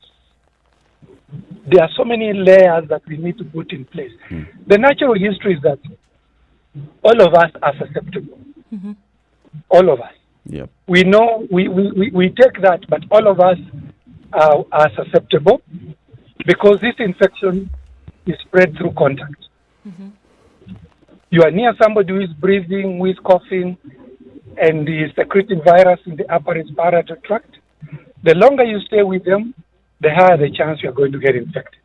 Speaker 6: There are so many layers that we need to put in place. The natural history is that all of us are susceptible. All of us.
Speaker 2: Yep.
Speaker 6: We know, we take that, but all of us are susceptible because this infection is spread through contact. You are near somebody who is breathing, who is coughing, and is secreting virus in the upper respiratory tract. The longer you stay with them, the higher the chance you are going to get infected.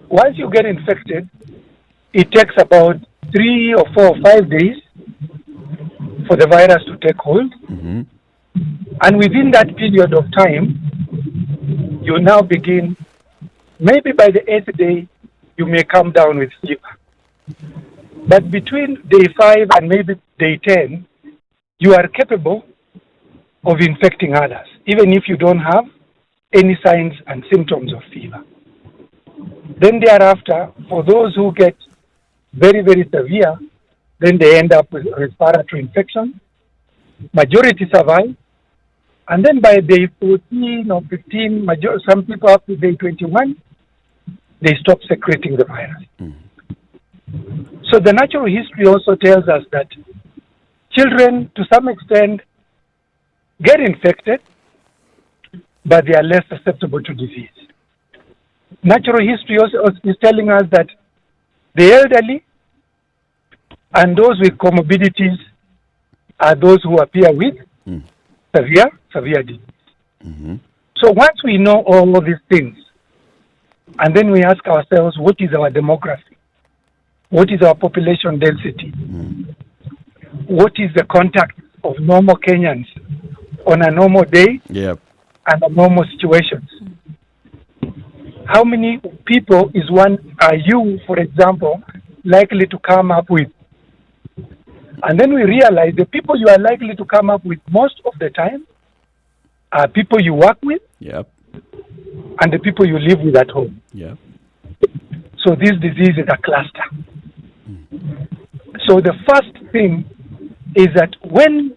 Speaker 6: Once you get infected, it takes about 3 or 4 or 5 days for the virus to take hold. And within that period of time, you now begin, maybe by the 8th day, you may come down with fever. But between day 5 and maybe day 10, you are capable of infecting others, even if you don't have any signs and symptoms of fever. Then thereafter, for those who get very, very severe, then they end up with respiratory infection. Majority survive. And then by day 14 or 15, some people up to day 21, they stop secreting the virus. So the natural history also tells us that children, to some extent, get infected, but they are less susceptible to disease. Natural history also is telling us that the elderly and those with comorbidities are those who appear with severe disease. So once we know all of these things, and then we ask ourselves, what is our demography? What is our population density? What is the contact of normal Kenyans on a normal day and a normal situations? How many people are you, for example, likely to come up with? And then we realize the people you are likely to come up with most of the time are people you work with and the people you live with at home. So this disease is a cluster. So the first thing is that when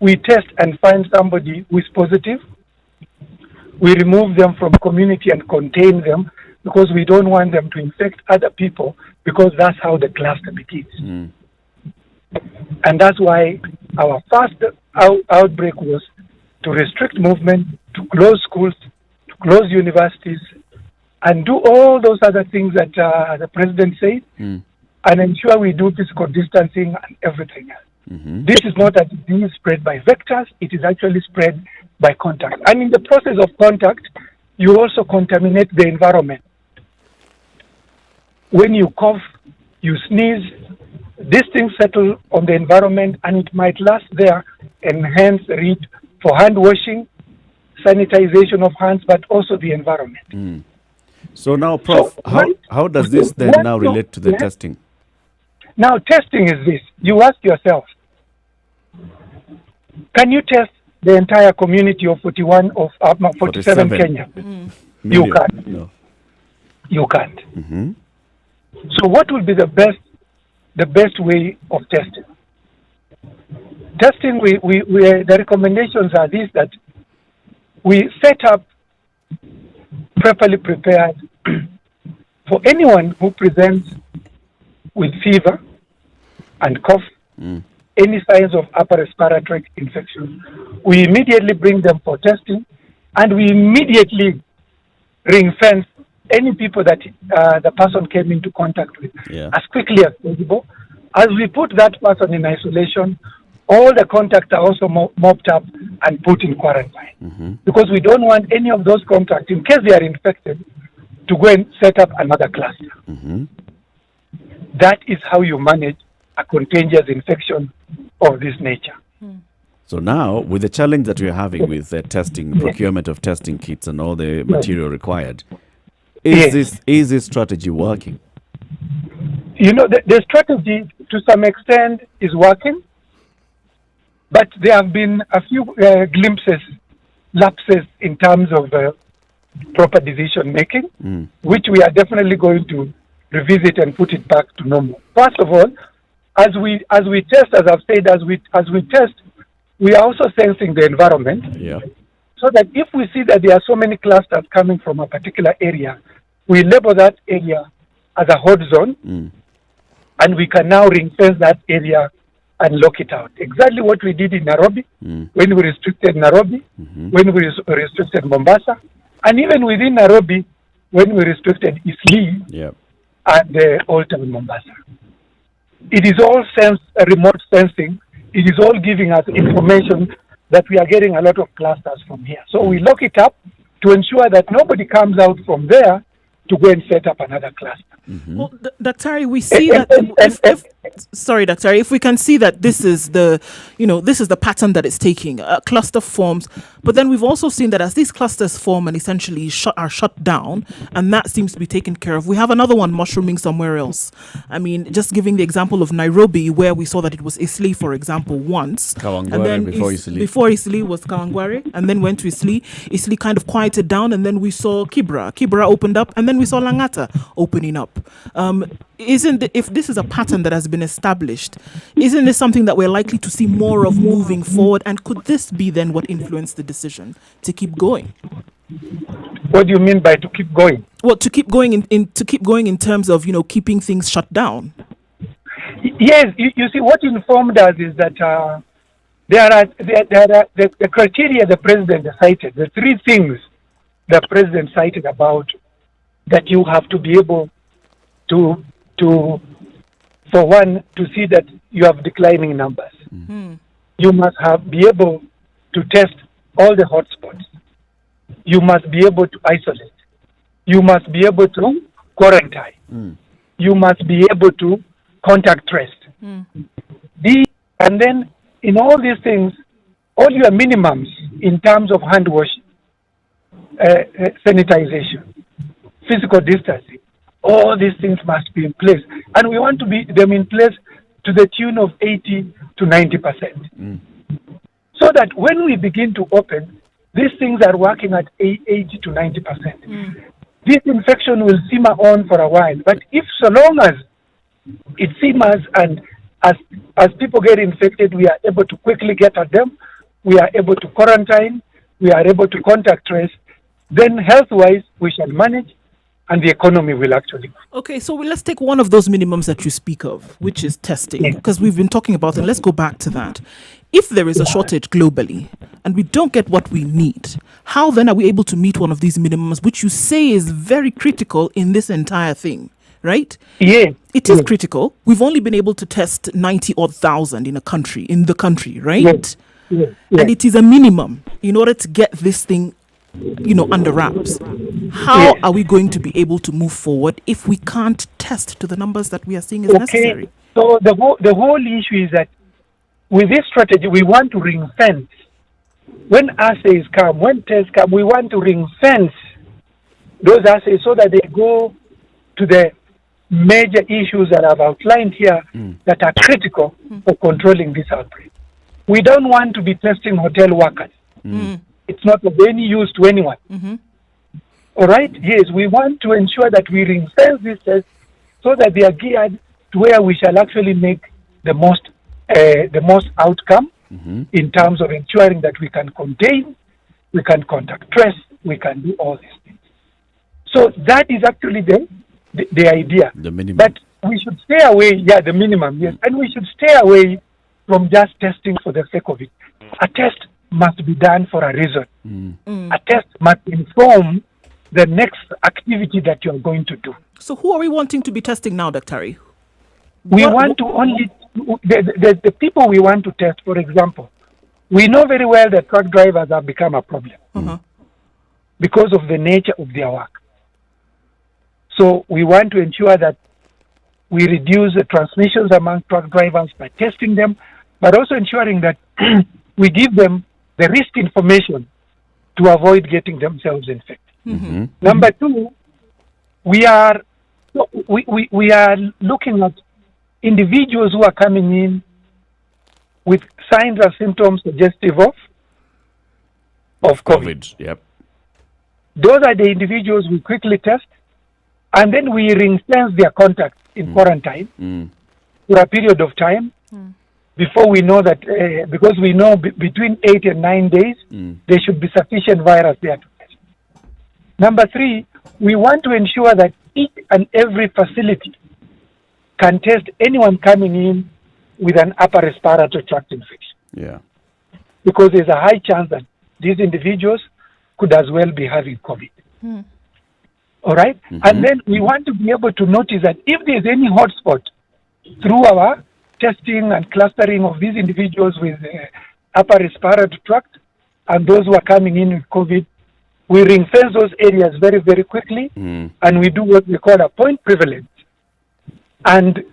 Speaker 6: we test and find somebody who is positive, we remove them from community and contain them because we don't want them to infect other people, because that's how the cluster begins. And that's why our first outbreak was to restrict movement, to close schools, to close universities, and do all those other things that the president said, and ensure we do physical distancing and everything else. This is not a disease spread by vectors, it is actually spread by contact. And in the process of contact, you also contaminate the environment. When you cough, you sneeze, these things settle on the environment and it might last there, and hence read for hand washing, sanitization of hands, but also the environment.
Speaker 2: So now, Prof, how does this then now relate to the testing?
Speaker 6: Now, testing is this. You ask yourself, can you test the entire community of 47 Kenya? You can't.
Speaker 2: No.
Speaker 6: You can't. So what would be the best way of testing? Testing, the recommendations are these, that we set up properly prepared for anyone who presents with fever and cough, any signs of upper respiratory infection. We immediately bring them for testing, and we immediately ring-fence any people that the person came into contact with as quickly as possible. As we put that person in isolation, all the contacts are also mopped up and put in quarantine. Because we don't want any of those contacts, in case they are infected, to go and set up another cluster. That is how you manage a contagious infection of this nature.
Speaker 2: So now, with the challenge that we're having with testing, procurement of testing kits and all the material required, is this strategy working?
Speaker 6: You know, the strategy to some extent is working, but there have been a few lapses in terms of proper decision making, which we are definitely going to revisit and put it back to normal. First of all, as we test, as I've said, as we test, we are also sensing the environment. So that if we see that there are so many clusters coming from a particular area, we label that area as a hot zone, and we can now ring-fence that area and lock it out. Exactly what we did in Nairobi, when we restricted Nairobi, when we restricted Mombasa, and even within Nairobi, when we restricted Eastleigh and the Old Town Mombasa. It is all remote sensing. It is all giving us information that we are getting a lot of clusters from here. So we lock it up to ensure that nobody comes out from there to go and set up another cluster.
Speaker 4: Well, Dr. we see that. Sorry, Dr. If we can see that this is the pattern that it's taking. Cluster forms, but then we've also seen that as these clusters form and essentially are shut down, and that seems to be taken care of, we have another one mushrooming somewhere else. I mean, just giving the example of Nairobi, where we saw that it was Eastleigh, for example, once,
Speaker 2: Kawangware,
Speaker 4: and then before Eastleigh was Kawangware, and then went to Eastleigh. Eastleigh kind of quieted down, and then we saw Kibra. Kibra opened up, and then we saw Langata opening up. If this is a pattern that has been established, isn't this something that we're likely to see more of moving forward? And could this be then what influenced the decision to keep going?
Speaker 6: What do you mean by to keep going?
Speaker 4: Well, to keep going in terms of keeping things shut down.
Speaker 6: Yes, you see, what informed us is that there are the criteria the president cited, the three things the president cited about that you have to be able to for one, to see that you have declining numbers. You must be able to test all the hotspots. You must be able to isolate. You must be able to quarantine. You must be able to contact trace. And then in all these things, all your minimums in terms of hand washing, sanitization, physical distancing, all these things must be in place. And we want to be them in place to the tune of 80 to 90%. So that when we begin to open, these things are working at 80 to 90%. This infection will simmer on for a while. But if so long as it simmers and as people get infected, we are able to quickly get at them, we are able to quarantine, we are able to contact trace, then health-wise we shall manage, and the economy will actually.
Speaker 4: Okay, so let's take one of those minimums that you speak of, which is testing, because we've been talking about it. Let's go back to that. If there is a shortage globally and we don't get what we need, how then are we able to meet one of these minimums, which you say is very critical in this entire thing, right?
Speaker 6: Yes.
Speaker 4: It is critical. We've only been able to test 90-odd thousand in the country, right?
Speaker 6: Yes.
Speaker 4: And it is a minimum in order to get this thing, under wraps. How are we going to be able to move forward if we can't test to the numbers that we are seeing as necessary?
Speaker 6: So the whole issue is that with this strategy, we want to ring fence. When assays come, when tests come, we want to ring fence those assays so that they go to the major issues that I've outlined here that are critical for controlling this outbreak. We don't want to be testing hotel workers. It's not of any use to anyone. All right? Yes, we want to ensure that we ring fence these tests so that they are geared to where we shall actually make the most outcome in terms of ensuring that we can contain, we can contact trace, we can do all these things. So that is actually the idea.
Speaker 2: The minimum.
Speaker 6: But we should stay away, the minimum, yes. And we should stay away from just testing for the sake of it. A test must be done for a reason. A test must inform the next activity that you're going to do.
Speaker 4: So who are we wanting to be testing now, Dr.
Speaker 6: We want to only, the people we want to test, for example, we know very well that truck drivers have become a problem because of the nature of their work. So we want to ensure that we reduce the transmissions among truck drivers by testing them, but also ensuring that we give them the risk information to avoid getting themselves infected. Number two, we are looking at individuals who are coming in with signs and symptoms suggestive of COVID.
Speaker 2: Yep.
Speaker 6: Those are the individuals we quickly test, and then we ring-fence their contacts in quarantine for a period of time before we know that, because we know between 8 and 9 days, there should be sufficient virus there to test. Number three, we want to ensure that each and every facility can test anyone coming in with an upper respiratory tract infection.
Speaker 2: Yeah.
Speaker 6: Because there's a high chance that these individuals could as well be having COVID. All right? And then we want to be able to notice that if there's any hotspot through our testing and clustering of these individuals with upper respiratory tract and those who are coming in with COVID, we ring-fence those areas very, very quickly, and we do what we call a point prevalence. And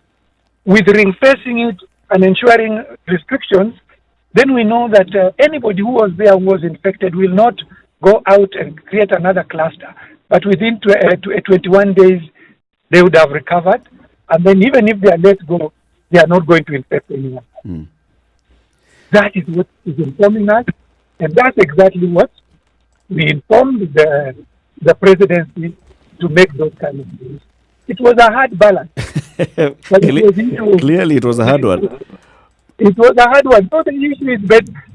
Speaker 6: with ring-fencing it and ensuring restrictions, then we know that anybody who was there who was infected will not go out and create another cluster. But within 21 days, they would have recovered. And then even if they are let go, they are not going to infect anyone. That is what is informing us. And that's exactly what we informed the presidency to make those kind of things. It was a hard balance.
Speaker 2: Clearly, it was a hard one.
Speaker 6: It was a hard one. So the issue is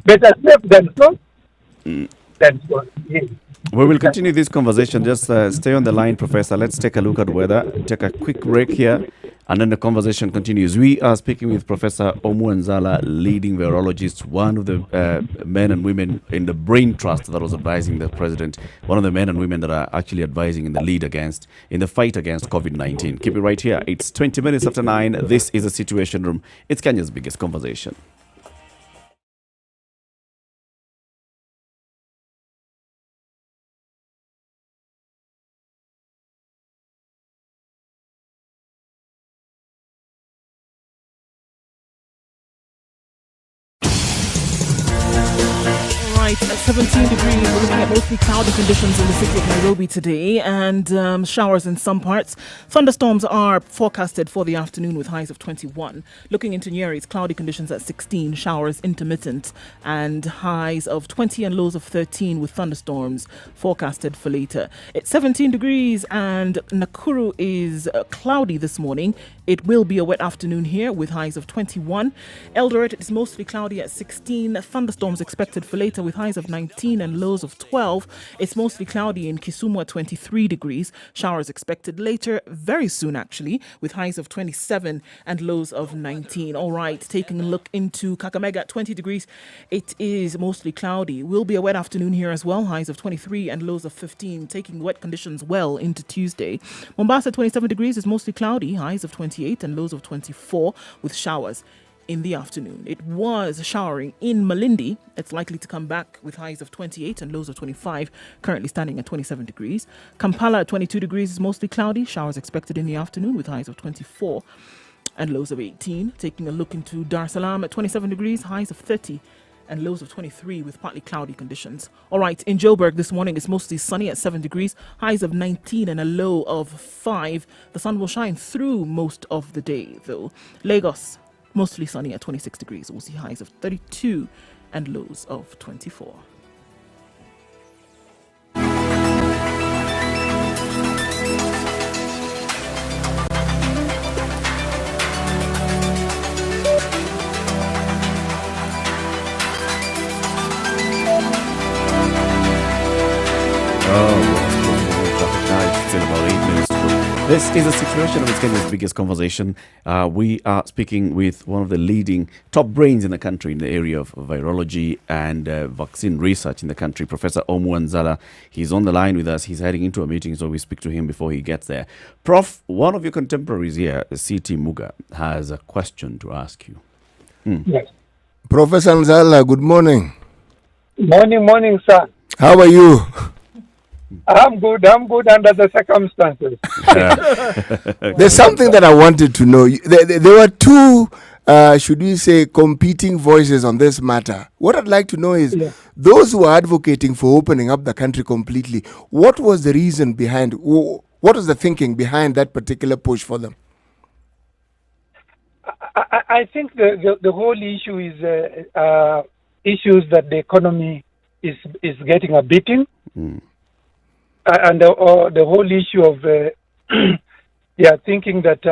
Speaker 6: better safe than sorry. Yes.
Speaker 2: We will continue this conversation. Just stay on the line, Professor. Let's take a look at weather. Take a quick break here, and then the conversation continues. We are speaking with Professor Omuanzala, leading virologist, one of the men and women in the Brain Trust that was advising the president, one of the men and women that are actually advising in the fight against COVID-19. Keep it right here. It's 20 minutes after 9. This is the Situation Room. It's Kenya's biggest conversation.
Speaker 4: At 17 degrees, we're looking at mostly cloudy conditions in the city of Nairobi today, and showers in some parts. Thunderstorms are forecasted for the afternoon with highs of 21. Looking into Nyeri, it's cloudy conditions at 16, showers intermittent, and highs of 20 and lows of 13 with thunderstorms forecasted for later. It's 17 degrees, and Nakuru is cloudy this morning. It will be a wet afternoon here with highs of 21. Eldoret is mostly cloudy at 16. Thunderstorms expected for later with highs of 19 and lows of 12. It's mostly cloudy in Kisumu at 23 degrees. Showers expected later, very soon actually, with highs of 27 and lows of 19. All right, taking a look into Kakamega at 20 degrees. It is mostly cloudy. Will be a wet afternoon here as well. Highs of 23 and lows of 15, taking wet conditions well into Tuesday. Mombasa 27 degrees is mostly cloudy. Highs of 28 and lows of 24 with showers in the afternoon. It was showering in Malindi. It's likely to come back with highs of 28 and lows of 25, currently standing at 27 degrees. Kampala at 22 degrees is mostly cloudy. Showers expected in the afternoon with highs of 24 and lows of 18. Taking a look into Dar es Salaam at 27 degrees, highs of 30 and lows of 23 with partly cloudy conditions. All right, in Joburg this morning it's mostly sunny at 7 degrees, highs of 19 and a low of 5. The sun will shine through most of the day though. Lagos, mostly sunny at 26 degrees. We'll see highs of 32 and lows of 24.
Speaker 2: This is a situation of Kenya's biggest conversation. We are speaking with one of the leading top brains in the country in the area of virology and vaccine research in the country, Professor Omwanzala. He's on the line with us. He's heading into a meeting, so we speak to him before he gets there. Prof, one of your contemporaries here, C.T. Muga, has a question to ask you.
Speaker 6: Yes.
Speaker 3: Professor Nzala, good morning.
Speaker 6: Morning, sir.
Speaker 3: How are you?
Speaker 6: I'm good under the circumstances.
Speaker 3: There's something that I wanted to know. There were two, should we say, competing voices on this matter. What I'd like to know is, those who are advocating for opening up the country completely, what was the reason behind, what was the thinking behind that particular push for them?
Speaker 6: I think the whole issue is issues that the economy is getting a beating. And the whole issue of thinking that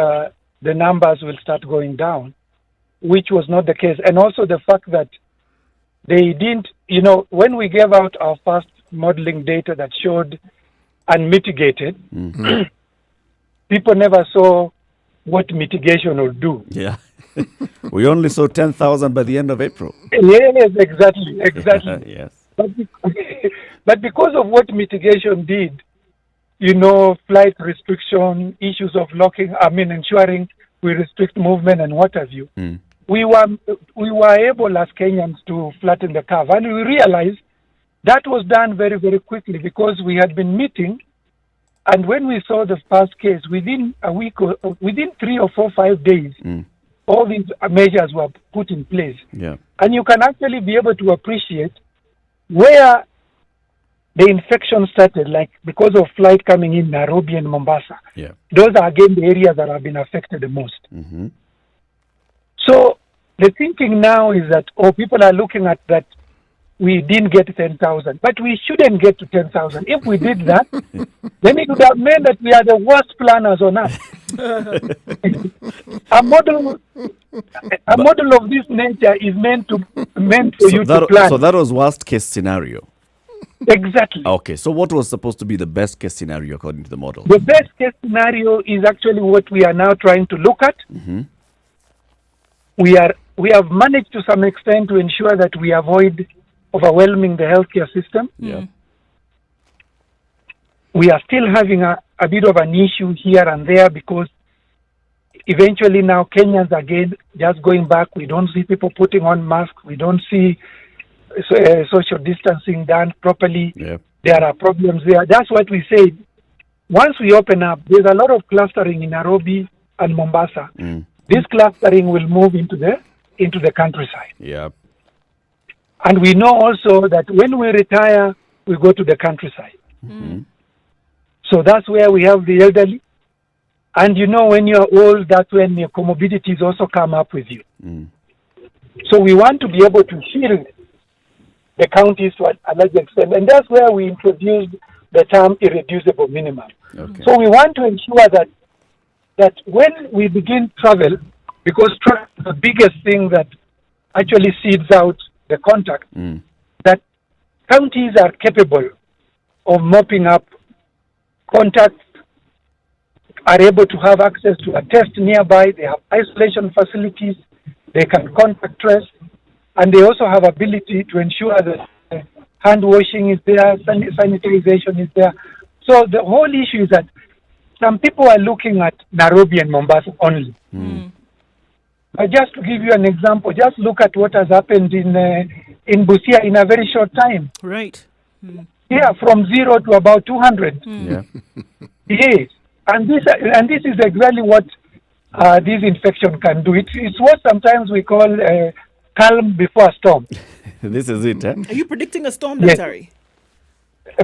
Speaker 6: the numbers will start going down, which was not the case. And also the fact that they didn't, when we gave out our first modeling data that showed unmitigated, people never saw what mitigation would do.
Speaker 2: Yeah. We only saw 10,000 by the end of April.
Speaker 6: Yes, exactly.
Speaker 2: Yes.
Speaker 6: But because of what mitigation did, flight restriction, issues of ensuring we restrict movement and what have you, we were able as Kenyans to flatten the curve. And we realized that was done very, very quickly because we had been meeting. And when we saw the first case, within a week, within 3 or 4, 5 days, all these measures were put in place.
Speaker 2: Yeah.
Speaker 6: And you can actually be able to appreciate where the infection started, like because of flight coming in Nairobi and Mombasa.
Speaker 2: Yeah.
Speaker 6: Those are again the areas that have been affected the most.
Speaker 2: Mm-hmm.
Speaker 6: So the thinking now is that, people are looking at that we didn't get 10,000, but we shouldn't get to 10,000. If we did that, then it would have meant that we are the worst planners on earth. A model of this nature is meant for you to plan.
Speaker 2: So that was worst case scenario.
Speaker 6: Exactly.
Speaker 2: Okay, so what was supposed to be the best case scenario according to the model?
Speaker 6: The best case scenario is actually what we are now trying to look at.
Speaker 2: Mm-hmm.
Speaker 6: We have managed to some extent to ensure that we avoid overwhelming the healthcare system.
Speaker 2: Yeah.
Speaker 6: We are still having a bit of an issue here and there because eventually now Kenyans again just going back. We don't see people putting on masks. We don't see social distancing done properly.
Speaker 2: Yep.
Speaker 6: There are problems there. That's what we said. Once we open up, there's a lot of clustering in Nairobi and Mombasa. This clustering will move into the countryside.
Speaker 2: Yeah.
Speaker 6: And we know also that when we retire, we go to the countryside.
Speaker 2: Mm-hmm.
Speaker 6: So that's where we have the elderly. And when you're old, that's when your comorbidities also come up with you. So we want to be able to shield the counties to a large extent. And that's where we introduced the term irreducible minimum.
Speaker 2: Okay.
Speaker 6: So we want to ensure that when we begin travel, because travel is the biggest thing that actually seeds out the contact, that counties are capable of mopping up contacts, are able to have access to a test nearby. They have isolation facilities. They can contact trace, and they also have ability to ensure that hand washing is there, sanitization is there. So the whole issue is that some people are looking at Nairobi and Mombasa only. But just to give you an example, just look at what has happened in Busia in a very short time.
Speaker 4: Right.
Speaker 6: Yeah, from 0 to about 200.
Speaker 2: Yeah.
Speaker 6: Yes, and this is exactly what this infection can do. It's what sometimes we call calm before a storm.
Speaker 2: This is it, eh?
Speaker 4: Are you predicting a storm,
Speaker 6: Yes.
Speaker 4: Daktari?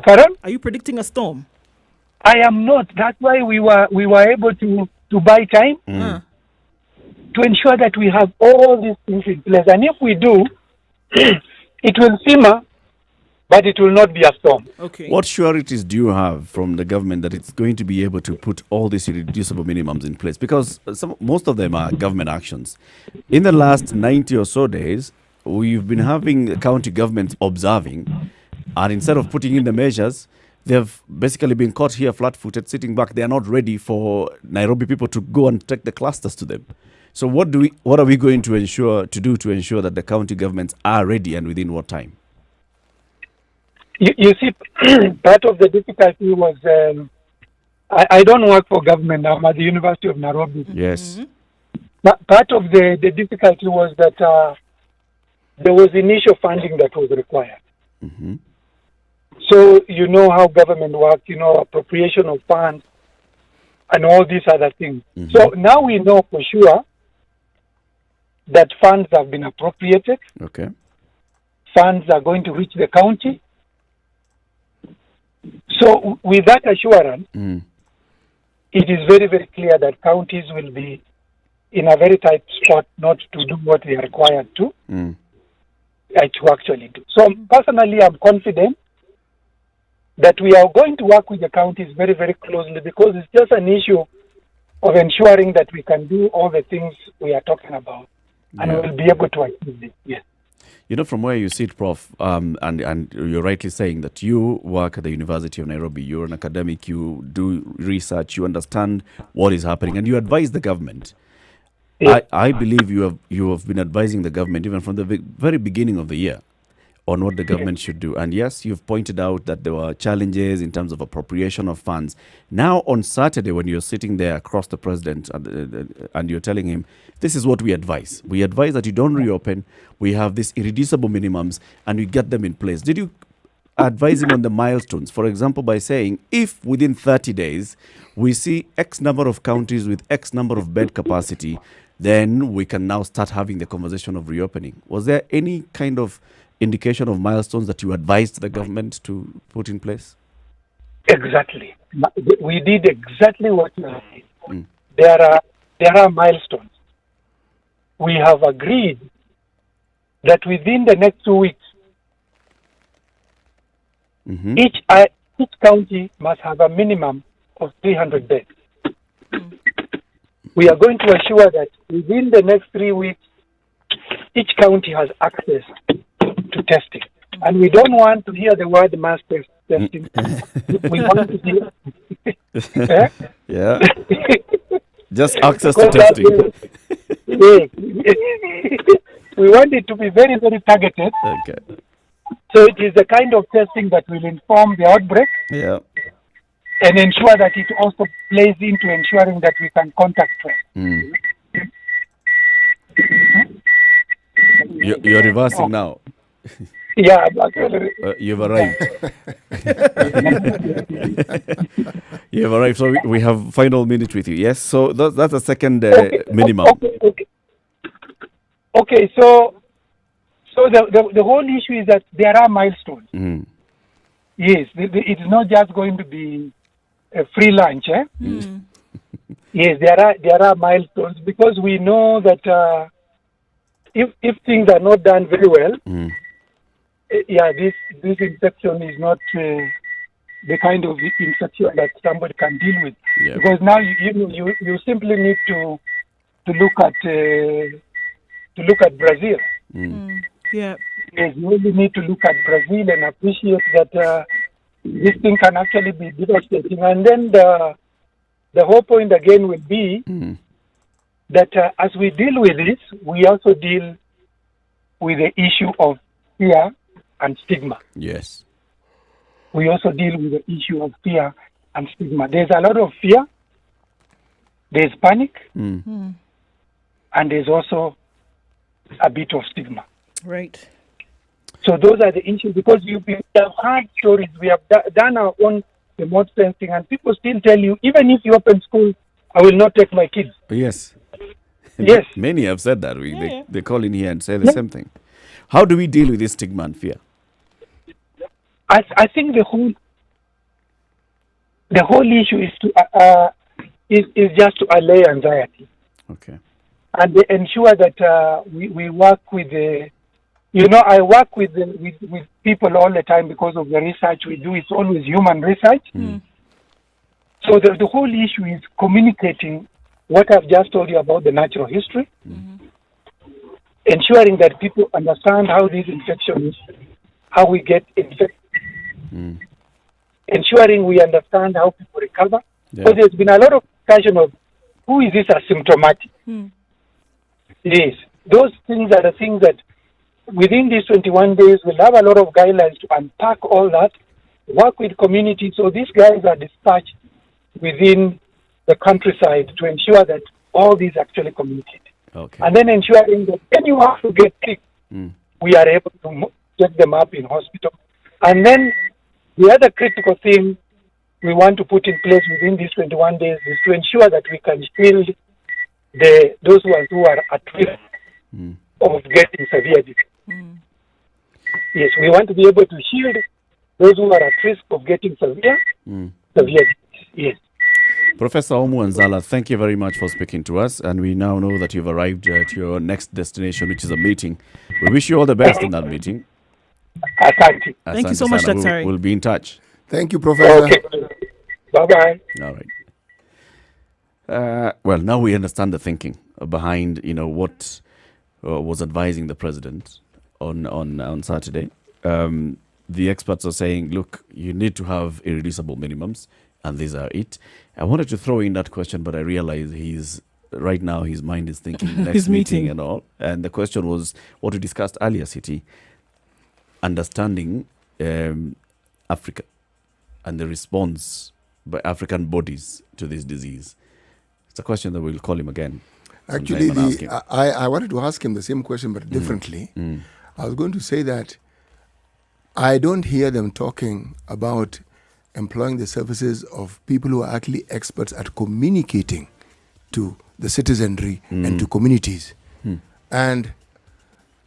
Speaker 6: Pardon?
Speaker 4: Are you predicting a storm?
Speaker 6: I am not. That's why we were able to buy time to ensure that we have all these things in place. And if we do, it will simmer, but it will not be a storm.
Speaker 4: Okay.
Speaker 2: What sureties do you have from the government that it's going to be able to put all these irreducible minimums in place? Because most of them are government actions. In the last 90 or so days, we've been having county governments observing, and instead of putting in the measures, they've basically been caught here flat-footed, sitting back. They are not ready for Nairobi people to go and take the clusters to them. So what are we going to ensure that the county governments are ready, and within what time?
Speaker 6: You see, part of the difficulty was, I don't work for government. I'm at the University of Nairobi.
Speaker 2: Yes.
Speaker 6: But part of the difficulty was that there was initial funding that was required. So you know how government works, appropriation of funds and all these other things. So now we know for sure that funds have been appropriated.
Speaker 2: Okay.
Speaker 6: Funds are going to reach the county. So with that assurance, it is very, very clear that counties will be in a very tight spot not to do what they are required to actually do. So personally, I'm confident that we are going to work with the counties very, very closely, because it's just an issue of ensuring that we can do all the things we are talking about, and we'll be able to achieve this. Yes.
Speaker 2: From where you sit, Prof, and you're rightly saying that you work at the University of Nairobi, you're an academic, you do research, you understand what is happening, and you advise the government. Yes. I believe you have been advising the government even from the very beginning of the year on what the government should do. And yes, you've pointed out that there were challenges in terms of appropriation of funds. Now, on Saturday, when you're sitting there across the president and you're telling him, this is what we advise. We advise that you don't reopen. We have these irreducible minimums, and we get them in place. Did you advise him on the milestones? For example, by saying, if within 30 days, we see X number of counties with X number of bed capacity, then we can now start having the conversation of reopening. Was there any kind of indication of milestones that you advised the government to put in place?
Speaker 6: Exactly. We did exactly what you are saying. There are milestones. We have agreed that within the next 2 weeks, each county must have a minimum of 300 beds. We are going to assure that within the next 3 weeks, each county has access to testing. And we don't want to hear the word mass testing. We want to hear...
Speaker 2: Yeah. Just access to testing.
Speaker 6: We want it to be very, very targeted.
Speaker 2: Okay.
Speaker 6: So it is the kind of testing that will inform the outbreak.
Speaker 2: Yeah.
Speaker 6: And ensure that it also plays into ensuring that we can contact trace.
Speaker 2: You're reversing now.
Speaker 6: Yeah, actually.
Speaker 2: You've arrived. You've arrived. So we have final minute with you. Yes. So that's the second minimum.
Speaker 6: Okay. So the whole issue is that there are milestones. Yes. It's not just going to be a free lunch. Yes, there are milestones, because we know that if things are not done very well, this infection is not the kind of infection that somebody can deal with. Yeah. Because now you simply need to look at Brazil.
Speaker 4: Yeah.
Speaker 6: Yes, you really need to look at Brazil and appreciate that this thing can actually be devastating. And then the whole point again will be that as we deal with this, we also deal with the issue of fear and stigma.
Speaker 2: Yes.
Speaker 6: We also deal with the issue of fear and stigma. There's a lot of fear, there's panic, and there's also a bit of stigma.
Speaker 4: Right.
Speaker 6: So those are the issues, because we have heard stories, we have done our own remote sensing, and people still tell you, even if you open school, I will not take my kids.
Speaker 2: Yes.
Speaker 6: Yes.
Speaker 2: Many have said that. They call in here and say the same thing. How do we deal with this stigma and fear?
Speaker 6: I think the whole issue is to is just to allay anxiety.
Speaker 2: Okay.
Speaker 6: And ensure that we work with the, I work with people all the time because of the research we do. It's always human research. So the whole issue is communicating what I've just told you about the natural history, ensuring that people understand how these infections, how we get infected, ensuring we understand how people recover.
Speaker 2: Yeah.
Speaker 6: Because there's been a lot of discussion of who is this asymptomatic. Yes, those things are the things that within these 21 days we'll have a lot of guidelines to unpack all that, work with communities. So these guys are dispatched within the countryside to ensure that all these actually communicate.
Speaker 2: Okay.
Speaker 6: And then ensuring that anyone who gets sick, we are able to get them up in hospital. And then the other critical thing we want to put in place within these 21 days is to ensure that we can shield those who are at risk of getting severe disease. Yes, we want to be able to shield those who are at risk of getting severe disease. Yes.
Speaker 2: Professor Omu Nzala, thank you very much for speaking to us. And we now know that you've arrived at your next destination, which is a meeting. We wish you all the best in that meeting.
Speaker 6: Asante.
Speaker 4: Thank you so much, Dr.
Speaker 2: We'll be in touch.
Speaker 3: Thank you, Professor.
Speaker 6: Okay. Bye-bye.
Speaker 2: All right. Well, now we understand the thinking behind, what was advising the president on Saturday. The experts are saying, look, you need to have irreducible minimums, and these are it. I wanted to throw in that question, but I realized right now his mind is thinking next meeting and all. And the question was what we discussed earlier, City, understanding Africa and the response by African bodies to this disease. It's a question that we'll call him again.
Speaker 3: Actually, I wanted to ask him the same question, but differently. I was going to say that I don't hear them talking about employing the services of people who are actually experts at communicating to the citizenry and to communities. And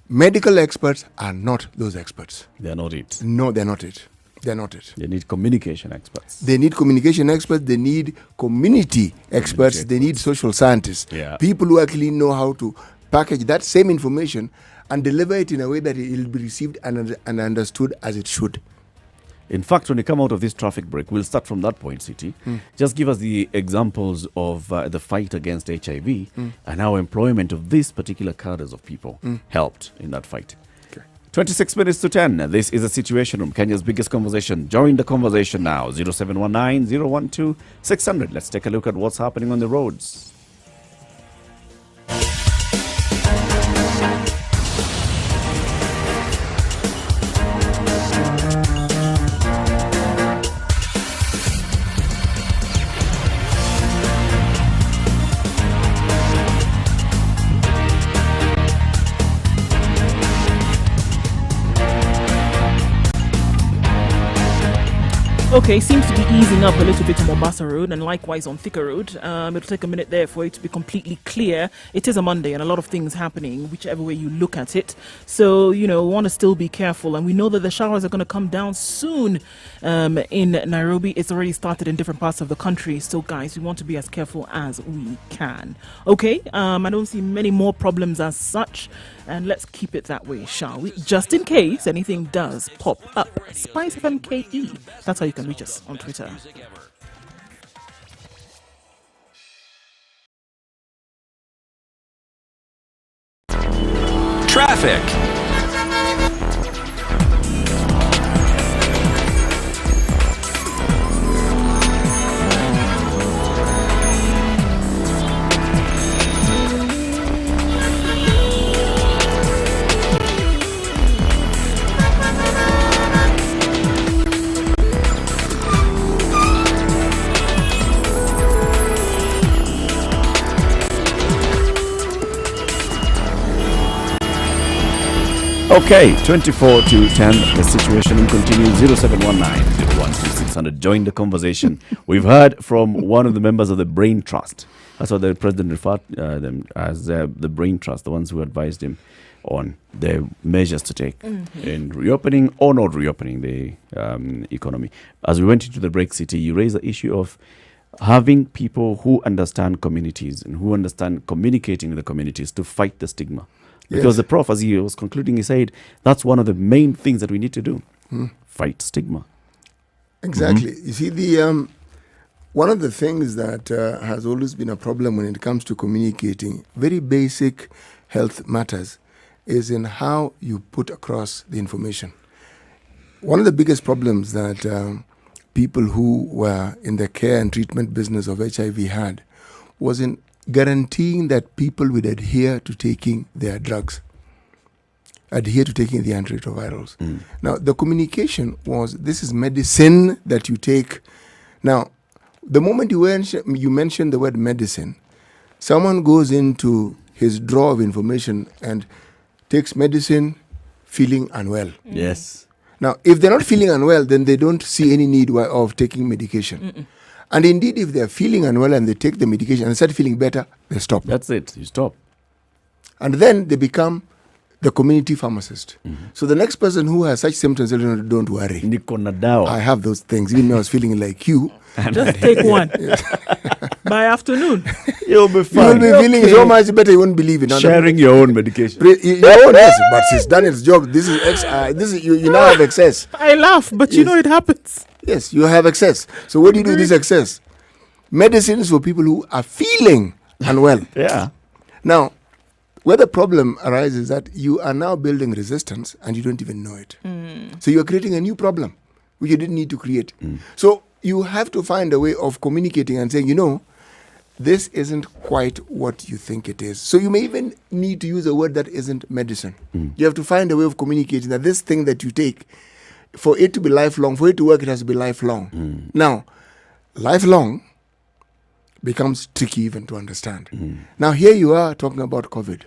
Speaker 3: medical experts are not those experts.
Speaker 2: They're not it.
Speaker 3: No, they're not it. They're not it.
Speaker 2: They need communication experts.
Speaker 3: They need communication experts. They need community experts. They need social scientists.
Speaker 2: Yeah.
Speaker 3: People who actually know how to package that same information and deliver it in a way that it will be received and understood as it should.
Speaker 2: In fact, when we come out of this traffic break, we'll start from that point, City. Just give us the examples of the fight against HIV and how employment of these particular cadres of people helped in that fight. 26 minutes to 10. This is a Situation Room, Kenya's biggest conversation. Join the conversation now. 0719 012 600. Let's take a look at what's happening on the roads.
Speaker 4: Okay, seems to be easing up a little bit on Mombasa Road and likewise on Thika Road. It'll take a minute there for it to be completely clear. It is a Monday and a lot of things happening, whichever way you look at it. So, we want to still be careful. And we know that the showers are going to come down soon in Nairobi. It's already started in different parts of the country. So, guys, we want to be as careful as we can. Okay, I don't see many more problems as such. And let's keep it that way, shall we? Just in case anything does pop up. Spice FMKE. That's how you can reach us on Twitter.
Speaker 1: Traffic.
Speaker 2: Okay, 24 to 10. The situation will continue. 0719-012600. Join the conversation. We've heard from one of the members of the Brain Trust. That's what the president referred them as, the Brain Trust, the ones who advised him on the measures to take in reopening or not reopening the economy. As we went into the break, City, you raised the issue of having people who understand communities and who understand communicating with the communities to fight the stigma. Because the prof, as he was concluding, he said, that's one of the main things that we need to do. Fight stigma.
Speaker 3: Exactly. You see, the one of the things that has always been a problem when it comes to communicating very basic health matters is in how you put across the information. One of the biggest problems that people who were in the care and treatment business of HIV had was in guaranteeing that people would adhere to taking their drugs, adhere to taking the antiretrovirals. Now, the communication was, this is medicine that you take. Now, the moment you mention the word medicine, someone goes into his drawer of information and takes medicine feeling unwell.
Speaker 2: Yes.
Speaker 3: Now, if they're not feeling unwell, then they don't see any need of taking medication. And indeed, if they're feeling unwell and they take the medication and start feeling better, they stop.
Speaker 2: That's it. You stop.
Speaker 3: And then they become the community pharmacist. So the next person who has such symptoms, don't worry. I have those things. Even when I was feeling like you.
Speaker 4: Just take one. By afternoon.
Speaker 2: You'll be fine.
Speaker 3: You'll be feeling so much better you won't believe it.
Speaker 2: Sharing your own medication.
Speaker 3: Your own, yes. But it's Daniel's job. This is you now have excess.
Speaker 4: I laugh, but you know it happens.
Speaker 3: Yes, you have excess. So what do you do with this excess? Medicines for people who are feeling unwell. Now, where the problem arises is that you are now building resistance and you don't even know it. So you're creating a new problem which you didn't need to create. So you have to find a way of communicating and saying, this isn't quite what you think it is. So you may even need to use a word that isn't medicine. You have to find a way of communicating that this thing that you take, for it to be lifelong, for it to work, it has to be lifelong. Now, lifelong becomes tricky even to understand. Now, here you are talking about COVID.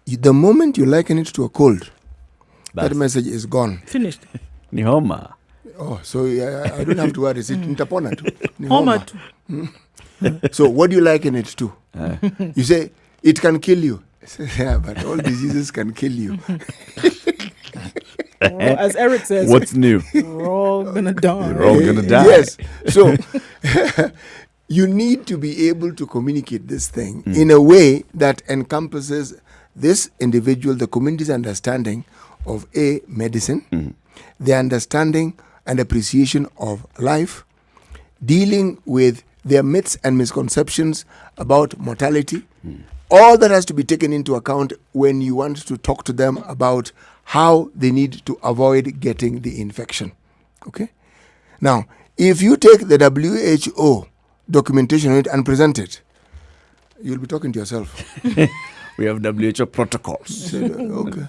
Speaker 3: The moment you liken it to a cold, that message is gone.
Speaker 4: Finished.
Speaker 2: Ni homa.
Speaker 3: Oh, so I don't have to worry. It's nitapona tu. Ni
Speaker 4: Homa.
Speaker 3: So what do you liken it to? You say, it can kill you. Yeah, but all diseases can kill you.
Speaker 4: As Eric says,
Speaker 2: what's new?
Speaker 4: We're all gonna die.
Speaker 2: We're all gonna die.
Speaker 3: Yes. So you need to be able to communicate this thing in a way that encompasses this individual, the community's understanding of medicine, the understanding and appreciation of life, dealing with their myths and misconceptions about mortality. All that has to be taken into account when you want to talk to them about how they need to avoid getting the infection. Okay? Now, if you take the WHO documentation on it and present it, you'll be talking to yourself.
Speaker 2: We have WHO protocols.
Speaker 3: Okay.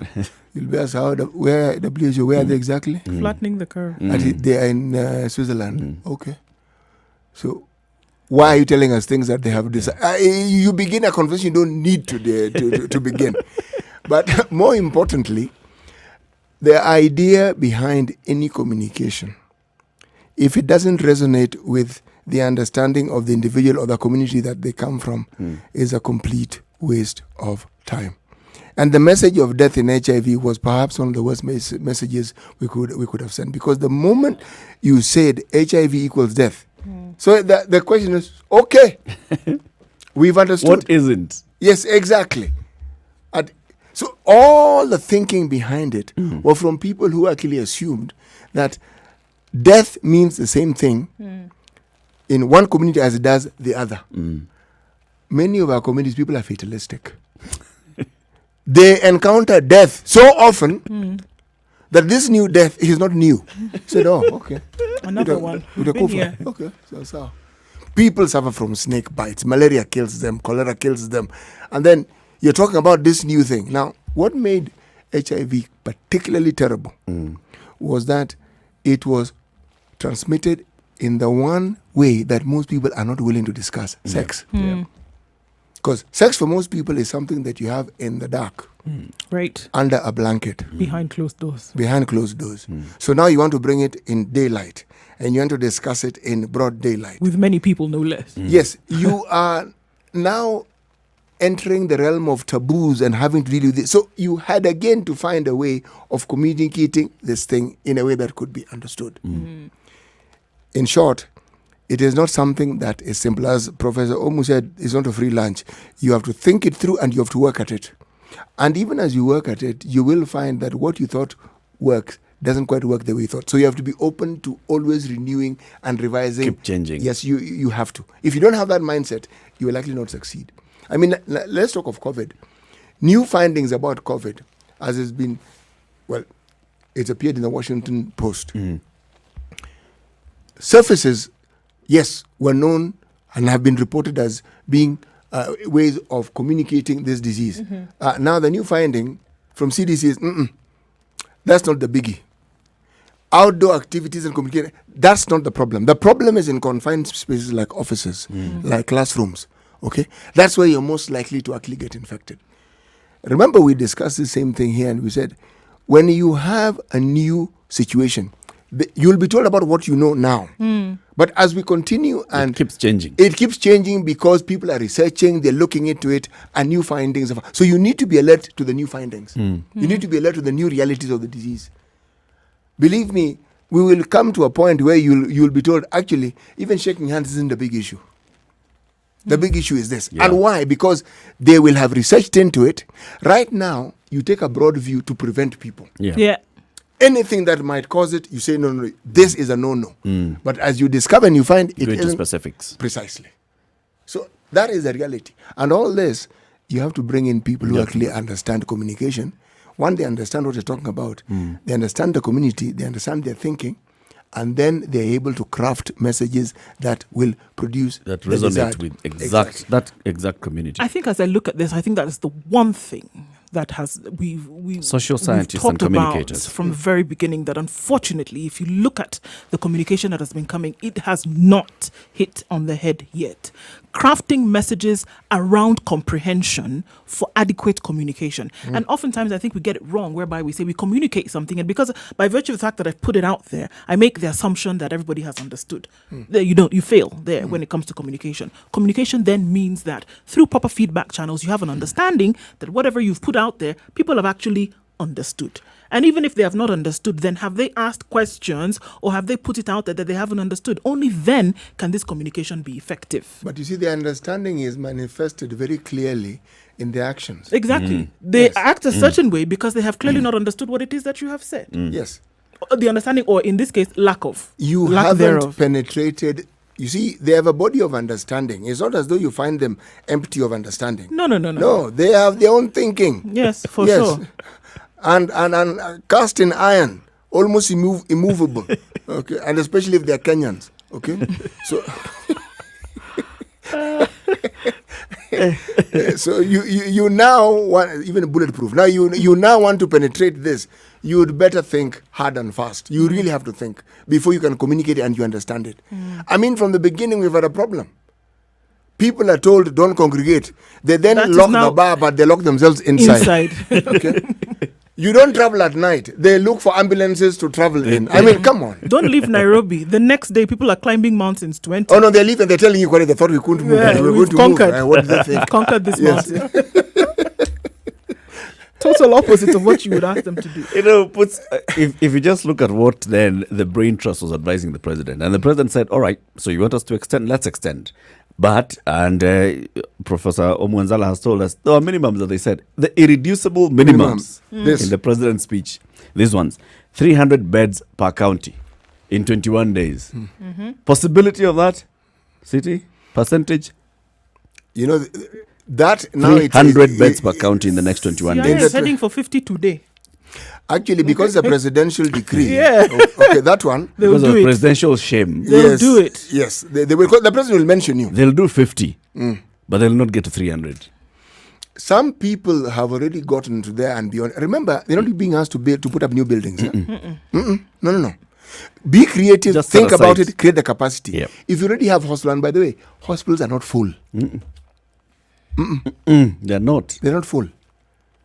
Speaker 3: You'll be asked, where WHO, where are they exactly?
Speaker 4: Flattening the curve.
Speaker 3: They are in Switzerland. Okay. So, why are you telling us things that they have decided? You begin a conversation you don't need to begin. But more importantly, the idea behind any communication, if it doesn't resonate with the understanding of the individual or the community that they come from, is a complete waste of time. And the message of death in HIV was perhaps one of the worst messages we could have sent, because the moment you said HIV equals death, so the question is, okay, we've understood.
Speaker 2: What isn't?
Speaker 3: Yes, exactly. So all the thinking behind it were from people who actually assumed that death means the same thing in one community as it does the other. Many of our communities, people are fatalistic. They encounter death so often that this new death is not new. Said, oh, okay.
Speaker 4: Another one.
Speaker 3: Okay, so. People suffer from snake bites. Malaria kills them. Cholera kills them. And then you're talking about this new thing. Now, what made HIV particularly terrible was that it was transmitted in the one way that most people are not willing to discuss, sex. Because sex for most people is something that you have in the dark.
Speaker 4: Right.
Speaker 3: under a blanket.
Speaker 4: Behind closed doors.
Speaker 3: Behind closed doors. So now you want to bring it in daylight, and you want to discuss it in broad daylight.
Speaker 4: With many people, no less.
Speaker 3: Yes, you are now entering the realm of taboos and having to deal with it. So you had again to find a way of communicating this thing in a way that could be understood. In short, it is not something that is simple. As Professor Omu said, it's not a free lunch. You have to think it through and you have to work at it. And even as you work at it, you will find that what you thought works doesn't quite work the way you thought. So you have to be open to always renewing and revising.
Speaker 2: Keep changing.
Speaker 3: Yes, you have to. If you don't have that mindset, you will likely not succeed. I mean, let's talk of COVID. New findings about COVID, as has been, well, it's appeared in the Washington Post. Surfaces, yes, were known and have been reported as being ways of communicating this disease. Now the new finding from CDC is, that's not the biggie. Outdoor activities and communication, that's not the problem. The problem is in confined spaces like offices, like classrooms. Okay, that's where you're most likely to actually get infected. Remember, we discussed the same thing here, and we said, when you have a new situation, you'll be told about what you know now. But as we continue, and
Speaker 2: it keeps changing.
Speaker 3: It keeps changing because people are researching, they're looking into it, and new findings. So you need to be alert to the new findings. You need to be alert to the new realities of the disease. Believe me, we will come to a point where you'll be told, actually, even shaking hands isn't a big issue. The big issue is this.
Speaker 2: Yeah.
Speaker 3: And why? Because they will have researched into it. Right now, you take a broad view to prevent people.
Speaker 4: Yeah.
Speaker 3: Anything that might cause it, you say, no, this is a no-no. But as you discover and you find it
Speaker 2: into
Speaker 3: isn't
Speaker 2: specifics.
Speaker 3: Precisely. So that is the reality. And all this, you have to bring in people who actually understand communication. One, they understand what you're talking about. They understand the community. They understand their thinking. And then they're able to craft messages that will produce
Speaker 2: that resonate with that exact community.
Speaker 4: I think as I look at this, I think that is the one thing that has we've
Speaker 2: social scientists
Speaker 4: we've
Speaker 2: and
Speaker 4: talked
Speaker 2: communicators
Speaker 4: about from the very beginning, that unfortunately, if you look at the communication that has been coming, it has not hit on the head yet. Crafting messages around comprehension for adequate communication. And oftentimes I think we get it wrong, whereby we say we communicate something, and because by virtue of the fact that I've put it out there, I make the assumption that everybody has understood. You fail there when it comes to communication. Communication then means that through proper feedback channels, you have an understanding that whatever you've put out there, people have actually understood. And even if they have not understood, then have they asked questions or have they put it out there that they haven't understood? Only then can this communication be effective.
Speaker 3: But you see, the understanding is manifested very clearly in the actions.
Speaker 4: Exactly. They act a certain way because they have clearly not understood what it is that you have said.
Speaker 3: Yes.
Speaker 4: The understanding, or in this case, lack of.
Speaker 3: Lack haven't
Speaker 4: thereof.
Speaker 3: Penetrated. You see, they have a body of understanding. It's not as though you find them empty of understanding.
Speaker 4: No.
Speaker 3: No, they have their own thinking.
Speaker 4: Yes, for sure.
Speaker 3: And cast in iron, almost immovable. Okay, and especially if they're Kenyans. Okay, so so you now want even bulletproof. Now you now want to penetrate this. You would better think hard and fast. You really have to think before you can communicate and you understand it. I mean, from the beginning we've had a problem. People are told don't congregate. They then lock the bar, but they lock themselves inside. Okay. You don't travel at night. They look for ambulances to travel in. I mean, come on.
Speaker 4: Don't leave Nairobi. The next day, people are climbing mountains 20.
Speaker 3: Oh, no, they leave and they're telling you, they thought we couldn't move.
Speaker 4: Yeah,
Speaker 3: we're
Speaker 4: we've
Speaker 3: going to
Speaker 4: conquered.
Speaker 3: move. What do they think?
Speaker 4: Conquered this mountain. Total opposite of what you would ask them to do.
Speaker 2: If you just look at what then the brain trust was advising the president, and the president said, all right, so you want us to extend, let's extend. But, and Professor Omwanzala has told us, there are minimums that they said, the irreducible minimums in the president's speech. These ones, 300 beds per county in 21 days. Possibility of that, City, percentage?
Speaker 3: You know, that now
Speaker 2: 300 beds per county in the next 21
Speaker 4: Siaya
Speaker 2: days.
Speaker 4: is heading for 50 today.
Speaker 3: Actually, because it's a presidential decree.
Speaker 4: Yeah.
Speaker 3: Okay, that one.
Speaker 4: They will
Speaker 2: Because of
Speaker 4: do it.
Speaker 2: presidential shame.
Speaker 4: They'll do it.
Speaker 3: Yes, they will. The president will mention you.
Speaker 2: They'll do 50, but they'll not get to 300.
Speaker 3: Some people have already gotten to there and beyond. Remember, they're not being asked to put up new buildings. Yeah? No. Be creative.
Speaker 2: Just
Speaker 3: think
Speaker 2: set
Speaker 3: about
Speaker 2: aside.
Speaker 3: it. Create the capacity.
Speaker 2: Yep.
Speaker 3: If you already have hospitals, and by the way, hospitals are not full.
Speaker 2: They're not.
Speaker 3: They're not full.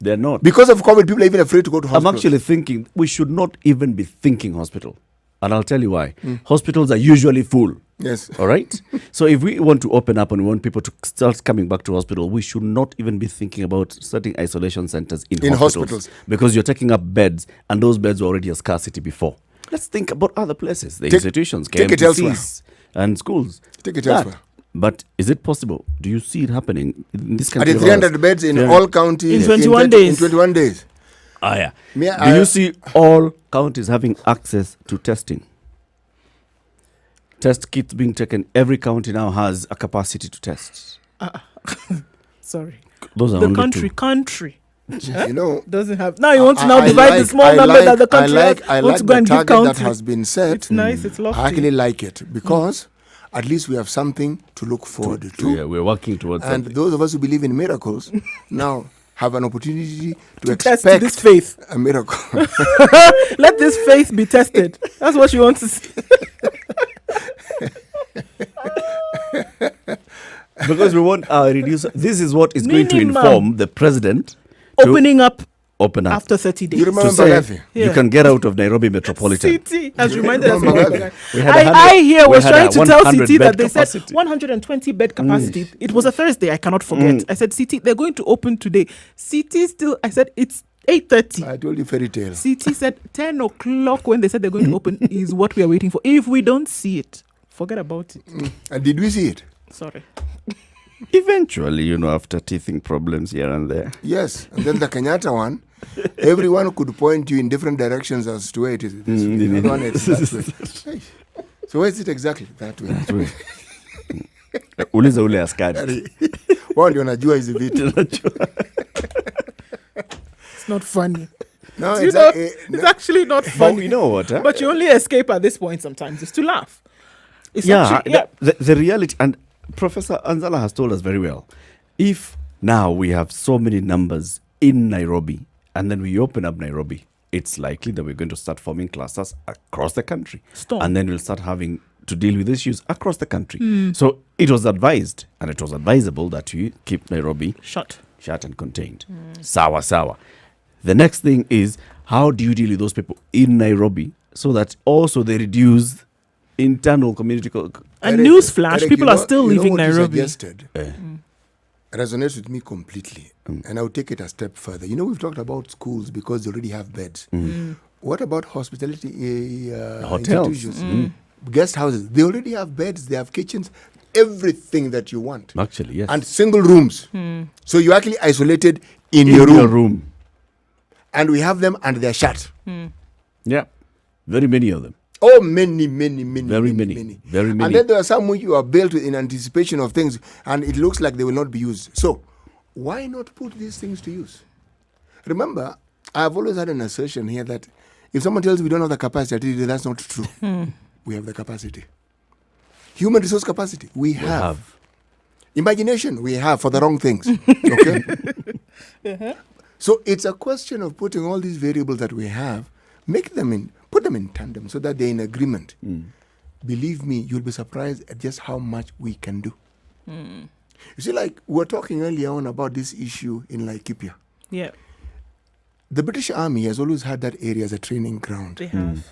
Speaker 2: They're not.
Speaker 3: Because of COVID, people are even afraid to go to hospital.
Speaker 2: I'm actually thinking we should not even be thinking hospital. And I'll tell you why. Hospitals are usually full.
Speaker 3: Yes.
Speaker 2: All right? So if we want to open up and we want people to start coming back to hospital, we should not even be thinking about starting isolation centers in hospitals. Because you're taking up beds, and those beds were already a scarcity before. Let's think about other places, the institutions,
Speaker 3: take it elsewhere.
Speaker 2: And schools.
Speaker 3: Take it elsewhere.
Speaker 2: But is it possible? Do you see it happening in this country?
Speaker 3: At 300 beds in all counties.
Speaker 4: In 21 days.
Speaker 3: In 21 days.
Speaker 2: Yeah. Do you see all counties having access to testing? Test kits being taken. Every county now has a capacity to test.
Speaker 4: Sorry.
Speaker 2: Those are
Speaker 4: The
Speaker 2: only
Speaker 4: country
Speaker 3: You know,
Speaker 4: doesn't have. Now you want to now divide the small number that the country has.
Speaker 3: I
Speaker 4: Want
Speaker 3: like
Speaker 4: to go
Speaker 3: the
Speaker 4: and give
Speaker 3: target
Speaker 4: country.
Speaker 3: that has been set.
Speaker 4: It's nice. It's lofty.
Speaker 3: I actually like it because at least we have something to look forward to.
Speaker 2: Yeah, we're working towards
Speaker 3: And
Speaker 2: something.
Speaker 3: those of us who believe in miracles now have an opportunity to
Speaker 4: test
Speaker 3: expect
Speaker 4: this faith.
Speaker 3: a miracle.
Speaker 4: Let this faith be tested. That's what you want to see.
Speaker 2: Because we want our reducer. This is what is going to
Speaker 4: Minimum.
Speaker 2: inform the president to
Speaker 4: Opening up
Speaker 2: open up.
Speaker 4: after 30 days.
Speaker 3: You remember
Speaker 2: To say,
Speaker 3: Mbagathi?
Speaker 2: you can get out of Nairobi Metropolitan.
Speaker 4: CT has reminded us.
Speaker 3: Remember
Speaker 2: We had
Speaker 4: I here
Speaker 2: we
Speaker 4: was
Speaker 2: had
Speaker 4: trying
Speaker 2: a
Speaker 4: to tell
Speaker 2: 100
Speaker 4: CT that
Speaker 2: bed
Speaker 4: they said
Speaker 2: capacity.
Speaker 4: 120 bed capacity. It was a Thursday, I cannot forget. I said, CT, they're going to open today. CT still, I said, it's 8:30.
Speaker 3: I told you fairy tale.
Speaker 4: CT said 10 o'clock when they said they're going to open is what we are waiting for. If we don't see it, forget about it.
Speaker 3: And did we see it?
Speaker 4: Sorry.
Speaker 2: Eventually, after teething problems here and there.
Speaker 3: Yes. And then the Kenyatta one, everyone could point you in different directions as to where it is. The other one is that way. So where is it exactly? That way.
Speaker 2: Uliza ule askari.
Speaker 3: Wao ndio wanajua hizi vitu.
Speaker 4: It's not funny.
Speaker 3: No,
Speaker 4: It's actually not
Speaker 2: But
Speaker 4: funny.
Speaker 2: we know what,
Speaker 4: But you only escape at this point sometimes is to laugh. It's
Speaker 2: yeah,
Speaker 4: actually,
Speaker 2: the reality, and Professor Anzala has told us very well, if now we have so many numbers in Nairobi and then we open up Nairobi, it's likely that we're going to start forming clusters across the country.
Speaker 4: Storm.
Speaker 2: And then we'll start having to deal with issues across the country. So it was advised, and it was advisable that we keep Nairobi
Speaker 4: shut
Speaker 2: and contained. Sawa. The next thing is, how do you deal with those people in Nairobi so that also they reduce internal community...
Speaker 4: And newsflash, people are still leaving
Speaker 3: what
Speaker 4: Nairobi.
Speaker 3: You suggested resonates with me completely. And I'll take it a step further. We've talked about schools because they already have beds. What about hospitality
Speaker 2: hotels,
Speaker 3: institutions? Guest houses, they already have beds, they have kitchens, everything that you want.
Speaker 2: Actually, yes.
Speaker 3: And single rooms. So you're actually isolated in
Speaker 2: your
Speaker 3: your
Speaker 2: room.
Speaker 3: And we have them and they're shut.
Speaker 2: Yeah. Very many of them.
Speaker 3: Oh, many.
Speaker 2: Very many.
Speaker 3: And then there are some which you are built in anticipation of things and it looks like they will not be used. So why not put these things to use? Remember, I've always had an assertion here that if someone tells we don't have the capacity, that's not true. We have the capacity. Human resource capacity, we have. Imagination, we have for the wrong things. Okay? So it's a question of putting all these variables that we have, put them in tandem so that they're in agreement. Believe me, you'll be surprised at just how much we can do. You see, like we were talking earlier on about this issue in Laikipia.
Speaker 4: Yeah.
Speaker 3: The British Army has always had that area as a training ground.
Speaker 4: They have.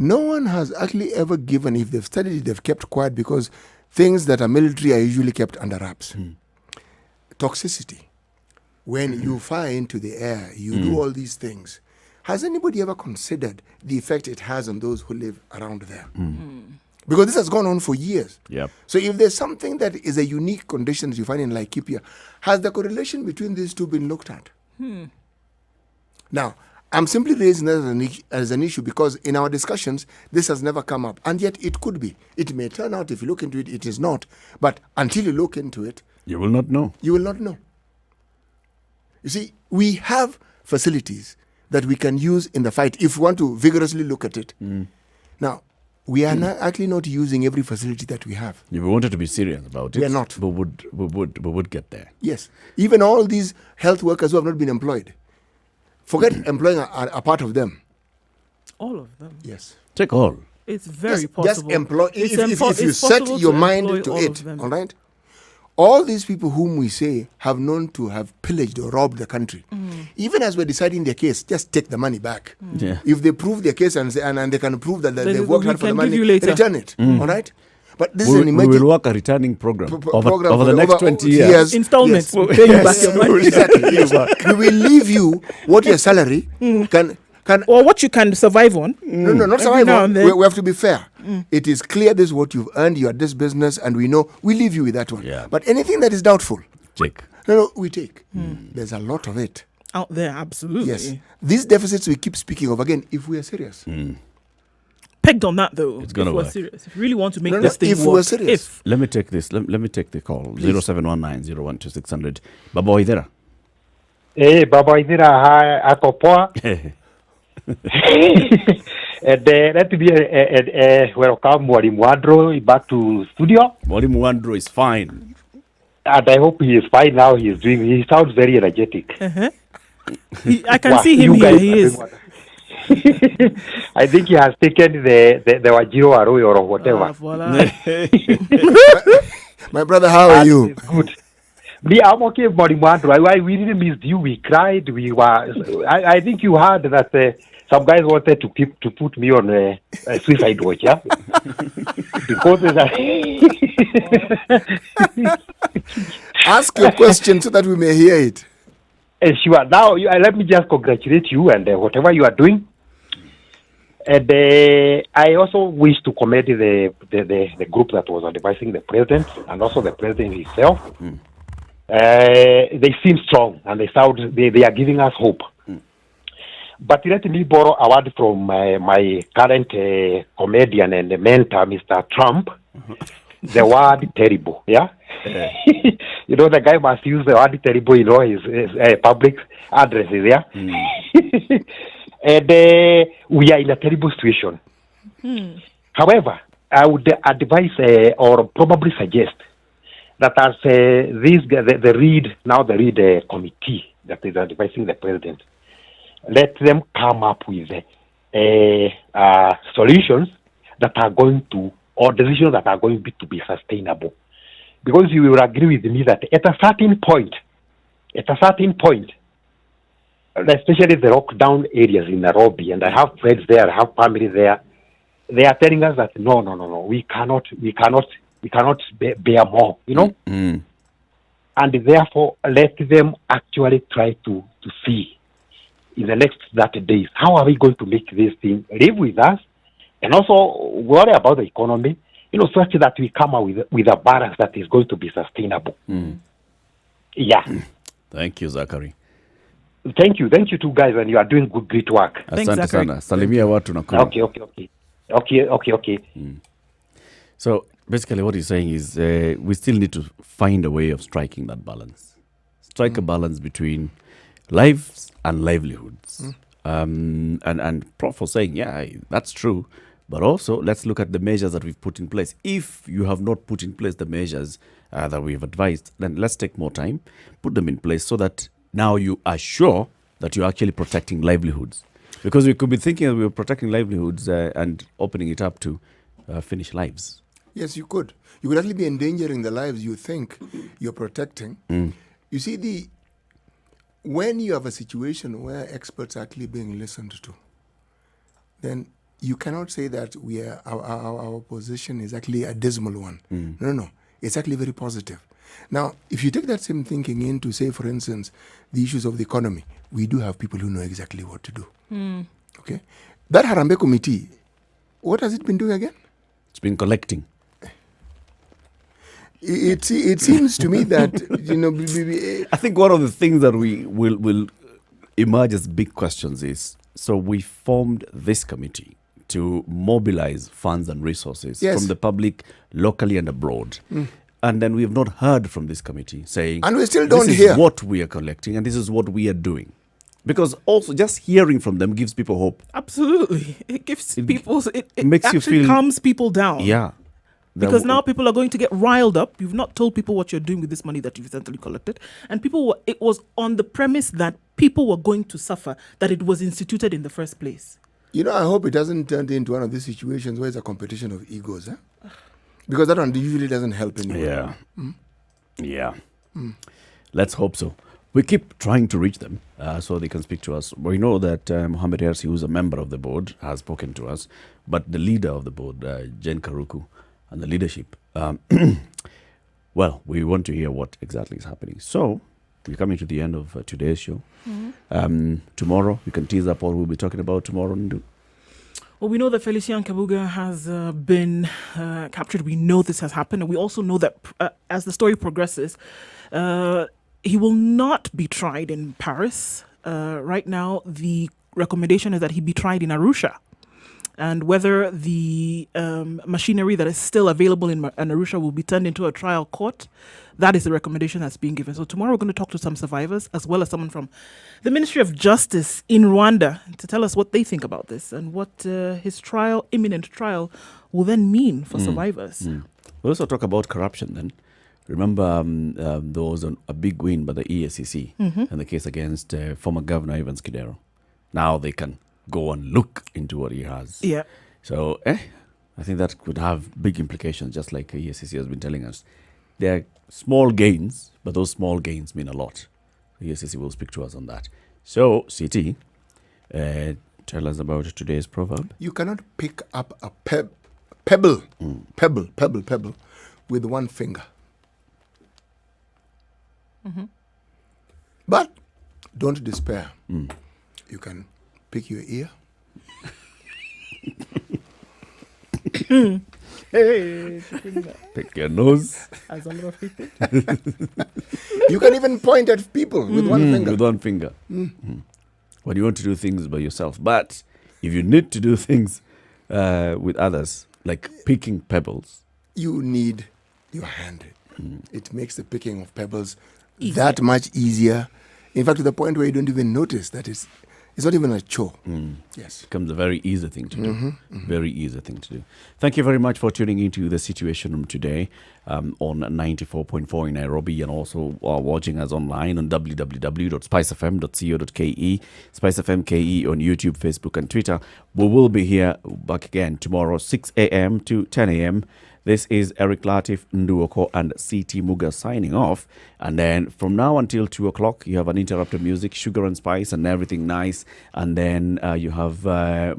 Speaker 3: No one has actually ever given, if they've studied it, they've kept quiet because things that are military are usually kept under wraps. Toxicity. When you fire into the air, you do all these things. Has anybody ever considered the effect it has on those who live around there? Because this has gone on for years.
Speaker 2: Yep.
Speaker 3: So if there's something that is a unique condition that you find in Laikipia, has the correlation between these two been looked at? Now, I'm simply raising that as an issue because in our discussions, this has never come up. And yet it could be. It may turn out, if you look into it, it is not. But until you look into it,
Speaker 2: you will not know.
Speaker 3: You will not know. You see, we have facilities that we can use in the fight if we want to vigorously look at it. Now, we are actually not using every facility that we have.
Speaker 2: If we wanted to be serious about it,
Speaker 3: we are not.
Speaker 2: We would get there.
Speaker 3: Yes. Even all these health workers who have not been employed. Forget employing a part of them.
Speaker 4: All of them.
Speaker 3: Yes.
Speaker 2: Take all.
Speaker 4: It's very
Speaker 3: Just
Speaker 4: possible.
Speaker 3: employ. If you set your mind to it, all right? all these people whom we say have known to have pillaged or robbed the country, even as we're deciding their case, just take the money back.
Speaker 2: Yeah.
Speaker 3: If they prove their case and they can prove that they've worked hard for the money,
Speaker 4: later.
Speaker 3: return it. All right? But this is
Speaker 2: We
Speaker 3: an emergency.
Speaker 2: will work a returning program over
Speaker 3: program
Speaker 2: the next 20 years.
Speaker 4: Installments.
Speaker 3: Yes.
Speaker 4: We'll pay you back your money.
Speaker 3: Exactly. Yes. We will leave you what your salary can
Speaker 4: Or what you can survive on.
Speaker 3: No, not
Speaker 4: Every now
Speaker 3: survival.
Speaker 4: and then.
Speaker 3: We have to be fair. It is clear this is what you've earned. You're at this business, and we know we leave you with that one.
Speaker 2: Yeah.
Speaker 3: But anything that is doubtful,
Speaker 2: Jake.
Speaker 3: no, we take. There's a lot of it.
Speaker 4: Out there, absolutely.
Speaker 3: Yes. These deficits we keep speaking of again, if we are serious.
Speaker 4: Pegged on that though.
Speaker 2: It's gonna
Speaker 4: if we're
Speaker 2: work.
Speaker 4: serious. If you really want to make
Speaker 3: No,
Speaker 4: this thing
Speaker 3: if
Speaker 4: work.
Speaker 3: we're serious.
Speaker 2: Let me take this. Let me take the call. 0719-012-600. Baba Waithera.
Speaker 7: Baba Idira, hi, ako poa. And let me welcome Mwalimu Wandro back to studio.
Speaker 2: Mwalimu Wandro is fine.
Speaker 7: And I hope he is fine now. He sounds very energetic.
Speaker 4: I can see him
Speaker 7: you
Speaker 4: here.
Speaker 7: guys
Speaker 4: He
Speaker 7: are
Speaker 4: is.
Speaker 7: doing I think he has taken the Wajiro Arroyo or whatever.
Speaker 4: Voilà.
Speaker 3: My brother, how are you?
Speaker 7: It's good. Me, I'm okay, Mwalimu Wandro. We didn't miss you. We cried. We were. I think you heard that some guys wanted to put me on a suicide watch, yeah? Because
Speaker 3: Ask your question so that we may hear it.
Speaker 7: sure. Now, let me just congratulate you and whatever you are doing. And I also wish to commend the group that was advising the president and also the president himself. They seem strong and they are giving us hope. But let me borrow a word from my current comedian and mentor, Mr. Trump. The word terrible, yeah? You know, the guy must use the word terrible in all his public addresses, yeah? And we are in a terrible situation. However, I would advise or probably suggest that as the Reid committee that is advising the president, let them come up with solutions that are going to, or decisions that are going to be sustainable. Because you will agree with me that at a certain point, especially the lockdown areas in Nairobi, and I have friends there, I have family there, they are telling us that no, we cannot bear more, you know? And therefore, let them actually try to see in the next 30 days, how are we going to make this thing live with us, and also worry about the economy, you know, such that we come out with a balance that is going to be sustainable. Yeah.
Speaker 2: Thank you, Zachary.
Speaker 7: Thank you two guys, and you are doing great work.
Speaker 4: Thanks,
Speaker 2: Asante
Speaker 4: Zachary.
Speaker 2: sana. Salimia watu Nakuru.
Speaker 7: Okay.
Speaker 2: So basically what he's saying is we still need to find a way of striking that balance. Strike a balance between lives and livelihoods. And Prof was saying, yeah, that's true. But also, let's look at the measures that we've put in place. If you have not put in place the measures that we've advised, then let's take more time, put them in place so that now you are sure that you're actually protecting livelihoods. Because we could be thinking that we're protecting livelihoods and opening it up to finish lives.
Speaker 3: Yes, you could. You could actually be endangering the lives you think you're protecting. You see, when you have a situation where experts are actually being listened to, then you cannot say that our position is actually a dismal one. No. It's actually very positive. Now, if you take that same thinking into, say, for instance, the issues of the economy, we do have people who know exactly what to do. Okay? That Harambee committee, what has it been doing again?
Speaker 2: It's been collecting.
Speaker 3: It seems to me that,
Speaker 2: I think one of the things that we will emerge as big questions is, so we formed this committee to mobilize funds and resources from the public, locally and abroad. And then we have not heard from this committee saying,
Speaker 3: and we still don't
Speaker 2: this
Speaker 3: hear
Speaker 2: is what we are collecting and this is what we are doing. Because also just hearing from them gives people hope.
Speaker 4: Absolutely. It gives people, it
Speaker 2: makes you
Speaker 4: actually
Speaker 2: feel,
Speaker 4: calms people down.
Speaker 2: Yeah.
Speaker 4: Because now people are going to get riled up. You've not told people what you're doing with this money that you've essentially collected. And it was on the premise that people were going to suffer, that it was instituted in the first place.
Speaker 3: I hope it doesn't turn into one of these situations where it's a competition of egos. Because that one usually doesn't help anyone.
Speaker 2: Yeah. Yeah. Let's hope so. We keep trying to reach them so they can speak to us. We know that Mohamed Hersi, who's a member of the board, has spoken to us, but the leader of the board, Jen Karuku, and the leadership, well, we want to hear what exactly is happening. So we're coming to the end of today's show. Tomorrow, we can tease up what we'll be talking about tomorrow.
Speaker 4: Well, we know that Felician Kabuga has been captured. We know this has happened. And we also know that as the story progresses, he will not be tried in Paris. Right now, the recommendation is that he be tried in Arusha. And whether the machinery that is still available in Arusha will be turned into a trial court, that is the recommendation that's being given. So tomorrow we're going to talk to some survivors, as well as someone from the Ministry of Justice in Rwanda, to tell us what they think about this and what his imminent trial, will then mean for survivors.
Speaker 2: We'll also talk about corruption then. Remember, there was a big win by the EACC in the case against former Governor Evans Kidero. Now they can go and look into what he has.
Speaker 4: Yeah.
Speaker 2: So, I think that could have big implications, just like EACC has been telling us. There are small gains, but those small gains mean a lot. EACC will speak to us on that. So, CT, tell us about today's proverb.
Speaker 3: You cannot pick up a pebble with one finger. But don't despair. You can pick your ear.
Speaker 2: Pick your nose.
Speaker 4: As a lot of people.
Speaker 3: You can even point at people with one finger.
Speaker 2: With one finger. When you want to do things by yourself. But if you need to do things with others, like picking pebbles,
Speaker 3: you need your hand. It makes the picking of pebbles that much easier. In fact, to the point where you don't even notice that it's not even a chore. Yes.
Speaker 2: It becomes a very easy thing to do. Very easy thing to do. Thank you very much for tuning into the Situation Room today on 94.4 in Nairobi, and also watching us online on www.spicefm.co.ke, SpiceFM KE on YouTube, Facebook, and Twitter. We will be here back again tomorrow, 6 a.m. to 10 a.m. This is Eric Latif, Nduoko, and CT Muga signing off. And then from now until 2 o'clock, you have uninterrupted music, sugar and spice, and everything nice. And then you have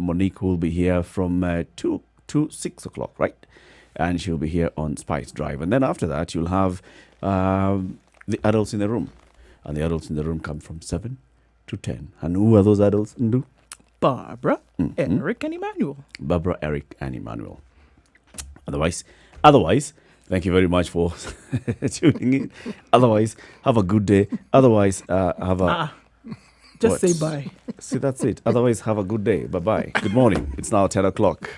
Speaker 2: Monique, who will be here from 2 to 6 o'clock, right? And she'll be here on Spice Drive. And then after that, you'll have the adults in the room. And the adults in the room come from 7 to 10. And who are those adults, Ndu?
Speaker 4: Barbara, Eric, and Emmanuel.
Speaker 2: Barbara, Eric, and Emmanuel. Otherwise, thank you very much for tuning in. Otherwise, have a good day. Otherwise, have a...
Speaker 4: Just say bye.
Speaker 2: See, that's it. Otherwise, have a good day. Bye-bye. Good morning. It's now 10 o'clock.